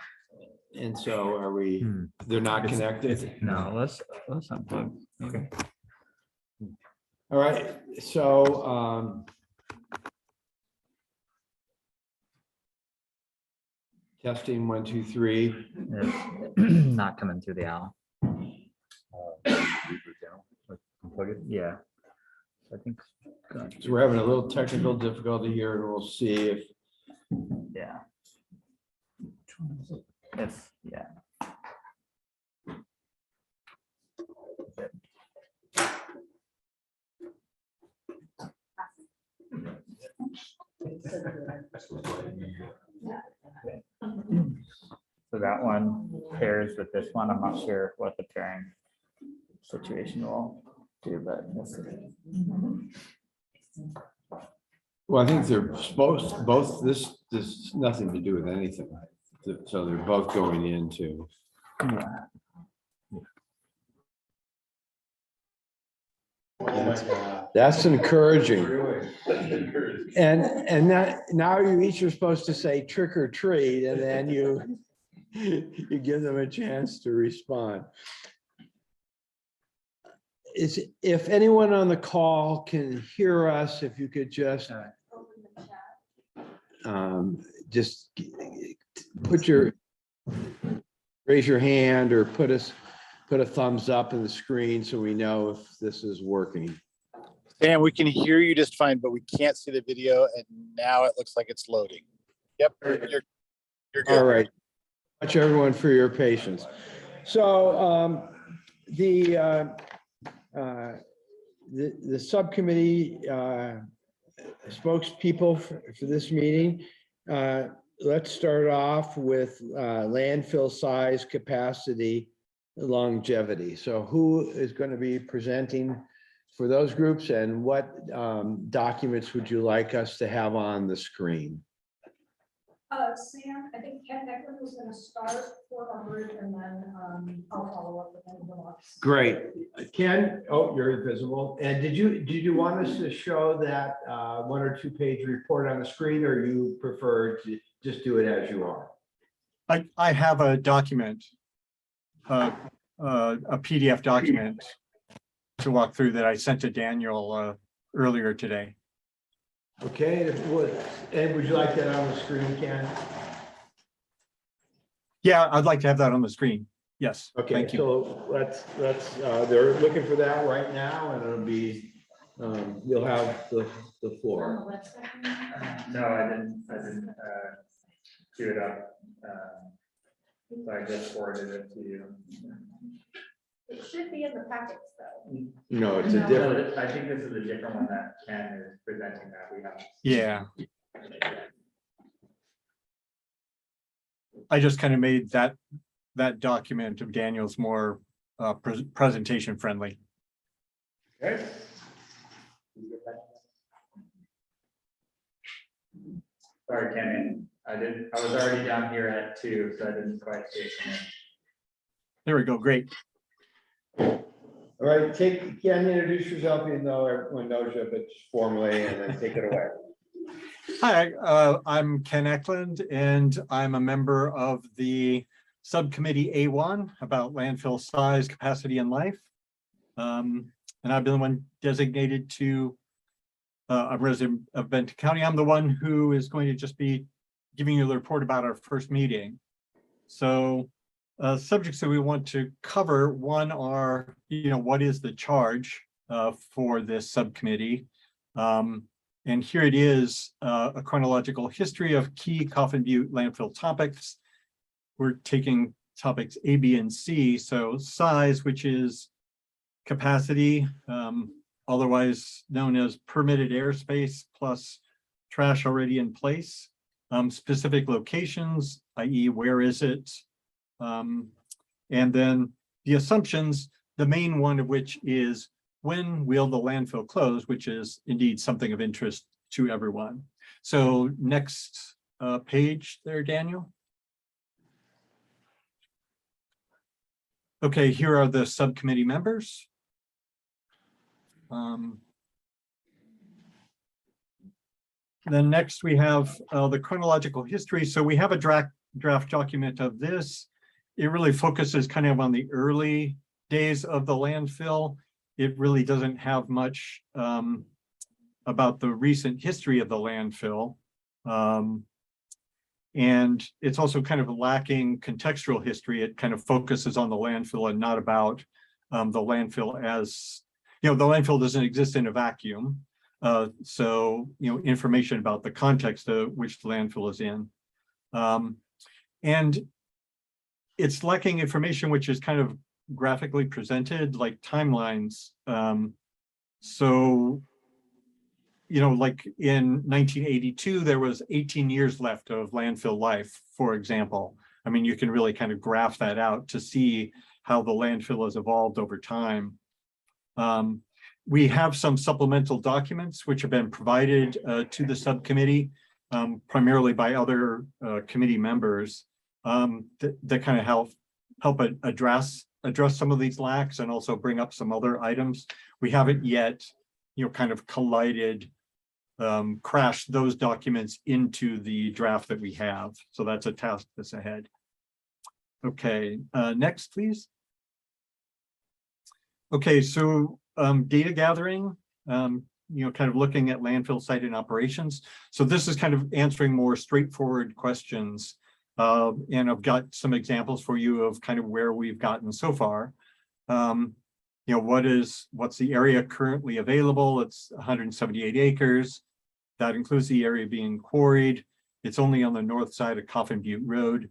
And so are we, they're not connected? No, let's unplug. Okay. All right, so Testing, 1, 2, 3. Not coming through the owl. Yeah. I think. So we're having a little technical difficulty here, and we'll see if. Yeah. If, yeah. So that one pairs with this one. I'm not sure what the pairing situation will do, but we'll see. Well, I think they're supposed, both, this has nothing to do with anything. So they're both going into. Yeah. That's encouraging. And now you each are supposed to say trick or treat, and then you give them a chance to respond. If anyone on the call can hear us, if you could just raise your hand or put a thumbs up in the screen so we know if this is working. Sam, we can hear you just fine, but we can't see the video, and now it looks like it's loading. Yep, you're good. All right. Thank you everyone for your patience. So the subcommittee spokespeople for this meeting. Let's start off with landfill size, capacity, longevity. So who is going to be presenting for those groups, and what documents would you like us to have on the screen? Sam, I think Ken Eckler was going to start for our group, and then I'll follow up with anyone else. Great. Ken, oh, you're invisible. And did you want us to show that 1 or 2 page report on the screen, or you prefer to just do it as you are? I have a document, a PDF document to walk through that I sent to Daniel earlier today. Okay, and would you like that on the screen, Ken? Yeah, I'd like to have that on the screen. Yes. Okay, thank you. so let's they're looking for that right now, and it'll be you'll have the floor. No, I didn't queue it up. So I just forwarded it to you. It should be in the packets though. No, it's a different. I think this is a different one that Ken is presenting that we have. Yeah. I just kind of made that document of Daniel's more presentation friendly. Okay. Sorry, Ken. I was already down here at 2, so I didn't quite see it. There we go. Great. All right, Ken, introduce yourself, even though everyone knows you, but just formally, and then take it away. Hi, I'm Ken Eklund, and I'm a member of the subcommittee A1 about landfill size, capacity, and life. And I've been the one designated to a resident of Benton County. I'm the one who is going to just be giving you the report about our first meeting. So subjects that we want to cover, one are, what is the charge for this subcommittee? And here it is, a chronological history of key Coffin Butte landfill topics. We're taking topics A, B, and C. So size, which is capacity, otherwise known as permitted airspace plus trash already in place. Specific locations, i.e. where is it? And then the assumptions, the main one of which is when will the landfill close, which is indeed something of interest to everyone. So next page there, Daniel. Okay, here are the subcommittee members. Then next we have the chronological history. So we have a draft document of this. It really focuses kind of on the early days of the landfill. It really doesn't have much about the recent history of the landfill. And it's also kind of lacking contextual history. It kind of focuses on the landfill and not about the landfill as, the landfill doesn't exist in a vacuum. So, information about the context of which the landfill is in. And it's lacking information which is kind of graphically presented, like timelines. So, like in 1982, there was 18 years left of landfill life, for example. I mean, you can really kind of graph that out to see how the landfill has evolved over time. We have some supplemental documents which have been provided to the subcommittee, primarily by other committee members, that kind of help address some of these lacks and also bring up some other items. We haven't yet, kind of collided, crashed those documents into the draft that we have. So that's a task that's ahead. Okay, next, please. Okay, so data gathering, kind of looking at landfill site and operations. So this is kind of answering more straightforward questions. And I've got some examples for you of kind of where we've gotten so far. What's the area currently available? It's 178 acres. That includes the area being quarried. It's only on the north side of Coffin Butte Road.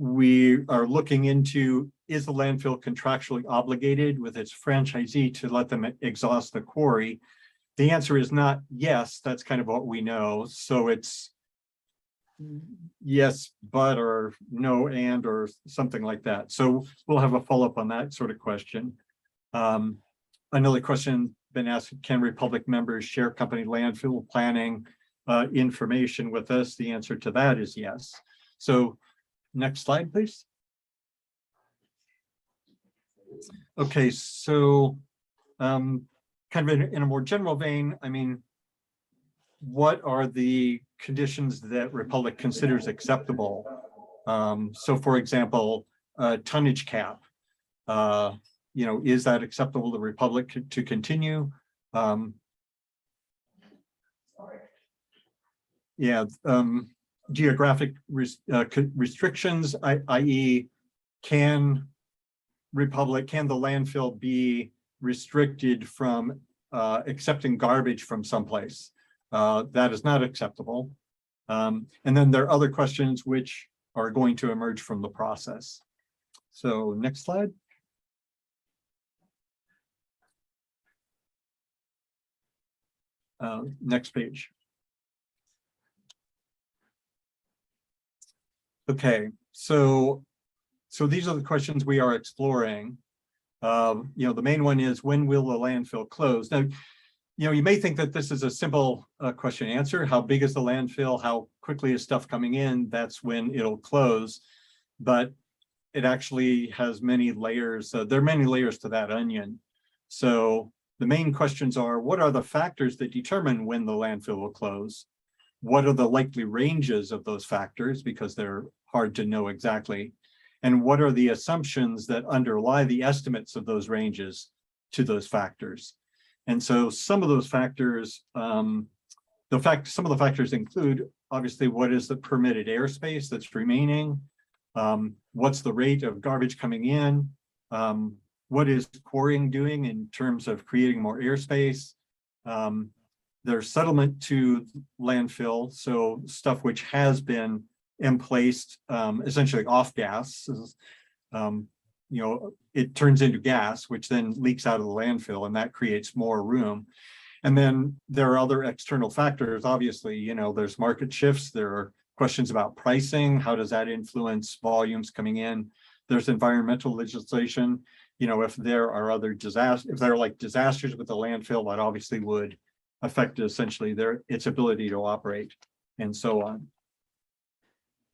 We are looking into, is the landfill contractually obligated with its franchisee to let them exhaust the quarry? The answer is not yes, that's kind of what we know. So it's yes, but, or no, and, or something like that. So we'll have a follow-up on that sort of question. Another question been asked, can Republic members share company landfill planning information with us? The answer to that is yes. So next slide, please. Okay, so kind of in a more general vein, I mean, what are the conditions that Republic considers acceptable? So for example, tonnage cap, is that acceptable to Republic to continue? Geographic restrictions, i.e. can the landfill be restricted from accepting garbage from someplace? That is not acceptable. And then there are other questions which are going to emerge from the process. So next slide. Next page. Okay, so these are the questions we are exploring. The main one is, when will the landfill close? Now, you may think that this is a simple question answer. How big is the landfill? How quickly is stuff coming in? That's when it'll close. But it actually has many layers. There are many layers to that onion. So the main questions are, what are the factors that determine when the landfill will close? What are the likely ranges of those factors? Because they're hard to know exactly. And what are the assumptions that underlie the estimates of those ranges to those factors? And so some of those factors, some of the factors include, obviously, what is the permitted airspace that's remaining? What's the rate of garbage coming in? What is quarrying doing in terms of creating more airspace? There's settlement to landfill, so stuff which has been emplaced, essentially off gas. It turns into gas, which then leaks out of the landfill, and that creates more room. And then there are other external factors. Obviously, there's market shifts. There are questions about pricing. How does that influence volumes coming in? There's environmental legislation. If there are other disasters, if there are like disasters with the landfill, that obviously would affect essentially its ability to operate, and so on.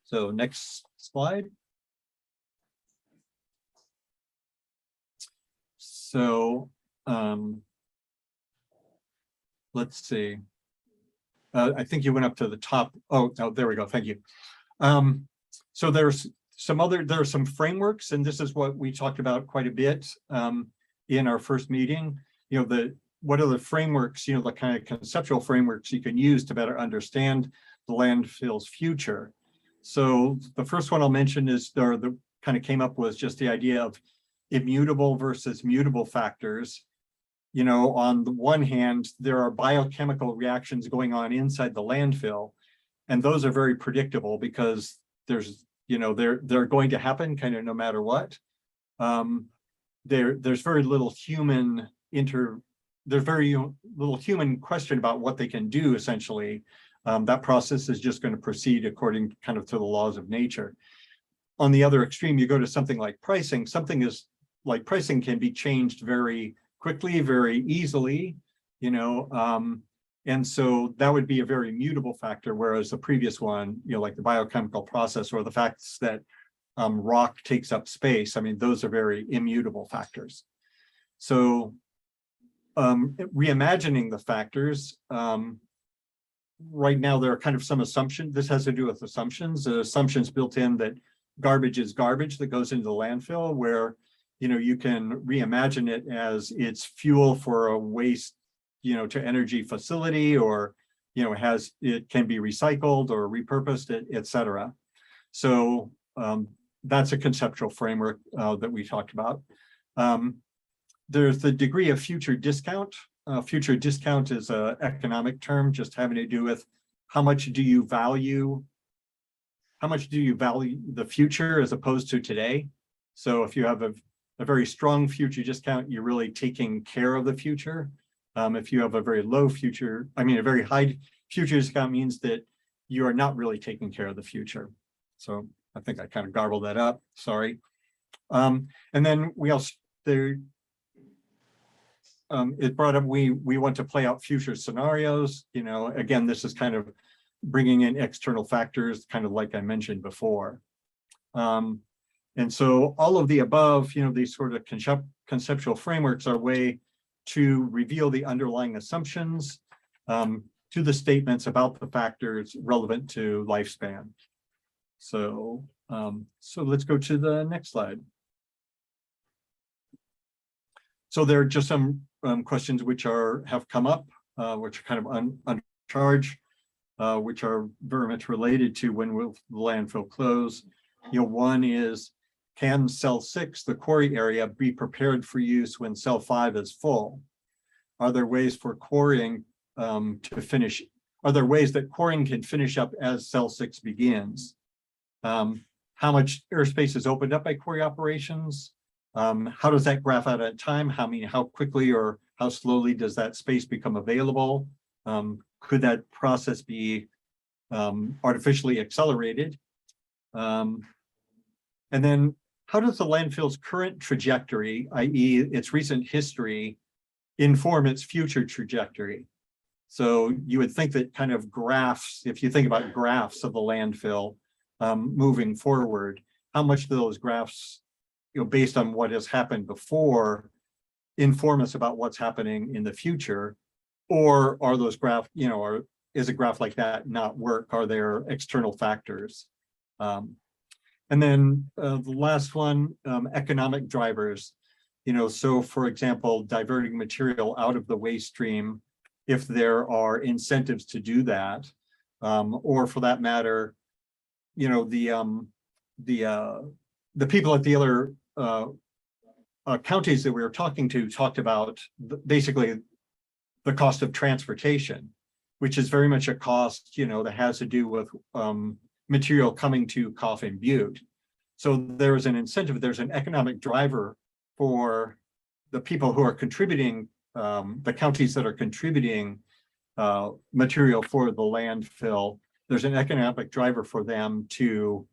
So next slide. So let's see. I think you went up to the top. Oh, no, there we go. Thank you. So there are some frameworks, and this is what we talked about quite a bit in our first meeting. What are the frameworks, the kind of conceptual frameworks you can use to better understand the landfill's future. So the first one I'll mention is the kind of came up was just the idea of immutable versus mutable factors. You know, on the one hand, there are biochemical reactions going on inside the landfill, and those are very predictable because there's, you know, they're going to happen kind of no matter what. There's very little human there's very little human question about what they can do essentially. That process is just going to proceed according kind of to the laws of nature. On the other extreme, you go to something like pricing. Something is like pricing can be changed very quickly, very easily, you know, and so that would be a very mutable factor, whereas the previous one, you know, like the biochemical process or the facts that rock takes up space, I mean, those are very immutable factors. So reimagining the factors, right now there are kind of some assumptions. This has to do with assumptions. Assumptions built in that garbage is garbage that goes into the landfill, where, you know, you can reimagine it as it's fuel for a waste, you know, to energy facility, or, you know, it can be recycled or repurposed, et cetera. So that's a conceptual framework that we talked about. There's the degree of future discount. Future discount is an economic term just having to do with how much do you value the future as opposed to today. So if you have a very strong future discount, you're really taking care of the future. If you have a very low future, I mean, a very high future discount means that you are not really taking care of the future. So I think I kind of garbled that up, sorry. And then we also, it brought up, we want to play out future scenarios. You know, again, this is kind of bringing in external factors, kind of like I mentioned before. And so all of the above, you know, these sort of conceptual frameworks are a way to reveal the underlying assumptions to the statements about the factors relevant to lifespan. So, so let's go to the next slide. So there are just some questions which have come up, which are kind of uncharged, which are very much related to when will the landfill close. You know, one is, can cell 6, the quarry area, be prepared for use when cell 5 is full? Are there ways for quarrying to finish? Are there ways that quarrying can finish up as cell 6 begins? How much airspace is opened up by quarry operations? How does that graph out at time? How quickly or how slowly does that space become available? Could that process be artificially accelerated? And then how does the landfill's current trajectory, i.e. its recent history, inform its future trajectory? So you would think that kind of graphs, if you think about graphs of the landfill moving forward, how much do those graphs, you know, based on what has happened before, inform us about what's happening in the future? Or are those graphs, you know, or is a graph like that not work? Are there external factors? And then the last one, economic drivers. You know, so for example, diverting material out of the waste stream, if there are incentives to do that, or for that matter, you know, the people at the other counties that we were talking to talked about basically the cost of transportation, which is very much a cost, you know, that has to do with material coming to Coffin Butte. So there's an incentive, there's an economic driver for the people who are contributing, the counties that are contributing material for the landfill. There's an economic driver for them to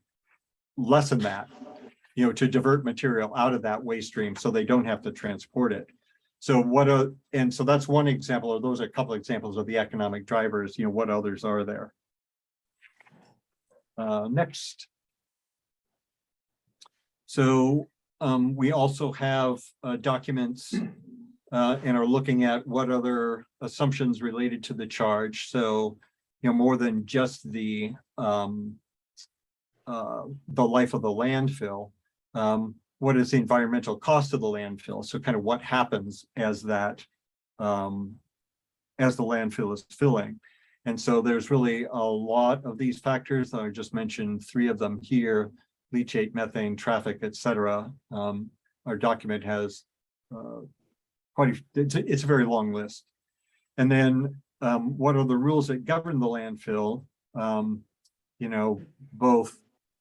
lessen that, you know, to divert material out of that waste stream so they don't have to transport it. So and so that's one example, or those are a couple examples of the economic drivers. You know, what others are there? Next. So we also have documents and are looking at what other assumptions related to the charge. So, you know, more than just the life of the landfill. What is the environmental cost of the landfill? So kind of what happens as that, as the landfill is filling. And so there's really a lot of these factors. I just mentioned 3 of them here: leachate, methane, traffic, et cetera. Our document has it's a very long list. And then what are the rules that govern the landfill? You know, both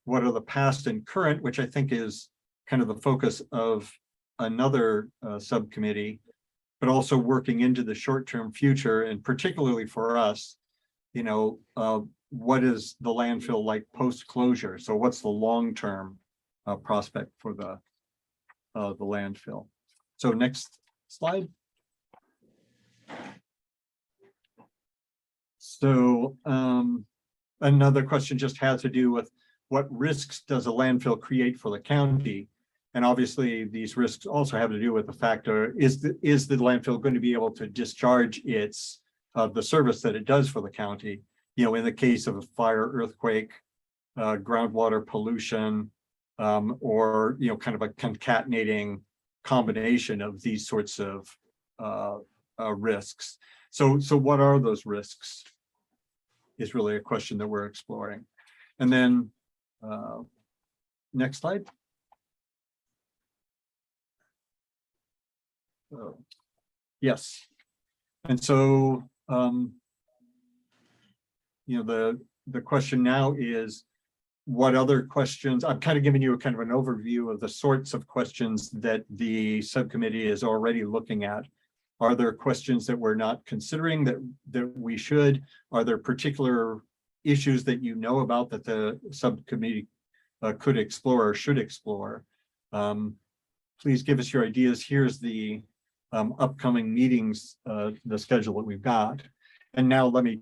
what are the past and current, which I think is kind of the focus of another subcommittee, but also working into the short-term future, and particularly for us, you know, what is the landfill like post-closure? So what's the long-term prospect for the landfill? So next slide. So another question just has to do with what risks does a landfill create for the county? And obviously these risks also have to do with the factor, is the landfill going to be able to discharge its the service that it does for the county? You know, in the case of a fire, earthquake, groundwater pollution, or, you know, kind of a concatenating combination of these sorts of risks. So what are those risks is really a question that we're exploring. And then next slide. Yes. And so, you know, the question now is, what other questions? I'm kind of giving you a kind of an overview of the sorts of questions that the subcommittee is already looking at. Are there questions that we're not considering that we should? Are there particular issues that you know about that the subcommittee could explore or should explore? Please give us your ideas. Here's the upcoming meetings, the schedule that we've got. And now let me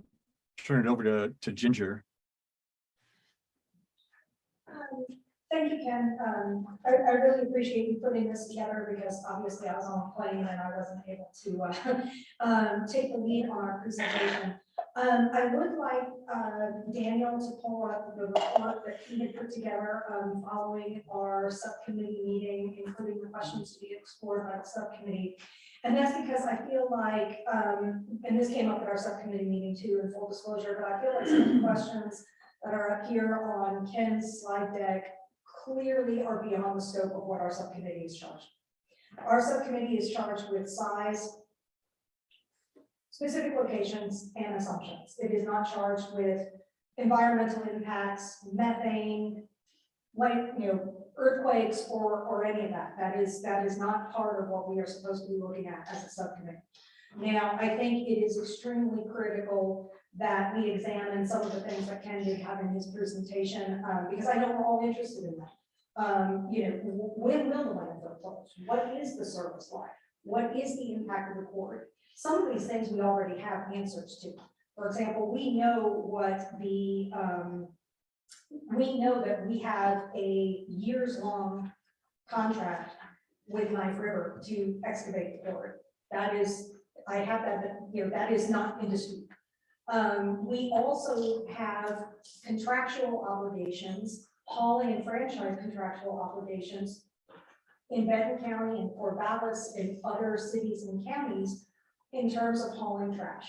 turn it over to Ginger. Thank you, Ken. I really appreciate you putting this together, because obviously I was on a plane and I wasn't able to take the lead on our presentation. I would like Daniel to pull up the report that he had put together following our subcommittee meeting, including the questions to be explored by the subcommittee. And that's because I feel like, and this came up at our subcommittee meeting too, in full disclosure, but I feel like some of the questions that are up here on Ken's slide deck clearly are beyond the scope of what our subcommittee is charged. Our subcommittee is charged with size, specific locations, and assumptions. It is not charged with environmental impacts, methane, like, you know, earthquakes, or any of that. That is not part of what we are supposed to be looking at as a subcommittee. Now, I think it is extremely critical that we examine some of the things that Ken did have in his presentation, because I know we're all interested in that. You know, when will the landfill close? What is the service like? What is the impact of the quarry? Some of these things we already have answers to. For example, we know what the we know that we have a years-long contract with Knife River to excavate the quarry. That is, I have that, you know, that is not in dispute. We also have contractual obligations, hauling and franchise contractual obligations in Benton County and Corvallis and other cities and counties in terms of hauling trash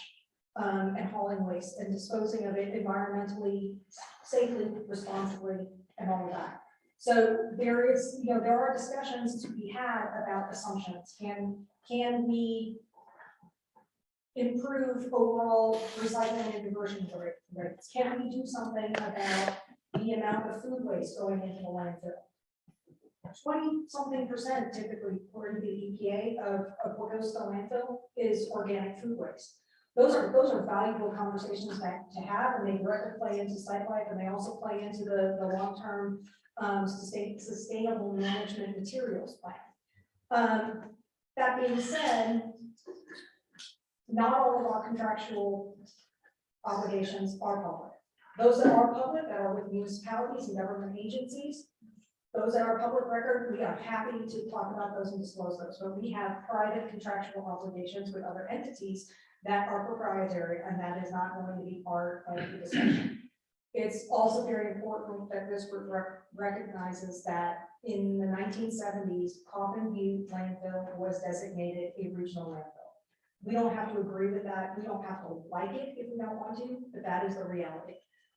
and hauling waste and disposing of it environmentally, safely, responsibly, and all of that. So there is, you know, there are discussions to be had about assumptions. Can we improve overall recycling and diversion rates? Can we do something about the amount of food waste going into the landfill? 20-something% typically, according to the EPA, of what goes to the landfill is organic food waste. Those are valuable conversations to have, and they directly play into site life, and they also play into the long-term sustainable management materials plan. That being said, not all of our contractual obligations are public. Those that are public, that are with municipalities and government agencies, those that are public record, we are happy to talk about those and disclose those. But we have private contractual obligations with other entities that are proprietary, and that is not going to be part of the discussion. It's also very important that this group recognizes that in the 1970s, Coffin View landfill was designated a regional landfill. We don't have to agree with that. We don't have to like it if we don't want to, but that is the reality.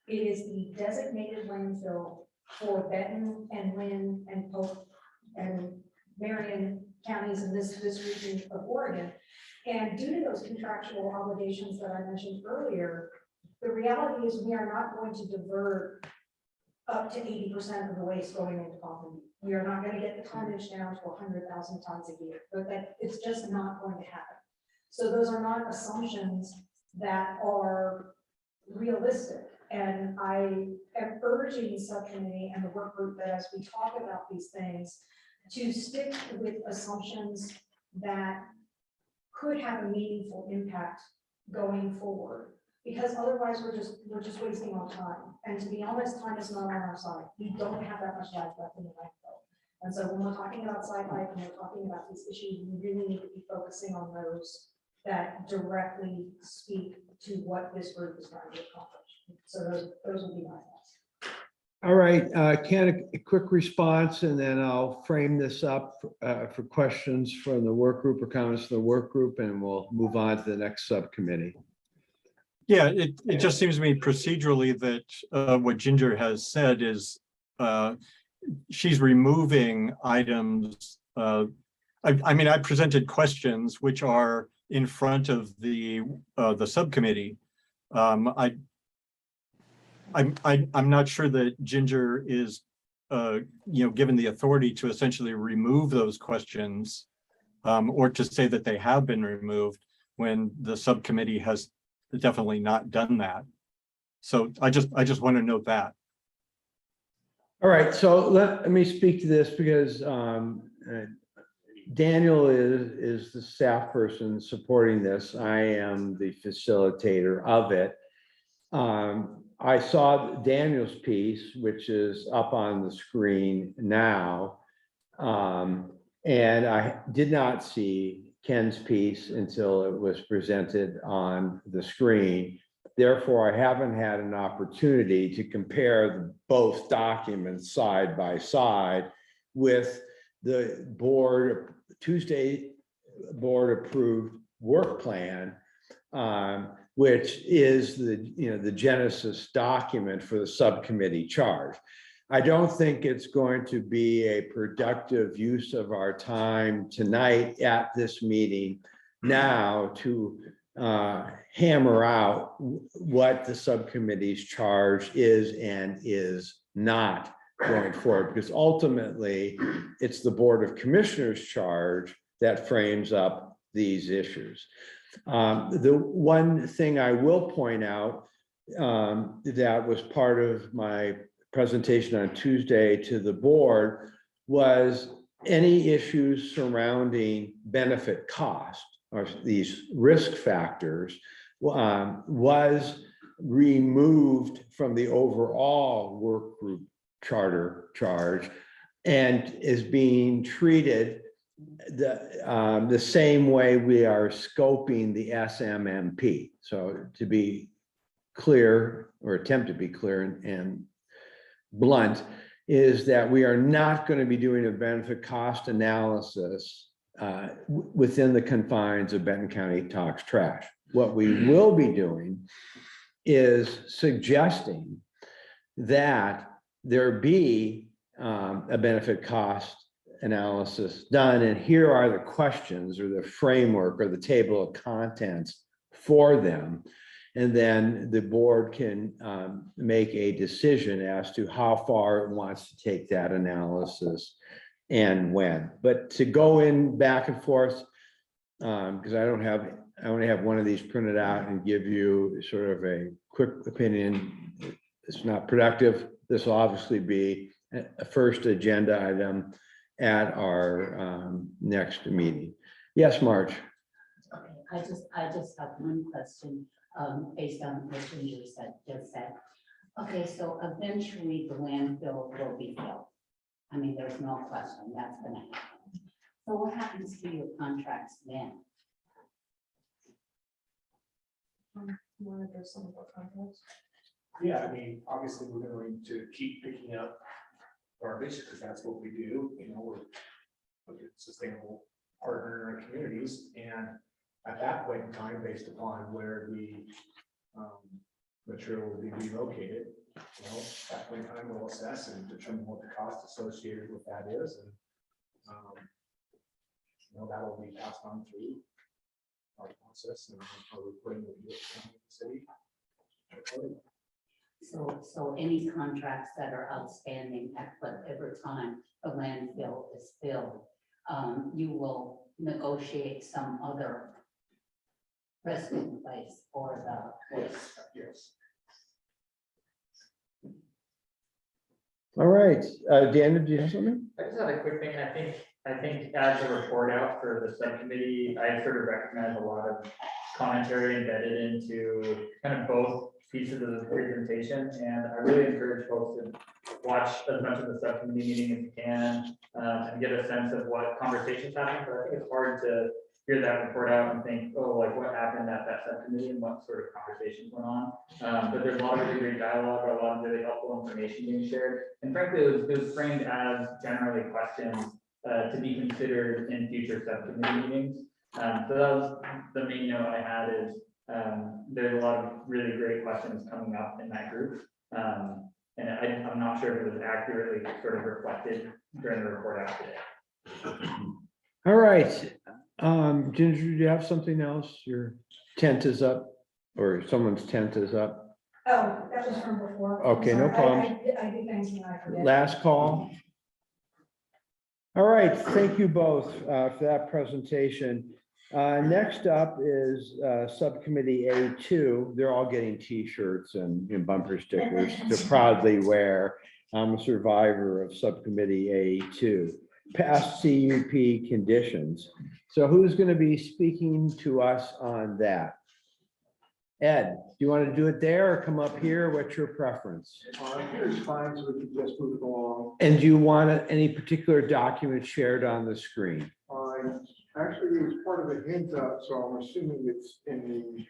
It is the designated landfill for Benton and Lynn and Polk and Marion counties in this region of Oregon. And due to those contractual obligations that I mentioned earlier, the reality is we are not going to divert up to 80% of the waste going into Coffin. We are not going to get the tonnage down to 100,000 tons a year, but that it's just not going to happen. So those are not assumptions that are realistic. And I am urging the subcommittee and the work group that as we talk about these things, to stick with assumptions that could have a meaningful impact going forward. Because otherwise we're just wasting our time. And to be honest, time is not on our side. We don't have that much life left in the landfill. And so when we're talking about site life and we're talking about these issues, we really need to be focusing on those that directly speak to what this group is trying to accomplish. So those will be my thoughts. All right, Ken, a quick response, and then I'll frame this up for questions from the work group or comments from the work group, and we'll move on to the next subcommittee. Yeah, it just seems to me procedurally that what Ginger has said is she's removing items. I mean, I presented questions which are in front of the subcommittee. I'm not sure that Ginger is given the authority to essentially remove those questions or to say that they have been removed when the subcommittee has definitely not done that. So I just want to note that. All right, so let me speak to this because Daniel is the staff person supporting this. I am the facilitator of it. I saw Daniel's piece, which is up on the screen now. And I did not see Ken's piece until it was presented on the screen. Therefore, I haven't had an opportunity to compare both documents side by side with the Tuesday board approved work plan, which is the genesis document for the subcommittee charge. I don't think it's going to be a productive use of our time tonight at this meeting now to hammer out what the subcommittee's charge is and is not going forward, because ultimately it's the Board of Commissioners charge that frames up these issues. The one thing I will point out that was part of my presentation on Tuesday to the board was any issues surrounding benefit cost or these risk factors was removed from the overall work group charter charge and is being treated the same way we are scoping the SMMP. So to be clear, or attempt to be clear and blunt, is that we are not going to be doing a benefit cost analysis within the confines of Benton County Talks Trash. What we will be doing is suggesting that there be a benefit cost analysis done, and here are the questions or the framework or the table of contents for them. And then the board can make a decision as to how far it wants to take that analysis and when. But to go in back and forth, because I only have one of these printed out and give you sort of a quick opinion, it's not productive. This will obviously be a first agenda item at our next meeting. Yes, Marge. Okay, I just have one question. Based on what you just said. Okay, so eventually the landfill will be filled. I mean, there's no question that's going to happen. So what happens to your contracts then? Yeah, I mean, obviously we're going to keep picking up garbage because that's what we do. You know, we're a sustainable partner in our communities, and at that point in time, based upon where the material will be relocated, you know, at that point in time, we'll assess and determine what the cost associated with that is, and you know, that will be passed on through our process and our reporting with the city. So any contracts that are outstanding at whatever time the landfill is filled, you will negotiate some other resting place for the waste. Yes. All right, Dan, do you have something? I just had a quick thing. I think as a report out for the subcommittee, I sort of recognize a lot of commentary embedded into kind of both pieces of the presentation. And I really encourage folks to watch as much of the subcommittee meeting as you can and get a sense of what conversations happen. But I think it's hard to hear that report out and think, oh, like what happened at that subcommittee and what sort of conversations went on. But there's a lot of really great dialogue, a lot of really helpful information being shared. And frankly, it was framed as generally questions to be considered in future subcommittee meetings. So that was the main note I had is there's a lot of really great questions coming up in that group. And I'm not sure if it was accurately sort of reflected during the report out today. All right, Ginger, do you have something else? Your tent is up, or someone's tent is up. Oh, that was from before. Okay, I'm no sorry. problem. I did things and I forget. Last call. All right, thank you both for that presentation. Next up is Subcommittee A2. They're all getting T-shirts and bumper stickers to proudly wear. I'm a survivor of Subcommittee A2. Past CUP conditions. So who's going to be speaking to us on that? Ed, do you want to do it there or come up here? What's your preference? Here's fine, so we can just move along. And do you want any particular document shared on the screen? Actually, it was part of a handout, so I'm assuming it's in the.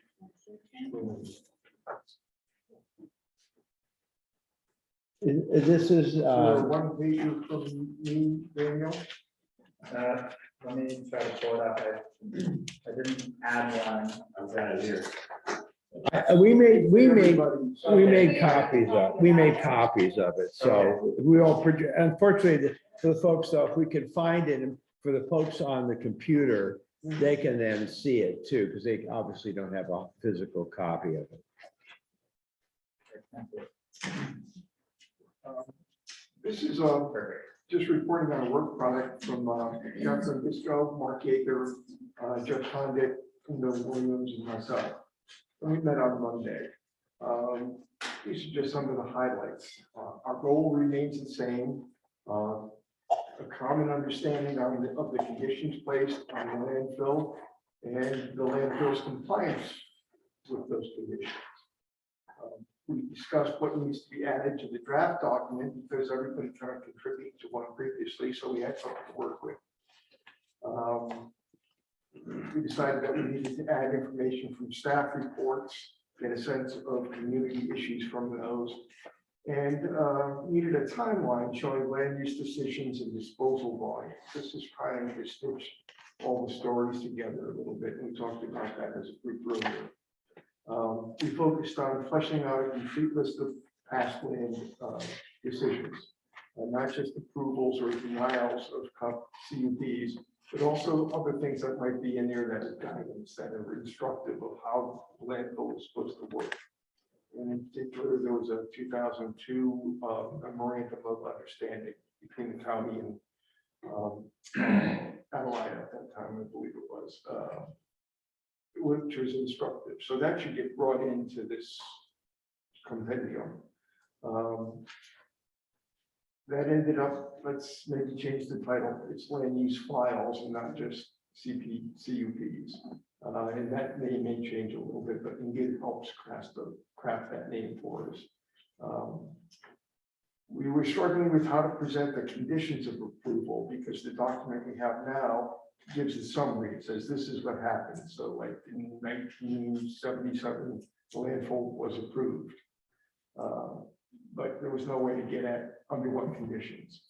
This is. One page from me, Daniel. Let me try to pull it up. I didn't add one. I've got it here. We made copies of it. So we all, unfortunately, for the folks though, if we could find it, and for the folks on the computer, they can then see it too, because they obviously don't have a physical copy of it. This is just reporting on a work product from Johnson Bisco, Mark Yeager, Jeff Condit, Bill Williams, and myself. We met on Monday. These are just some of the highlights. Our goal remains the same. A common understanding of the conditions placed on the landfill and the landfill's compliance with those conditions. We discussed what needs to be added to the draft document because everybody kind of contributed to one previously, so we had something to work with. We decided that we needed to add information from staff reports, get a sense of community issues from those, and needed a timeline showing land use decisions and disposal volume. This is trying to stitch all the stories together a little bit, and we talked about that as a group earlier. We focused on fleshing out a complete list of past land decisions, not just approvals or denials of CUPs, but also other things that might be in there that are guidance, that are instructive of how landfill is supposed to work. And in particular, there was a 2002 memorandum of understanding between the county and Adelaide at that time, I believe it was, which was instructive. So that should get brought into this compendium. That ended up, let's maybe change the title. It's land use files and not just CUPs. And that name may change a little bit, but Ingrid helps craft that name for us. We were struggling with how to present the conditions of approval because the document we have now gives the summary. It says this is what happened. So like in 1977, the landfill was approved. But there was no way to get at under what conditions.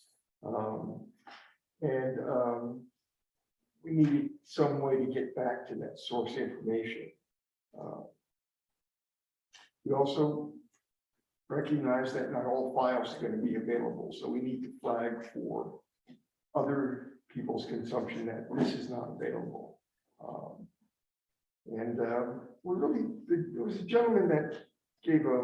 we needed some way to get back to that source information. We also recognize that not all files are going to be available, so we need to flag for other people's consumption that this is not available. We're really, there was a gentleman that gave a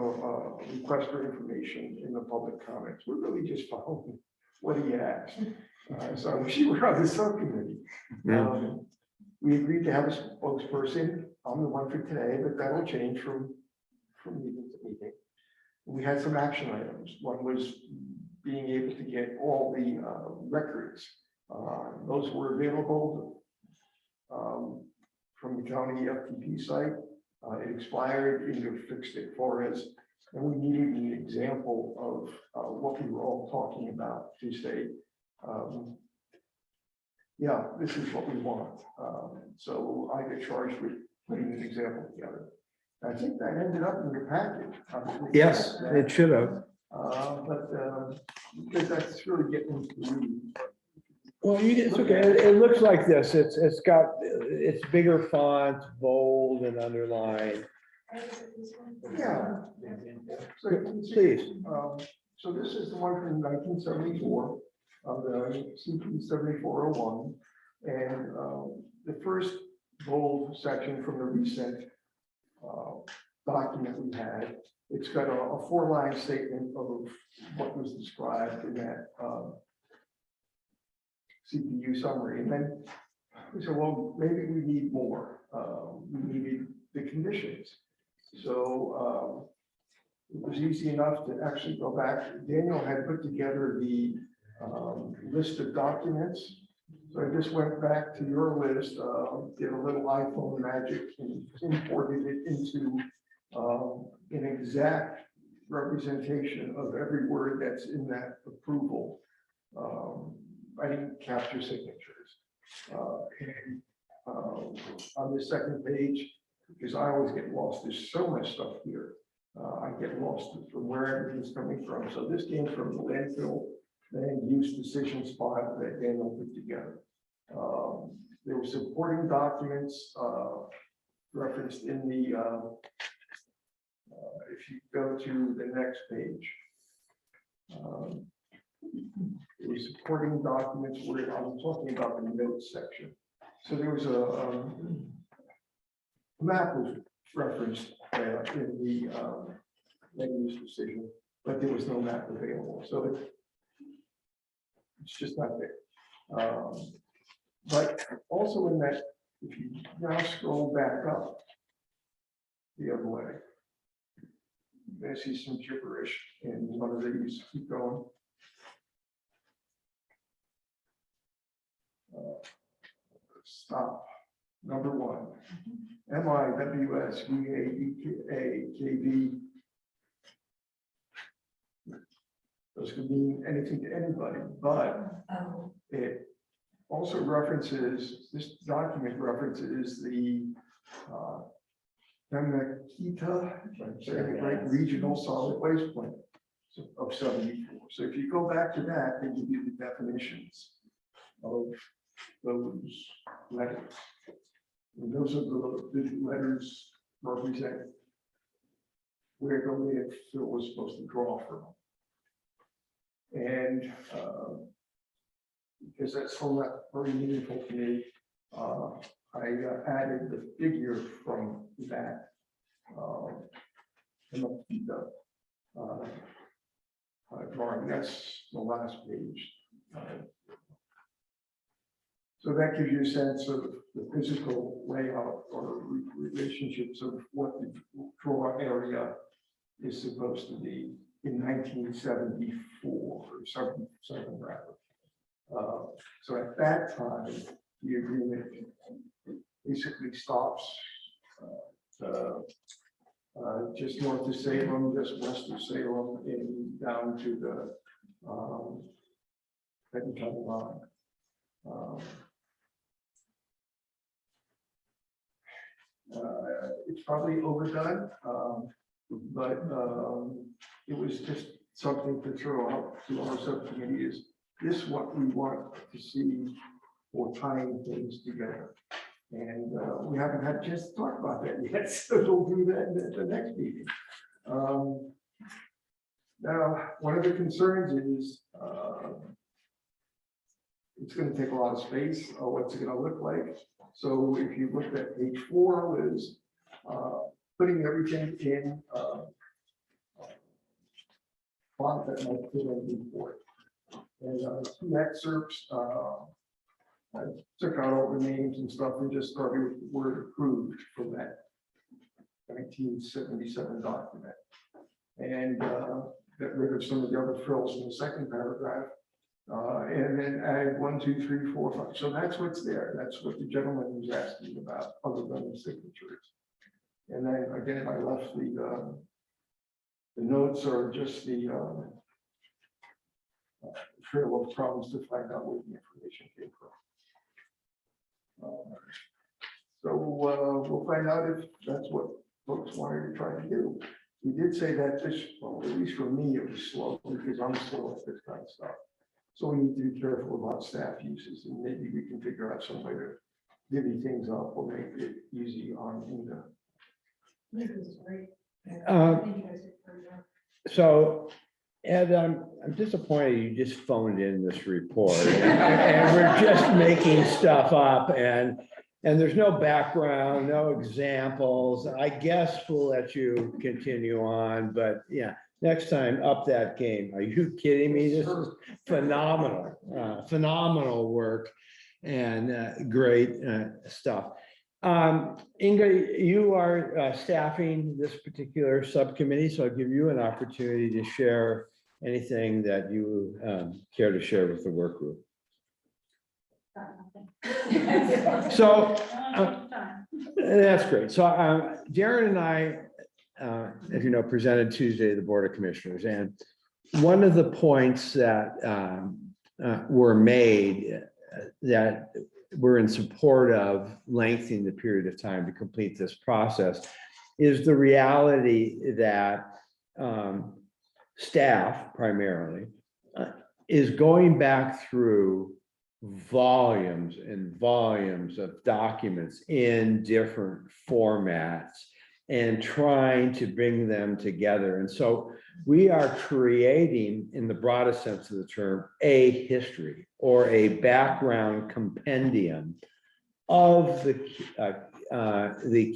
request for information in the public comments. We're really just following what he asked. So I wish you were on the subcommittee. We agreed to have a spokesperson. I'm the one for today, but that'll change from meeting to meeting. We had some action items. One was being able to get all the records. Those were available from the county FTP site. It expired, either fixed it for us, and we needed an example of what we were all talking about to say, yeah, this is what we want. So I get charged with putting an example together. I think that ended up in your package. Yes, it should have. But because that's really getting into the weeds. Well, it's okay. It looks like this. It's bigger font, bold and underlined. Yeah. So, Please. So this is the one from 1974, of the CP 7401. And the first bold section from the recent document we had, it's got a 4-line statement of what was described in that CPU summary. And then we said, well, maybe we need more. We needed the conditions. So it was easy enough to actually go back. Daniel had put together the list of documents. So I just went back to your list, did a little iPhone magic and imported it into an exact representation of every word that's in that approval. I didn't capture signatures. On the second page, because I always get lost, there's so much stuff here. I get lost from where everything's coming from. So this came from the landfill land use decisions file that Daniel put together. There were supporting documents referenced in the, if you go to the next page, there were supporting documents where I'm talking about the notes section. So there was a map was referenced in the land use decision, but there was no map available. So it's just not there. But also in that, if you now scroll back up the other way, you're going to see some gibberish in one of these. Keep going. Stop. Number 1. MIWSVAEKB. Those could mean anything to anybody, but it also references, this document references the Namekita, if I'm saying it right, regional solid waste plant of 74. So if you go back to that, they give you the definitions of those letters. And those are the letters represent where the landfill was supposed to draw from. And because that's so not very meaningful to me, I added the figure from that drawing. That's the last page. So that gives you a sense of the physical layout or relationships of what the draw area is supposed to be in 1974 or 77 rather. So at that time, the agreement basically stops just north of Salem, just west of Salem, and down to the Benton County line. It's probably overdone, but it was just something to throw out to our subcommittee. Is this what we want to see for tying things together. And we haven't had a chance to talk about that yet, so we'll do that at the next meeting. Now, one of the concerns is it's going to take a lot of space. What's it going to look like? So if you looked at page 4, was putting everything in font that might fit in report. And 2 excerpts. I took out all the names and stuff and just started with the word approved from that 1977 document. And got rid of some of the other frills in the second paragraph. And then add 1, 2, 3, 4, 5. So that's what's there. That's what the gentleman was asking about, other than the signatures. And then again, I left the notes are just the trail of problems to find out where the information came from. So we'll find out if that's what folks wanted to try to do. We did say that this, well, at least for me, it was slow because I'm slow at this kind of stuff. So we need to be careful about staff uses, and maybe we can figure out some way to divvy things up or make it easy on Inga. This is great. So, Ed, I'm disappointed you just phoned in this report and we're just making stuff up and there's no background, no examples. I guess we'll let you continue on, but yeah, next time up that game. Are you kidding me? This is phenomenal, phenomenal work and great stuff. Inga, you are staffing this particular subcommittee, so I'll give you an opportunity to share anything that you care to share with the work group. So that's great. So Darren and I, as you know, presented Tuesday to the Board of Commissioners, and one of the points that were made that we're in support of lengthening the period of time to complete this process is the reality that staff primarily is going back through volumes and volumes of documents in different formats and trying to bring them together. And so we are creating, in the broadest sense of the term, a history or a background compendium of the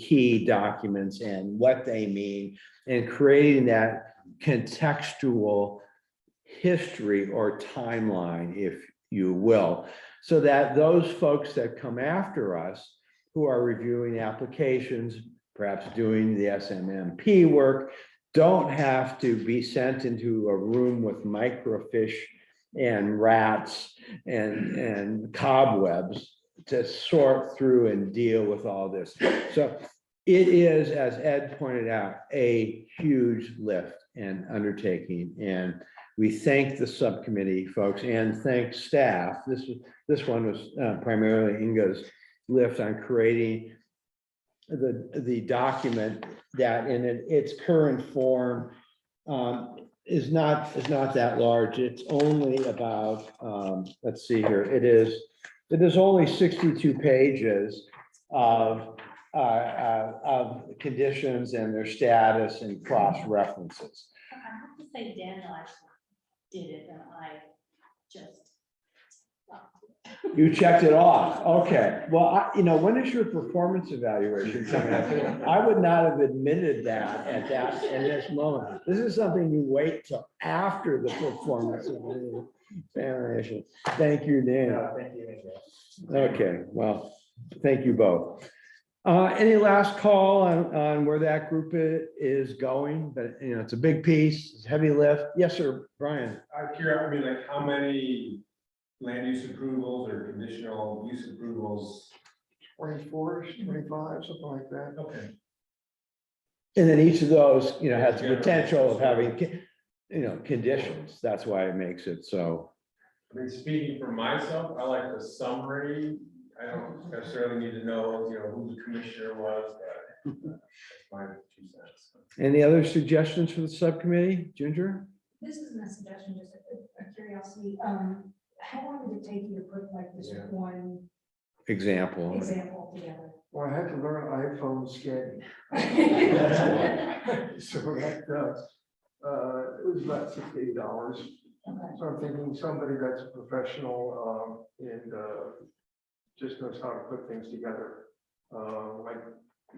key documents and what they mean, and creating that contextual history or timeline, if you will, so that those folks that come after us who are reviewing applications, perhaps doing the SMMP work, don't have to be sent into a room with microfiche and rats and cobwebs to sort through and deal with all this. So it is, as Ed pointed out, a huge lift and undertaking. And we thank the subcommittee folks and thank staff. This one was primarily Inga's lift on creating the document that in its current form is not that large. It's only about, let's see here, it is only 62 pages of conditions and their status and cross references. I have to say, Daniel actually did it, and I just. You checked it off. Okay. Well, when is your performance evaluation coming up? I would not have admitted that at this moment. This is something you wait till after the performance evaluation. Thank you, Dan. Thank you. Okay. Well, thank you both. Any last call on where that group is going? But it's a big piece, it's a heavy lift. Yes, sir, Brian. I'm curious, I mean, like how many land use approvals or conditional use approvals? 24, 25, something like that. Okay. And then each of those, has the potential of having, conditions. That's why it makes it so. I mean, speaking for myself, I like the summary. I don't necessarily need to know, who the commissioner was, but that's my 2 cents. Any other suggestions for the subcommittee, Ginger? This isn't a suggestion, just a curiosity. how long did it take you to put like this Yeah. one Example. example together? Well, I had to learn iPhone scanning. So that, it was about $68. So I'm thinking somebody that's a professional, and just knows how to put things together, like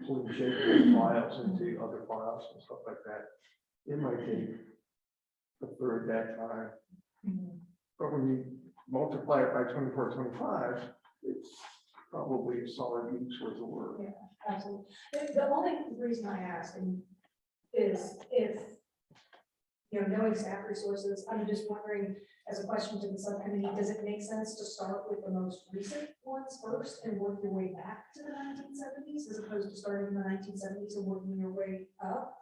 pulling shaping files into other files and stuff like that. It might take a third that time. But when you multiply it by 24, 25, it's probably a solid week's worth of work. Yeah, absolutely. The only reason I ask is if, you know, knowing staff resources, I'm just wondering, as a question to the subcommittee, does it make sense to start with the most recent ones first and work your way back to the 1970s as opposed to starting in the 1970s and working your way up?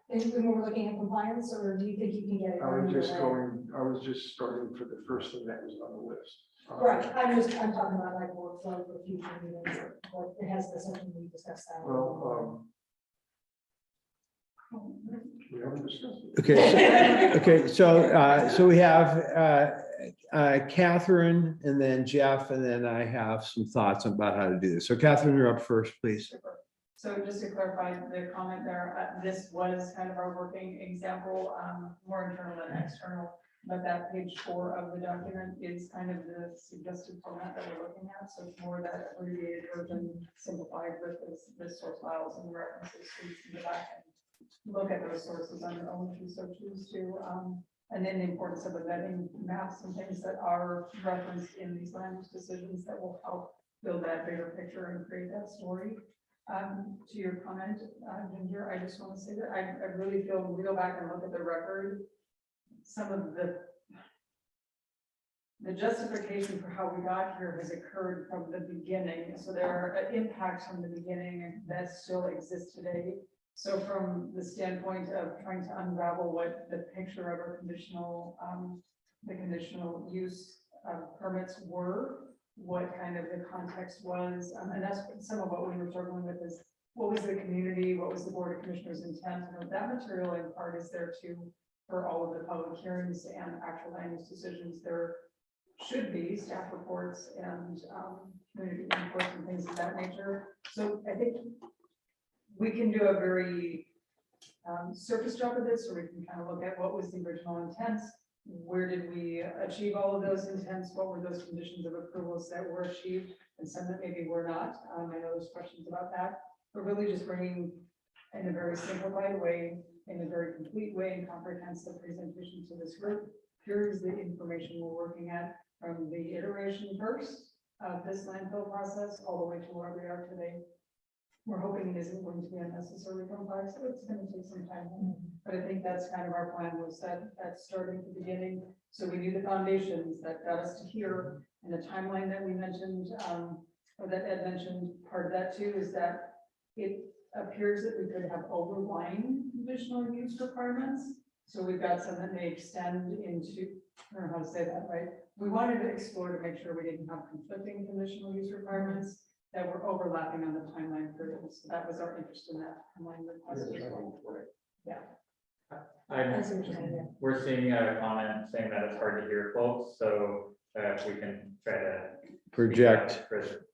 And when we're looking at compliance, or do you think you can get it? I was either just way? I was just starting for the first thing that was on the list. Right, I'm talking about like workflow for future meetings, or it has the something we discussed that. Well, we haven't discussed it. Okay, so we have Catherine and then Jeff, and then I have some thoughts about how to do this. So Catherine, you're up first, please. So just to clarify the comment there, this was kind of our working example, more internal than external. But that page 4 of the document is kind of the suggested format that we're looking at. So it's more that abbreviated version simplified with the source files and references. So you can go back and look at those sources on your own if you so choose to. And then the importance of embedding maps and things that are referenced in these land use decisions that will help build that bigger picture and create that story. To your comment, Ginger, I just want to say that I really feel when we go back and look at the record, some of the justification for how we got here has occurred from the beginning. So there are impacts from the beginning that still exist today. So from the standpoint of trying to unravel what the picture of our conditional, the conditional use permits were, what kind of the context was, and that's some of what we were struggling with is what was the community, what was the Board of Commissioners intent, and that material in part is there too for all of the public hearings and actual land use decisions. There should be staff reports and community input and things of that nature. So I think we can do a very surface job of this, or we can kind of look at what was the original intent. Where did we achieve all of those intents? What were those conditions of approvals that were achieved and some that maybe were not? I know there's questions about that, but really just bringing in a very simplified way, in a very complete way and comprehensive presentation to this group. Here's the information we're working at from the iteration first of this landfill process all the way to where we are today. We're hoping it isn't going to be unnecessarily complex, so it's going to take some time. But I think that's kind of our plan, was that starting at the beginning. So we knew the foundations that got us to here, and the timeline that we mentioned, or that Ed mentioned, part of that too is that it appears that we could have overlying conditional use requirements. So we've got some that may extend into, I don't know how to say that, right? We wanted to explore to make sure we didn't have conflicting conditional use requirements that were overlapping on the timeline period. So that was our interest in that timeline request as well. Yeah. We're seeing a comment saying that it's hard to hear folks, so if we can try to Project.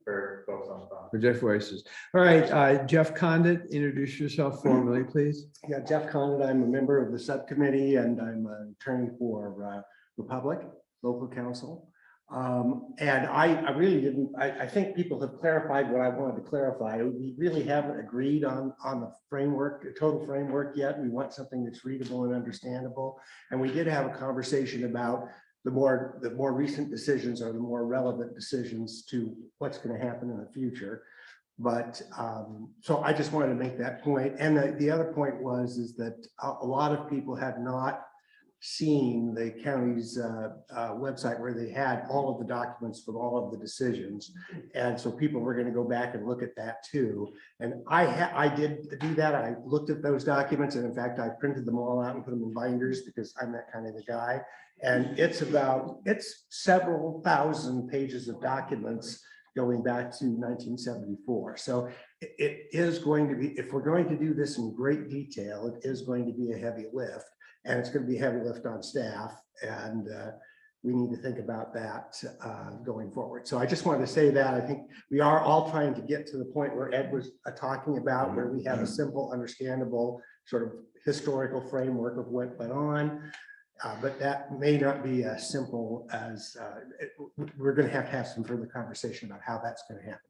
For folks on the phone. Project voices. All right, Jeff Condit, introduce yourself formally, please. Yeah, Jeff Condit, I'm a member of the subcommittee and I'm an attorney for Republic Local Council. And I really didn't, I think people have clarified what I wanted to clarify. We really haven't agreed on the framework, the total framework yet. We want something that's readable and understandable. And we did have a conversation about the more recent decisions are the more relevant decisions to what's going to happen in the future. But so I just wanted to make that point. And the other point is that a lot of people have not seen the county's website where they had all of the documents from all of the decisions. And so people were going to go back and look at that too. And I did do that. I looked at those documents, and in fact, I printed them all out and put them in binders because I'm that kind of a guy. And it's several thousand pages of documents going back to 1974. So it is going to be, if we're going to do this in great detail, it is going to be a heavy lift. And it's going to be a heavy lift on staff. And we need to think about that going forward. So I just wanted to say that I think we are all trying to get to the point where Ed was talking about, where we have a simple, understandable sort of historical framework of what went on. But that may not be as simple as we're going to have some further conversation about how that's going to happen.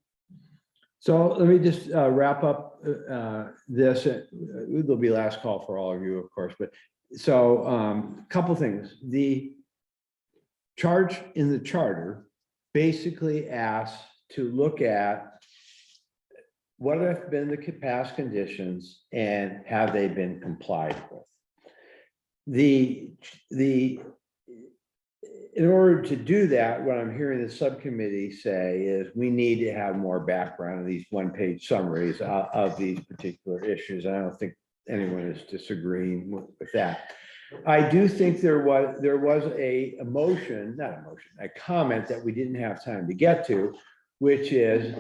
So let me just wrap up this. There'll be last call for all of you, of course, but so a couple things. The charge in the charter basically asks to look at what have been the past conditions and have they been complied with. In order to do that, what I'm hearing the subcommittee say is we need to have more background in these one-page summaries of these particular issues. I don't think anyone is disagreeing with that. I do think there was a comment that we didn't have time to get to, which is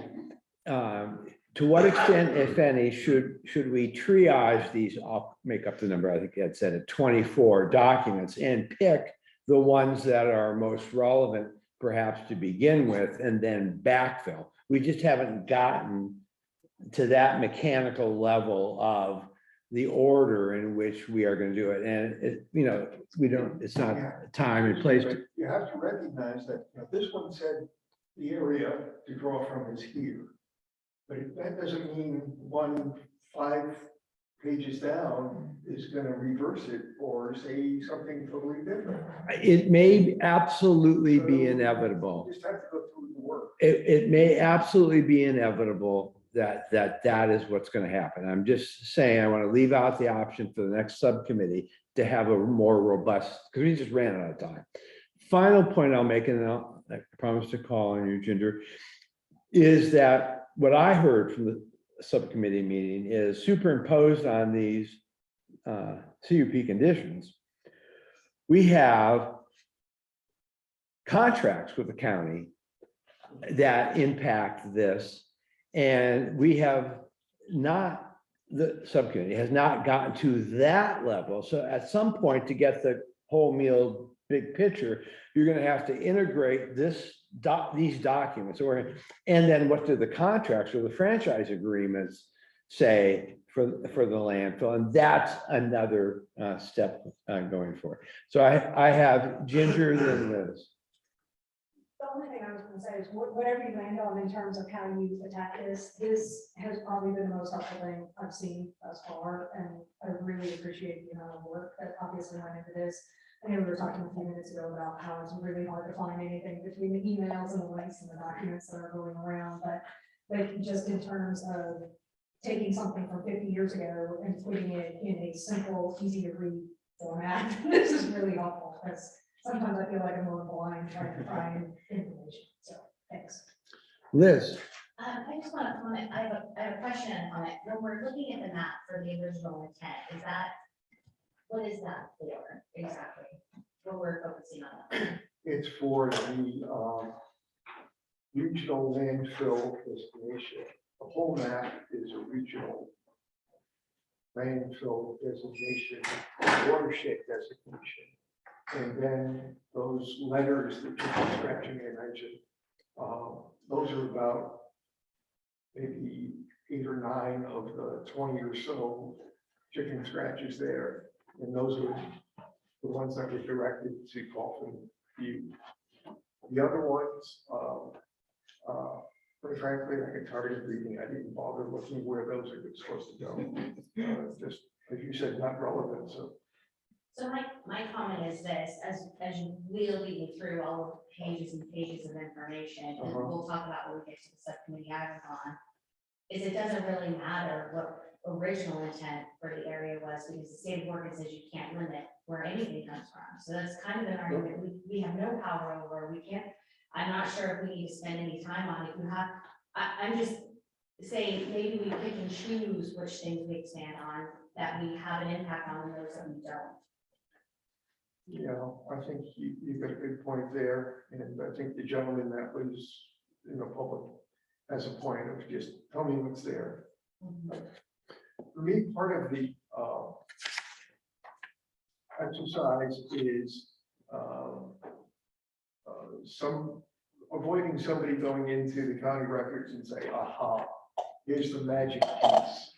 to what extent, if any, should we triage these? I'll make up the number. I think Ed said it, 24 documents, and pick the ones that are most relevant, perhaps to begin with, and then backfill. We just haven't gotten to that mechanical level of the order in which we are going to do it. And it's not time and place. You have to recognize that this one said the area to draw from is here. But that doesn't mean 5 pages down is going to reverse it or say something totally different. It may absolutely be inevitable. You just have to go through the work. It may absolutely be inevitable that is what's going to happen. I'm just saying I want to leave out the option for the next subcommittee to have a more robust, because we just ran out of time. Final point I'll make, and I promise to call on you, Ginger, is that what I heard from the subcommittee meeting is superimposed on these CUP conditions. We have contracts with the county that impact this, and we have not, the subcommittee has not gotten to that level. So at some point, to get the whole meal big picture, you're going to have to integrate these documents, and then what do the contracts or the franchise agreements say for the landfill, and that's another step going forward. So I have Ginger, then Liz. The only thing I was going to say is whatever you land on in terms of how you attack this has probably been the most helpful thing I've seen thus far, and I really appreciate the amount of work that obviously went into this. I know we were talking a few minutes ago about how it's really hard to find anything between the emails and the links and the documents that are going around, but just in terms of taking something from 50 years ago and putting it in a simple, easy to read format, this is really helpful, because sometimes I feel like I'm going blind trying to find information. So thanks. Liz. I just want to comment. I have a question on it. When we're looking at the map for the original intent, what is that for exactly? What we're focusing on? It's for the regional landfill destination. The whole map is a regional landfill designation, watershed designation. And then those letters that you're scratching, I mentioned, those are about maybe 8 or 9 of the 20 or so chicken scratches there. And those are the ones that were directed to Coffin View. The other ones, quite frankly, I get tired of reading. I didn't bother looking where those are supposed to go. Just, as you said, not relevant, so. So my comment is this, as you will lead me through all of the pages and pages of information, and we'll talk about when we get to the subcommittee items on, is it doesn't really matter what original intent for the area was, because the state of Oregon says you can't limit where anything comes from. So that's kind of an argument we have no power over. We can't, I'm not sure if we need to spend any time on it. I'm just saying maybe we pick and choose which things we expand on that we have an impact on and those that we don't. Yeah, I think you got a good point there, and I think the gentleman that was in the public has a point of just tell me what's there. For me, part of the exercise is avoiding somebody going into the county records and say, aha, here's the magic piece.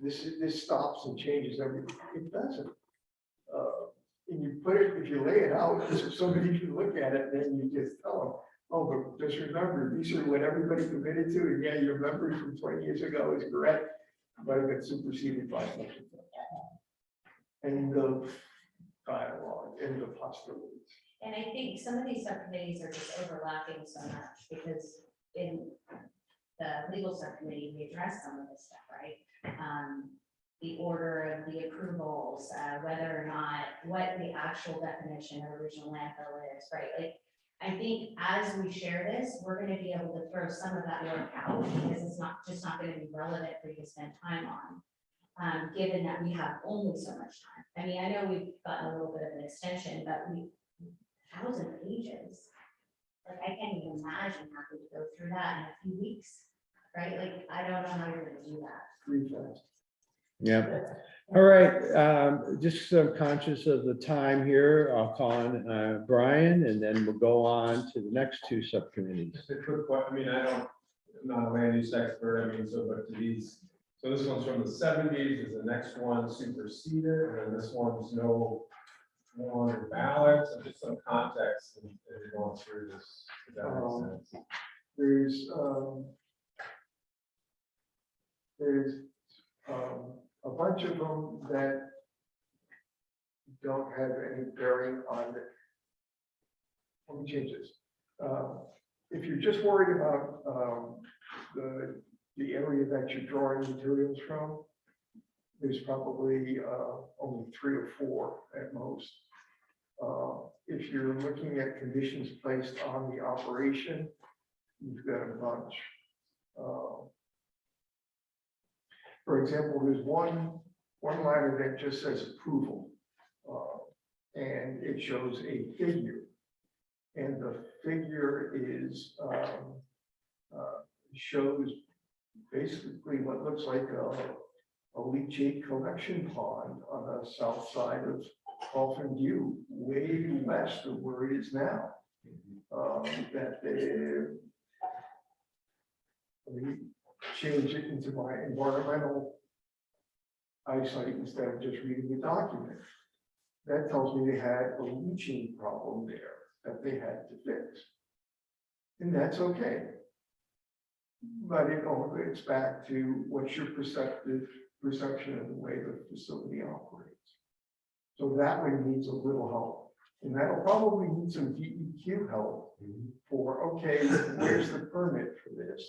This stops and changes everything. It doesn't. And you put it, if you lay it out, so somebody can look at it, then you just tell them, oh, but just remember, these are what everybody committed to, and yeah, your memory from 20 years ago is correct, but it got superseded by something. End of dialogue, end of hostilities. And I think some of these subcommittees are just overlapping so much, because in the legal subcommittee, we addressed some of this stuff, right? The order of the approvals, whether or not, what the actual definition of original landfill is, right? Like, I think as we share this, we're gonna be able to throw some of that work out, because it's not gonna be relevant for you to spend time on, given that we have only so much time. I mean, I know we've gotten a little bit of an extension, but 1,000 pages. Like, I can't even imagine having to go through that in a few weeks, right? Like, I don't know how you're gonna do that. Pretty fast. Yeah. All right. Just so conscious of the time here, I'll call on Brian, and then we'll go on to the next two subcommittees. Just a quick question. I mean, I'm not a land use expert. I mean, but to these, so this one's from the 70s. Is the next one superseded, and then this one's no longer valid? So just some context as you're going through this. If that makes sense. There's a bunch of them that don't have any bearing on it. Let me change this. If you're just worried about the area that you're drawing materials from, there's probably only 3 or 4 at most. If you're looking at conditions placed on the operation, you've got a bunch. For example, there's one liner that just says approval, and it shows a figure, and the figure is shows basically what looks like a leachate collection pond on the south side of Dolphin View, way west of where it is now. That they change it into my environmental eyesight instead of just reading the document. That tells me they had a leaching problem there that they had to fix. And that's okay. But it all gets back to what's your perception of the way the facility operates. So that one needs a little help. And that'll probably need some DEQ help for, okay, where's the permit for this?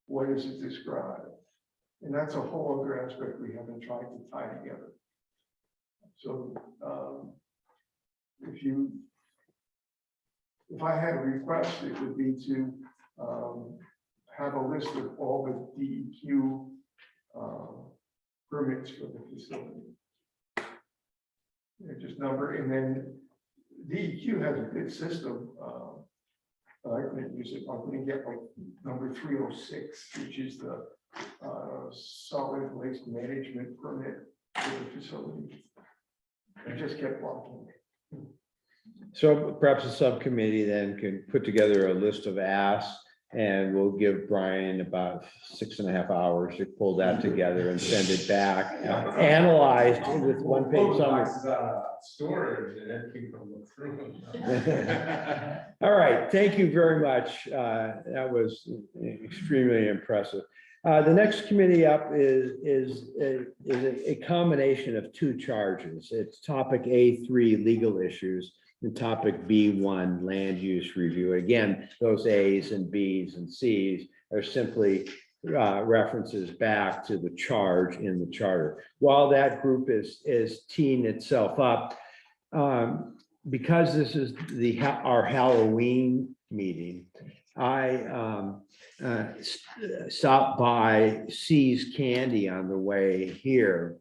What does it describe? And that's a whole other aspect we haven't tried to tie together. So if I had a request, it would be to have a list of all the DEQ permits for the facility. Just number, and then DEQ has a good system. I'm going to use it. I'm going to get like number 306, which is the solid waste management permit for the facility. I just kept blocking it. So perhaps the subcommittee then can put together a list of asks, and we'll give Brian about 6.5 hours to pull that together and send it back, analyzed with one-page summary. Storage, and then people look through them. All right, thank you very much. That was extremely impressive. The next committee up is a combination of 2 charges. It's topic A3, legal issues, and topic B1, land use review. Again, those A's and B's and C's are simply references back to the charge in the charter. While that group is teeing itself up, because this is our Halloween meeting, I stopped by C's Candy on the way here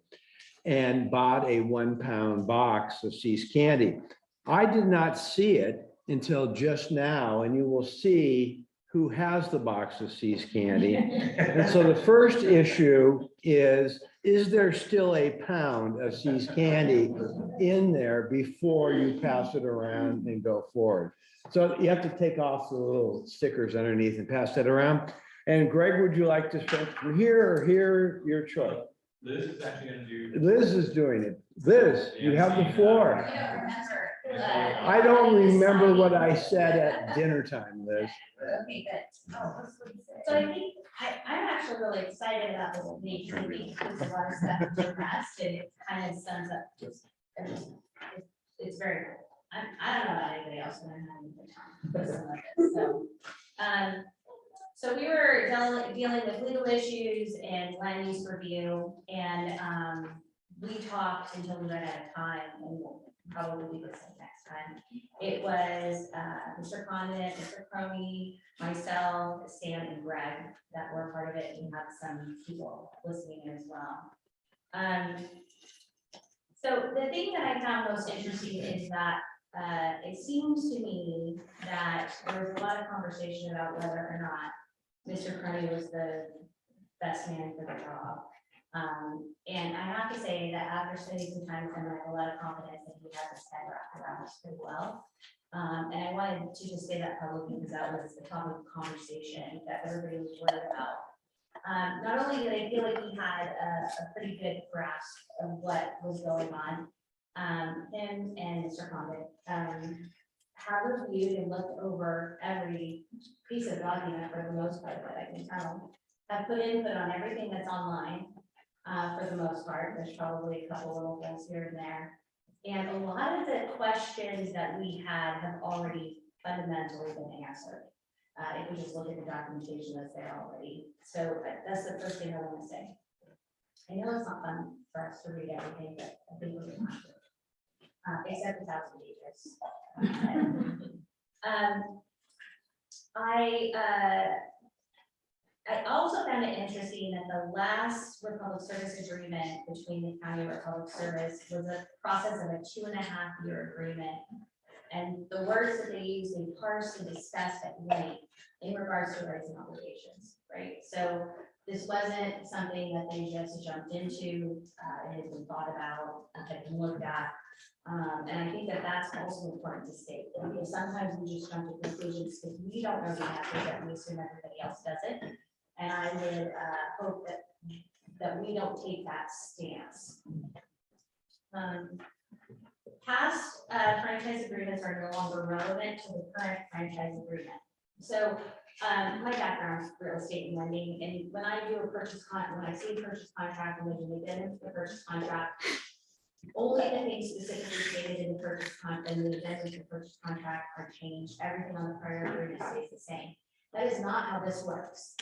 and bought a 1-pound box of C's Candy. I did not see it until just now, and you will see who has the box of C's Candy. And so the first issue is is there still a pound of See's candy in there before you pass it around and go forward? So you have to take off the little stickers underneath and pass that around. And Greg, would you like to start from here or here? Your choice. Liz is actually gonna do. Liz is doing it. Liz, you have the floor. I don't remember. I don't remember what I said at dinner time, Liz. Okay, good. So I think, I'm actually really excited about this meeting, because I think there's a lot of stuff to rest, and it kind of sums up just, it's very cool. I don't know about anybody else, but I'm having a good time with some of it, so. So we were dealing with legal issues and land use review, and we talked until we ran out of time, and we'll probably do this next time. It was Mr. Condit, Mr. Crony, myself, Sam, and Greg that were part of it, and we have some people listening in as well. So the thing that I found most interesting is that it seems to me that there was a lot of conversation about whether or not Mr. Crony was the best man for the job. And I have to say that after spending some time with him, I have a lot of confidence that he has his head wrapped around this pretty well. And I wanted to just say that publicly because that was the topic of conversation that everybody was worried about. Not only did I feel like he had a pretty good grasp of what was going on, him and Mr. Condit have reviewed and looked over every piece of document for the most part that I can tell. I've put input on everything that's online for the most part. There's probably a couple little things here and there. And a lot of the questions that we had have already fundamentally been answered. If we just look at the documentation that's there already. So that's the first thing I want to say. I know it's not fun for us to read everything, but I think we're going to have to. Except 1,000 pages. I also found it interesting that the last Republic Service agreement between the County and Republic Service was a process of a 2.5-year agreement. And the words that they used, they parsed and discussed at length in regards to rights and obligations, right? So this wasn't something that they just jumped into, it had been thought about, had been looked at. And I think that that's also important to state, because sometimes we just jump to conclusions because we don't know the answers, that we assume everybody else does it. And I would hope that we don't take that stance. Past franchise agreements are no longer relevant to the current franchise agreement. So my background is real estate and lending, and when I do a purchase contract, when I see a purchase contract and when we get into the purchase contract, only the things specifically stated in the purchase contract and the events of the purchase contract are changed. Everything on the prior agreement stays the same. That is not how this works.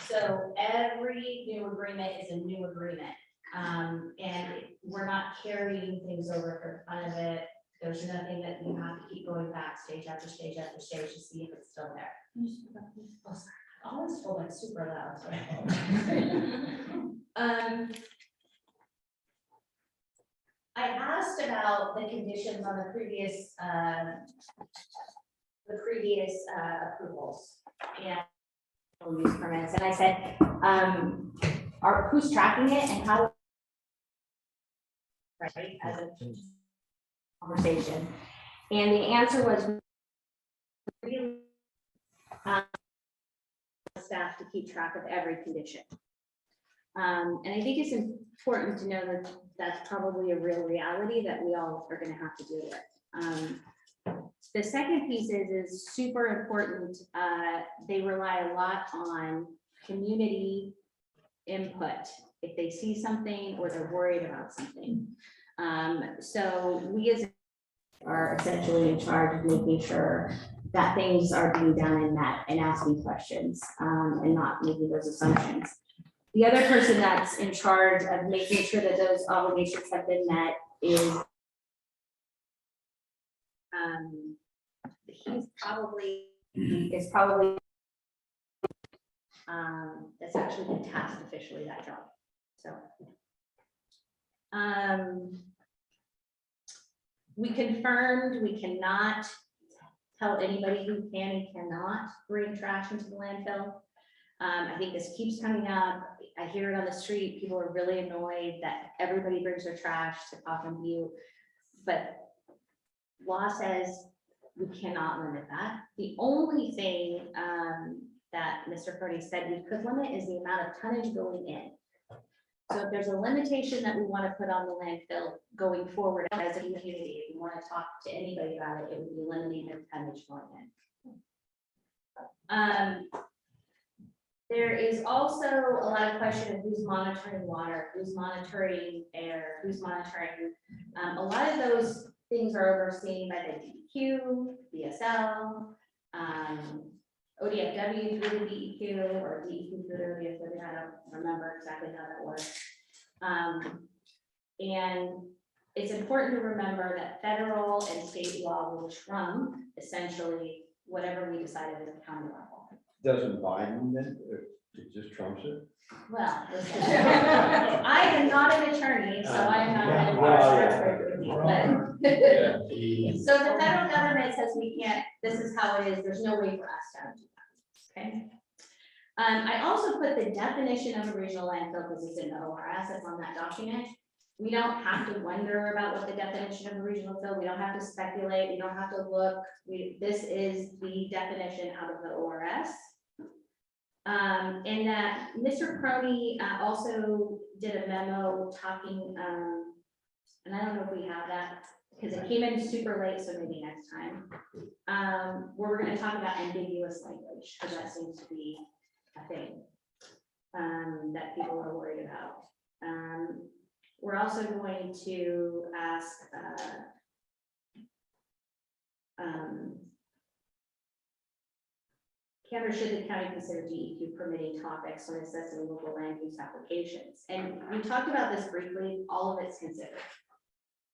So every new agreement is a new agreement. And we're not carrying things over for the fun of it. There's nothing that you have to keep going back stage after stage after stage to see if it's still there. Oh, sorry. I always told that super loud. So. I asked about the conditions on the previous approvals and use permits, and I said, who's tracking it and how? Right, as a conversation, and the answer was really staff to keep track of every condition. And I think it's important to know that that's probably a real reality that we all are going to have to deal with. The second piece is super important. They rely a lot on community input if they see something or they're worried about something. So we as are essentially in charge of making sure that things are being done and met and asking questions and not making those assumptions. The other person that's in charge of making sure that those obligations have been met is it's probably that's actually been tasked officially that job. So we confirmed we cannot tell anybody who can and cannot bring trash into the landfill. I think this keeps coming up. I hear it on the street. People are really annoyed that everybody brings their trash to Coffin View. But law says we cannot limit that. The only thing that Mr. Ferdy said we could limit is the amount of tonnage going in. So if there's a limitation that we want to put on the landfill going forward as a community, if you want to talk to anybody about it, it would be limiting the tonnage going in. There is also a lot of question of who's monitoring water, who's monitoring air, who's monitoring. A lot of those things are overseen by the DEQ, BSL, ODFW through the DEQ, or DEQ through the ODFW. I don't remember exactly how that works. And it's important to remember that federal and state law will trump essentially whatever we decided at the county level. Doesn't Biden then, it just trumps it? Well, listen, I am not an attorney, so I am not going to but so the federal government says we can't, this is how it is, there's no way for us to do that, okay? I also put the definition of a regional landfill because it's in the ORS, it's on that document. We don't have to wonder about what the definition of a regional fill, we don't have to speculate, we don't have to look, this is the definition out of the ORS. And that Mr. Crony also did a memo talking, and I don't know if we have that because it came in super late, so maybe next time. Where we're going to talk about ambiguous language because that seems to be a thing that people are worried about. We're also going to ask can or should the county consider DEQ permitting topics when assessing local land use applications? And we talked about this briefly, all of it's considered.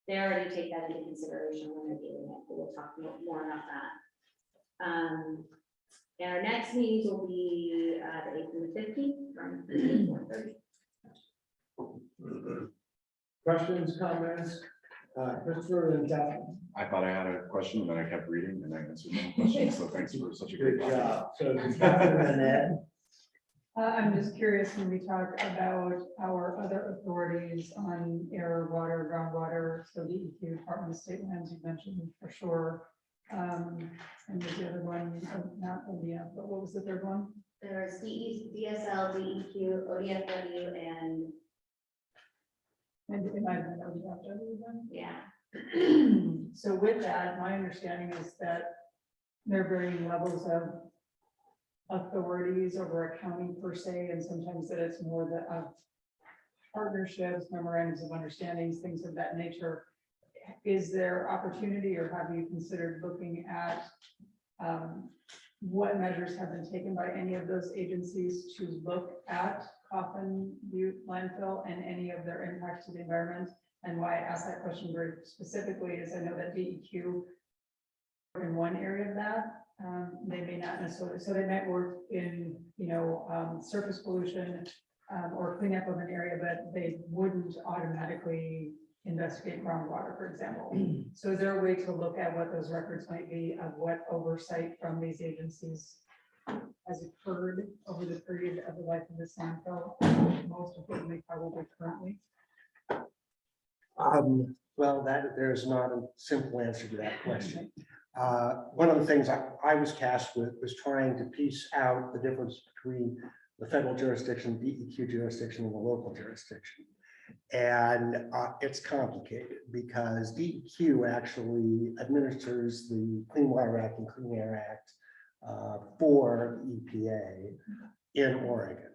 They already take that into consideration when they're doing it, but we'll talk more about that. And our next meetings will be the 8th and the 15th from 4:30. Questions, comments? Christopher and Catherine? I thought I had a question, then I kept reading and I answered my question, so thanks for such a Good great job. So Catherine and Ed? I'm just curious when we talk about our other authorities on air, water, groundwater, so DEQ, Department of State Lands, you mentioned for sure. And there's the other one, not ODF, but what was the third one? There's DSL, DEQ, ODFW, and it might have been ODFW then? yeah. So with that, my understanding is that there are varying levels of authorities over a county per se, and sometimes that it's more of partnerships, memorandums of understandings, things of that nature. Is there opportunity, or have you considered looking at what measures have been taken by any of those agencies to look at Coffin Butte landfill and any of their impacts to the environment? And why I asked that question very specifically is I know that DEQ in one area of that, they may not necessarily, so they might work in, surface pollution or cleanup of an area, but they wouldn't automatically investigate groundwater, for example. So is there a way to look at what those records might be of what oversight from these agencies has occurred over the period of the life of this landfill, most importantly, probably currently? Well, there's not a simple answer to that question. One of the things I was tasked with was trying to piece out the difference between the federal jurisdiction, DEQ jurisdiction, and the local jurisdiction. And it's complicated because DEQ actually administers the Clean Water Act and Clean Air Act for EPA in Oregon.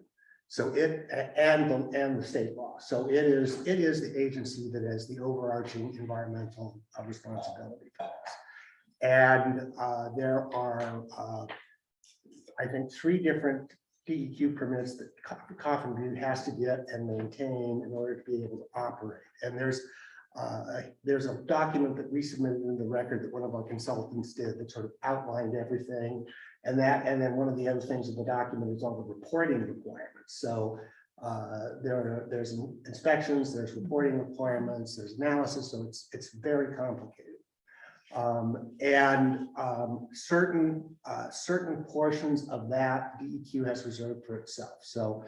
So it and the state law. So it is the agency that has the overarching environmental responsibility for this. And there are, I think, 3 different DEQ permits that Coffin Butte has to get and maintain in order to be able to operate. And there's a document that we submitted in the record that one of our consultants did that sort of outlined everything. And then one of the other things in the document is all the reporting requirements. So there's inspections, there's reporting requirements, there's analysis, so it's very complicated. Certain portions of that DEQ has reserved for itself. So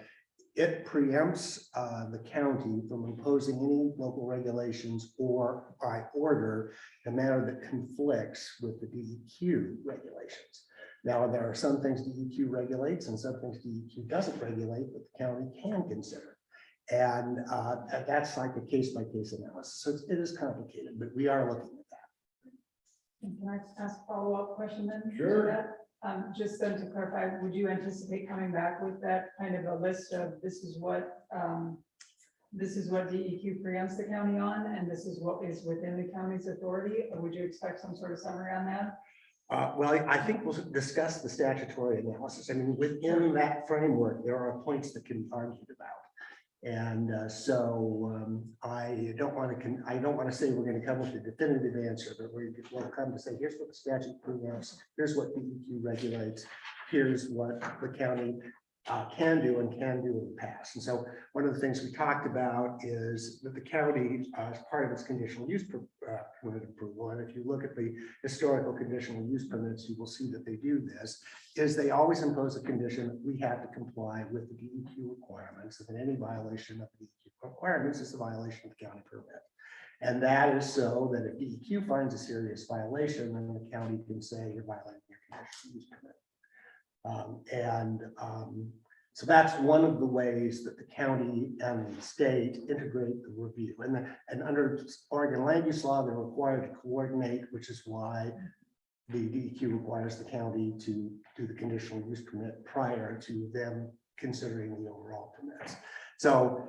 it preempts the county from imposing any local regulations or by order in a manner that conflicts with the DEQ regulations. Now, there are some things DEQ regulates and some things DEQ doesn't regulate, but the county can consider. And that's like a case-by-case analysis. So it is complicated, but we are looking at that. Can I ask a follow-up question then? Sure. to that? Just then to clarify, would you anticipate coming back with that kind of a list of this is what DEQ preempts the county on, and this is what is within the county's authority? Or would you expect some sort of summary on that? Well, I think we'll discuss the statutory analysis. I mean, within that framework, there are points that can be argued about. And I don't want to say we're going to come with a definitive answer, but we'll come to say, here's what the statute preempts, here's what DEQ regulates, here's what the county can do and can do in the past. And so one of the things we talked about is that the county, as part of its conditional use permit approval, and if you look at the historical conditional use permits, you will see that they do this, is they always impose a condition that we have to comply with the DEQ requirements, and any violation of the DEQ requirements is a violation of the county permit. And that is so that if DEQ finds a serious violation, then the county can say you're violating your conditional use permit. So that's one of the ways that the county and the state integrate the review. And under Oregon land use law, they're required to coordinate, which is why the DEQ requires the county to do the conditional use permit prior to them considering the overall permits. So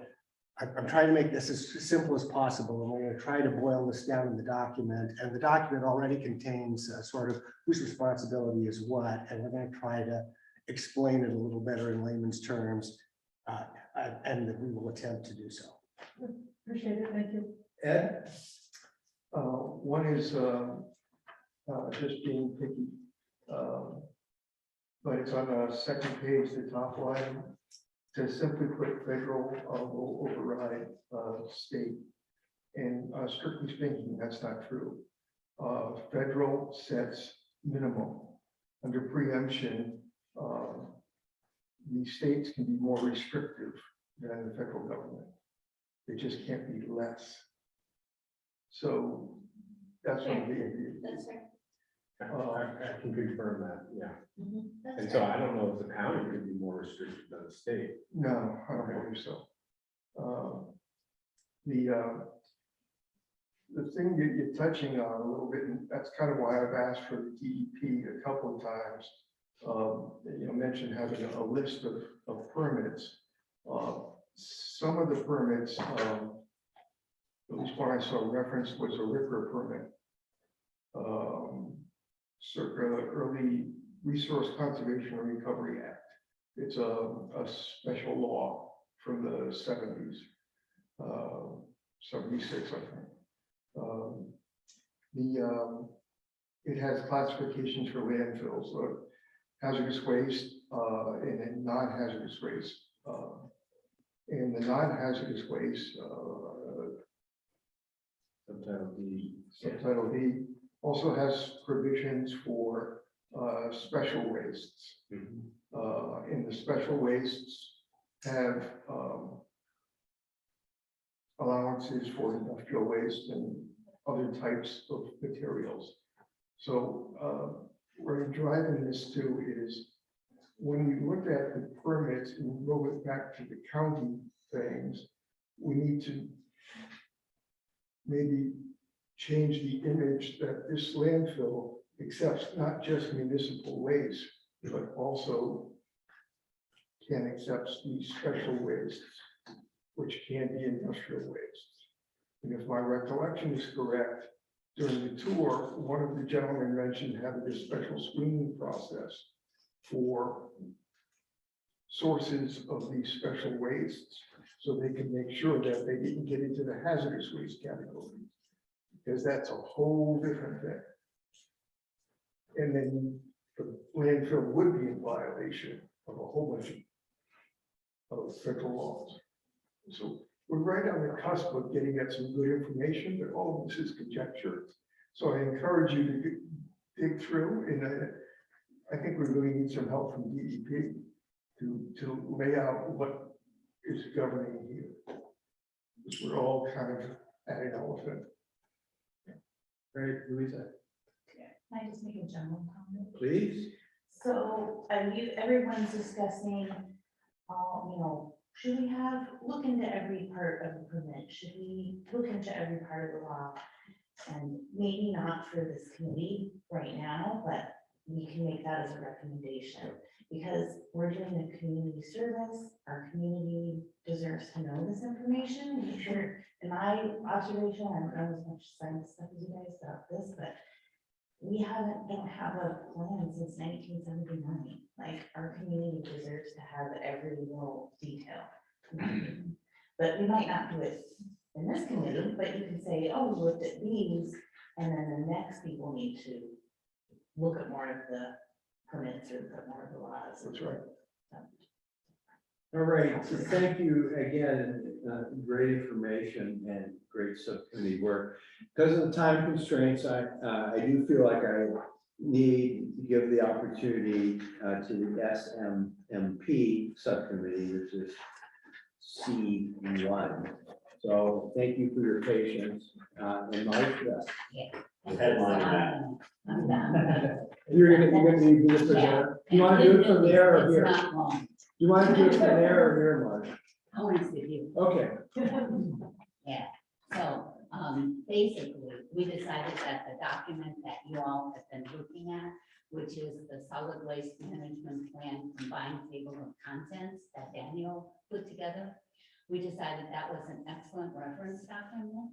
I'm trying to make this as simple as possible, and we're going to try to boil this down in the document. And the document already contains sort of whose responsibility is what, and we're going to try to explain it a little better in layman's terms, and that we will attempt to do so. Appreciate it. Thank you. Ed? One is just being picky, but it's on the second page, the top line. To simply put federal will override state. And strictly speaking, that's not true. Federal sets minimum. Under preemption, the states can be more restrictive than the federal government. They just can't be less. So that's what That's right. I can confirm that, yeah. That's And so I don't know if the county could be more restrictive than the state. No, I don't believe so. The thing that you're touching on a little bit, and that's kind of why I've asked for the DEP a couple of times. Mentioned having a list of permits. Some of the permits, at least one I saw referenced, was a RCRA permit. Early Resource Conservation and Recovery Act. It's a special law from the 70s, 76, I think. It has classifications for landfills, hazardous waste, and then non-hazardous waste. And the non-hazardous waste, Subtitle D, also has provisions for special wastes. And the special wastes have allowances for industrial waste and other types of materials. So where I'm driving this to is when we look at the permits and roll it back to the county things, we need to maybe change the image that this landfill accepts not just municipal waste, but also can accept these special wastes, which can be industrial wastes. And if my recollection is correct, during the tour, one of the gentlemen mentioned having a special screening process for sources of these special wastes, so they can make sure that they didn't get into the hazardous waste category, because that's a whole different thing. And then the landfill would be in violation of a whole bunch of federal laws. So we're right on the cusp of getting at some good information, but all of this is conjecture. So I encourage you to dig through, and I think we really need some help from DEP to lay out what is governing here. Because we're all kind of at an elephant. Great, Louisa, Can I just make a general comment? please. So, everyone's discussing, should we look into every part of the permit? Should we look into every part of the law? And maybe not for this committee right now, but we can make that as a recommendation. Because we're doing a community service, our community deserves to know this information. Make sure, in my observation, I don't know as much science stuff as you guys about this, but we don't have a plan since 1979. Like, our community deserves to have every little detail. But we might not do it in this committee, but you can say, oh, we looked at these, and then the next people need to look at more of the permits or look at more of the laws. That's right. All right, so thank you again, great information and great subcommittee work. Because of the time constraints, I do feel like I need to give the opportunity to the SMMP subcommittee, which is C1. So thank you for your patience. And Mike, Headline that. you're gonna do this from there. You want to do it from there or here? You want to do it from there or here, Mark? I want to see you. Okay. Yeah, so, basically, we decided that the document that you all have been looking at, which is the solid waste management plan combined table of contents that Daniel put together, we decided that was an excellent reference document,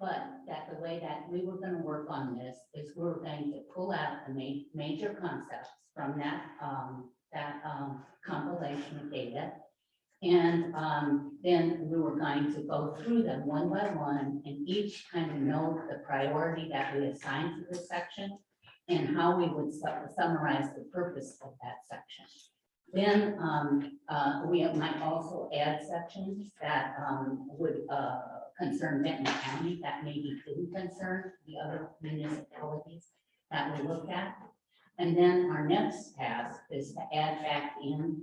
but that the way that we were going to work on this is we were going to pull out the major concepts from that compilation of data. And then we were going to go through them one by one and each kind of know the priority that we assigned to this section and how we would summarize the purpose of that section. Then we might also add sections that would concern Benton County that maybe didn't concern the other municipalities that we looked at. And then our next task is to add back in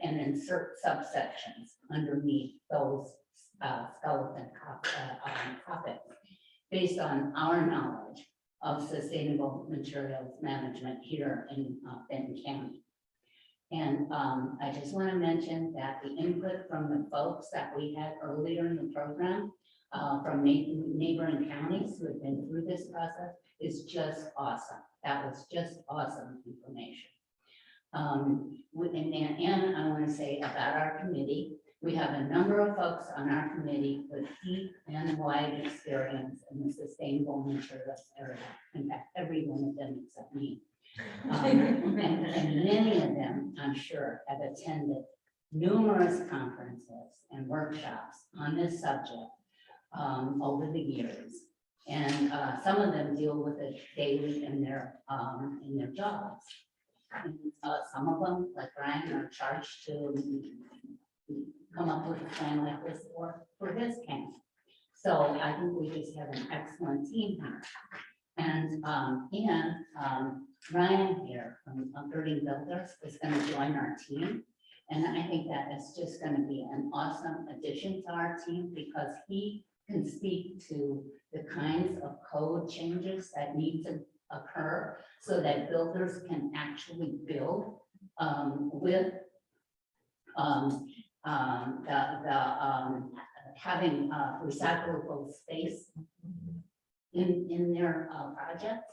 and insert subsections underneath those skeleton topics based on our knowledge of sustainable materials management here in Benton County. And I just want to mention that the input from the folks that we had earlier in the program from neighboring counties who have been through this process is just awesome. That was just awesome information. And I want to say about our committee, we have a number of folks on our committee with deep and wide experience in the sustainable materials area. In fact, every one of them except me. And many of them, I'm sure, have attended numerous conferences and workshops on this subject over the years. And some of them deal with it daily in their jobs. And, some of them, like Brian, are charged to come up with a plan like this for his county. So I think we just have an excellent team here. And Ryan here from Birding Builders is going to join our team. And I think that is just going to be an awesome addition to our team because he can speak to the kinds of code changes that need to occur so that builders can actually build with having recyclable space in their projects.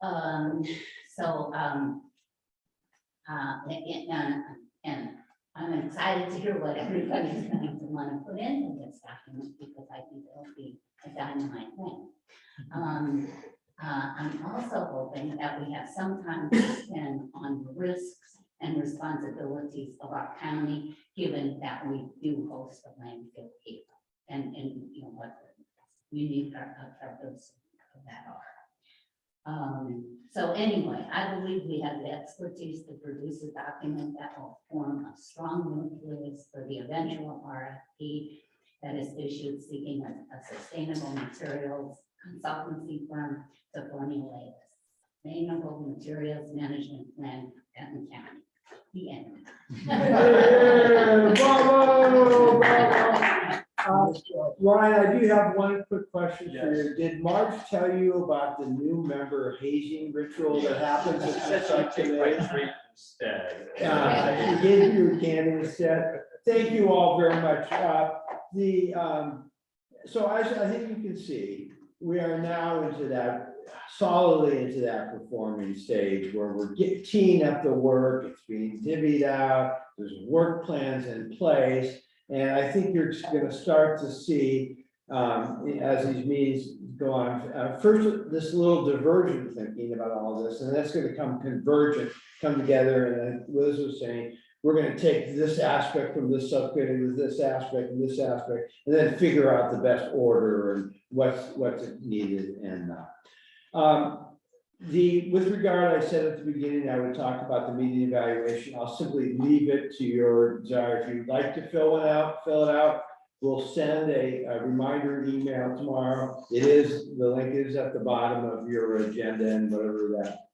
And I'm excited to hear what everybody's going to want to put into this document because I think it'll be a dynamite thing. I'm also hoping that we have some time to spend on the risks and responsibilities of our county, given that we do host a landfill here, and you know what unique characteristics of that are. So anyway, I believe we have the expertise to produce a document that will form a strong nucleus for the eventual RFP that is issued seeking a sustainable materials consultancy firm to formulate a sustainable materials management plan at the county. The end. Bravo, bravo. Ryan, I do have one quick question for you. Did Marge tell you about the new member hazing ritual that happens at the subcommittee? She gave you a candy instead. Thank you all very much. So as I think you can see, we are now into that, solidly into that performing stage where we're teeing up the work, it's being divvied out, there's work plans in place. And I think you're gonna start to see, as these meetings go on, first, this little divergent thinking about all this, and that's gonna come convergent, come together, and then Liz was saying, we're gonna take this aspect from this subcommittee with this aspect and this aspect, and then figure out the best order and what's needed and not. With regard, I said at the beginning, I would talk about the meeting evaluation. I'll simply leave it to your desire. If you'd like to fill it out. We'll send a reminder email tomorrow. The link is at the bottom of your agenda and whatever that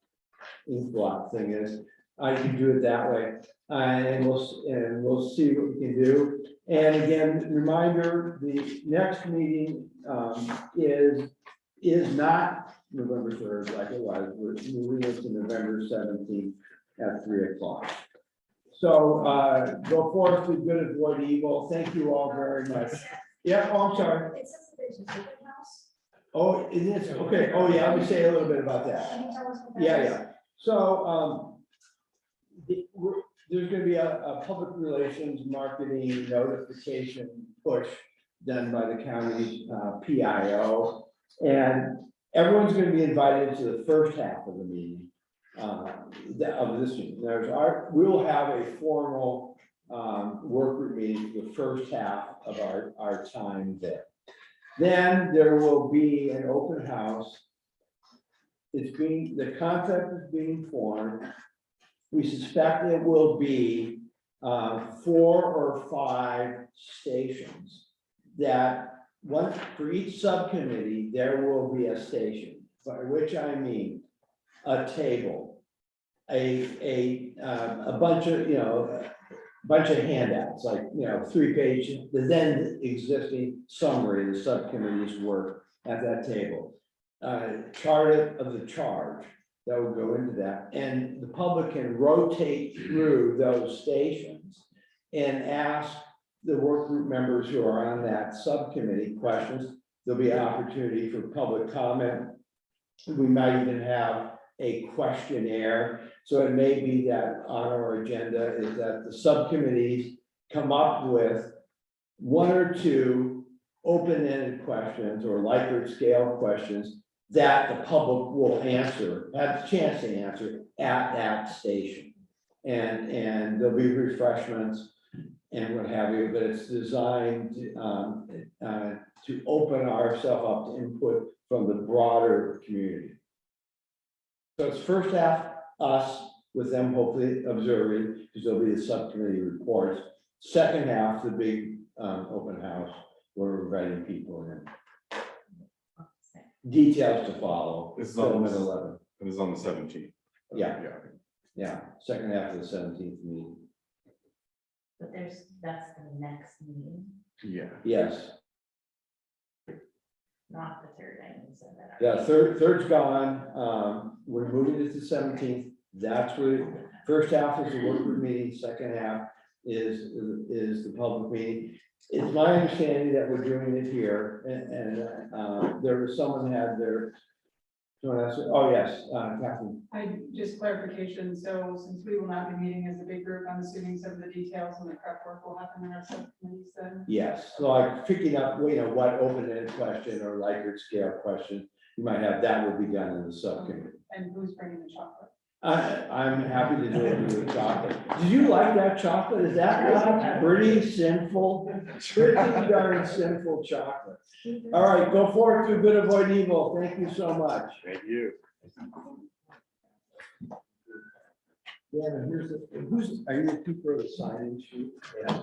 ink blot thing is. I can do it that way. And we'll see what we can do. And again, reminder, the next meeting is not November 3rd, like it was. We're moving it to November 17th at 3 o'clock. So go forth to good, avoid evil. Thank you all very much. Yeah, oh, I'm sorry. It says that there's an open house. Oh, it is, okay. Oh, yeah, let me say a little bit about that. Can you tell us what that Yeah, is? yeah. So there's gonna be a public relations marketing notification push done by the county PIO. And everyone's gonna be invited to the first half of the meeting of this meeting. We'll have a formal work group meeting for the first half of our time there. Then there will be an open house. The contract is being formed. We suspect it will be 4 or 5 stations that for each subcommittee, there will be a station, by which I mean a table, a bunch of handouts, like 3-page, the then existing summary of the subcommittee's work at that table. Chart of the charge that will go into that, and the public can rotate through those stations and ask the work group members who are on that subcommittee questions. There'll be an opportunity for public comment. We might even have a questionnaire. So it may be that on our agenda is that the subcommittees come up with 1 or 2 open-ended questions or Likert scale questions that the public will answer, have a chance to answer at that station. And there'll be refreshments and what have you, but it's designed to open ourselves up to input from the broader community. So it's first half us with them hopefully observing, because there'll be the subcommittee reports. Second half, the big open house where we're inviting people in. Details to follow. This is Film on at the 11. It is on the 17th. Yeah. Yeah, second half of the 17th meeting. But that's the next meeting, Yeah. Yes, not the third, I think you said that. yeah, third's gone. We're moving it to 17th. That's where first half is the work group meeting, second half is the public meeting. It's my understanding that we're doing it here, and there was someone had their. Oh, yes, Catherine. Just clarification, so since we will not be meeting as a big group, I'm assuming some of the details and the prep work will happen in our subcommittees then? Yes, so like picking up, what open-ended question or Likert scale question you might have, that will be done in the subcommittee. And who's bringing the chocolate? I'm happy to do it with chocolate. Did you like that chocolate? Is that not pretty sinful? Pretty darn sinful chocolate. All right, go forward to good, avoid evil. Thank you so much. Thank you. Yeah, and here's are you the keeper of the sign-in sheet? Yeah.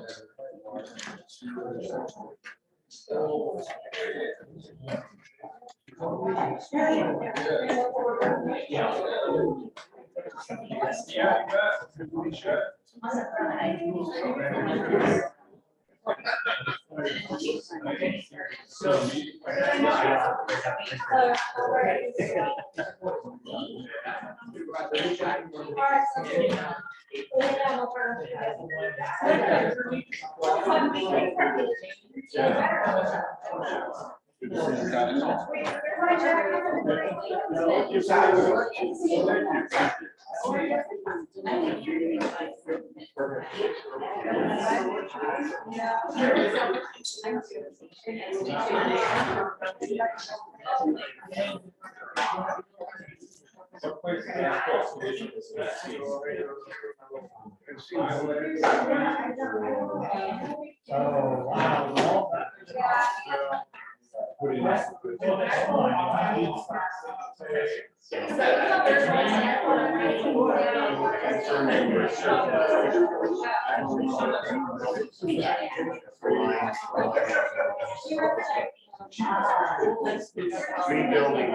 Oh, wow. Rebuilding.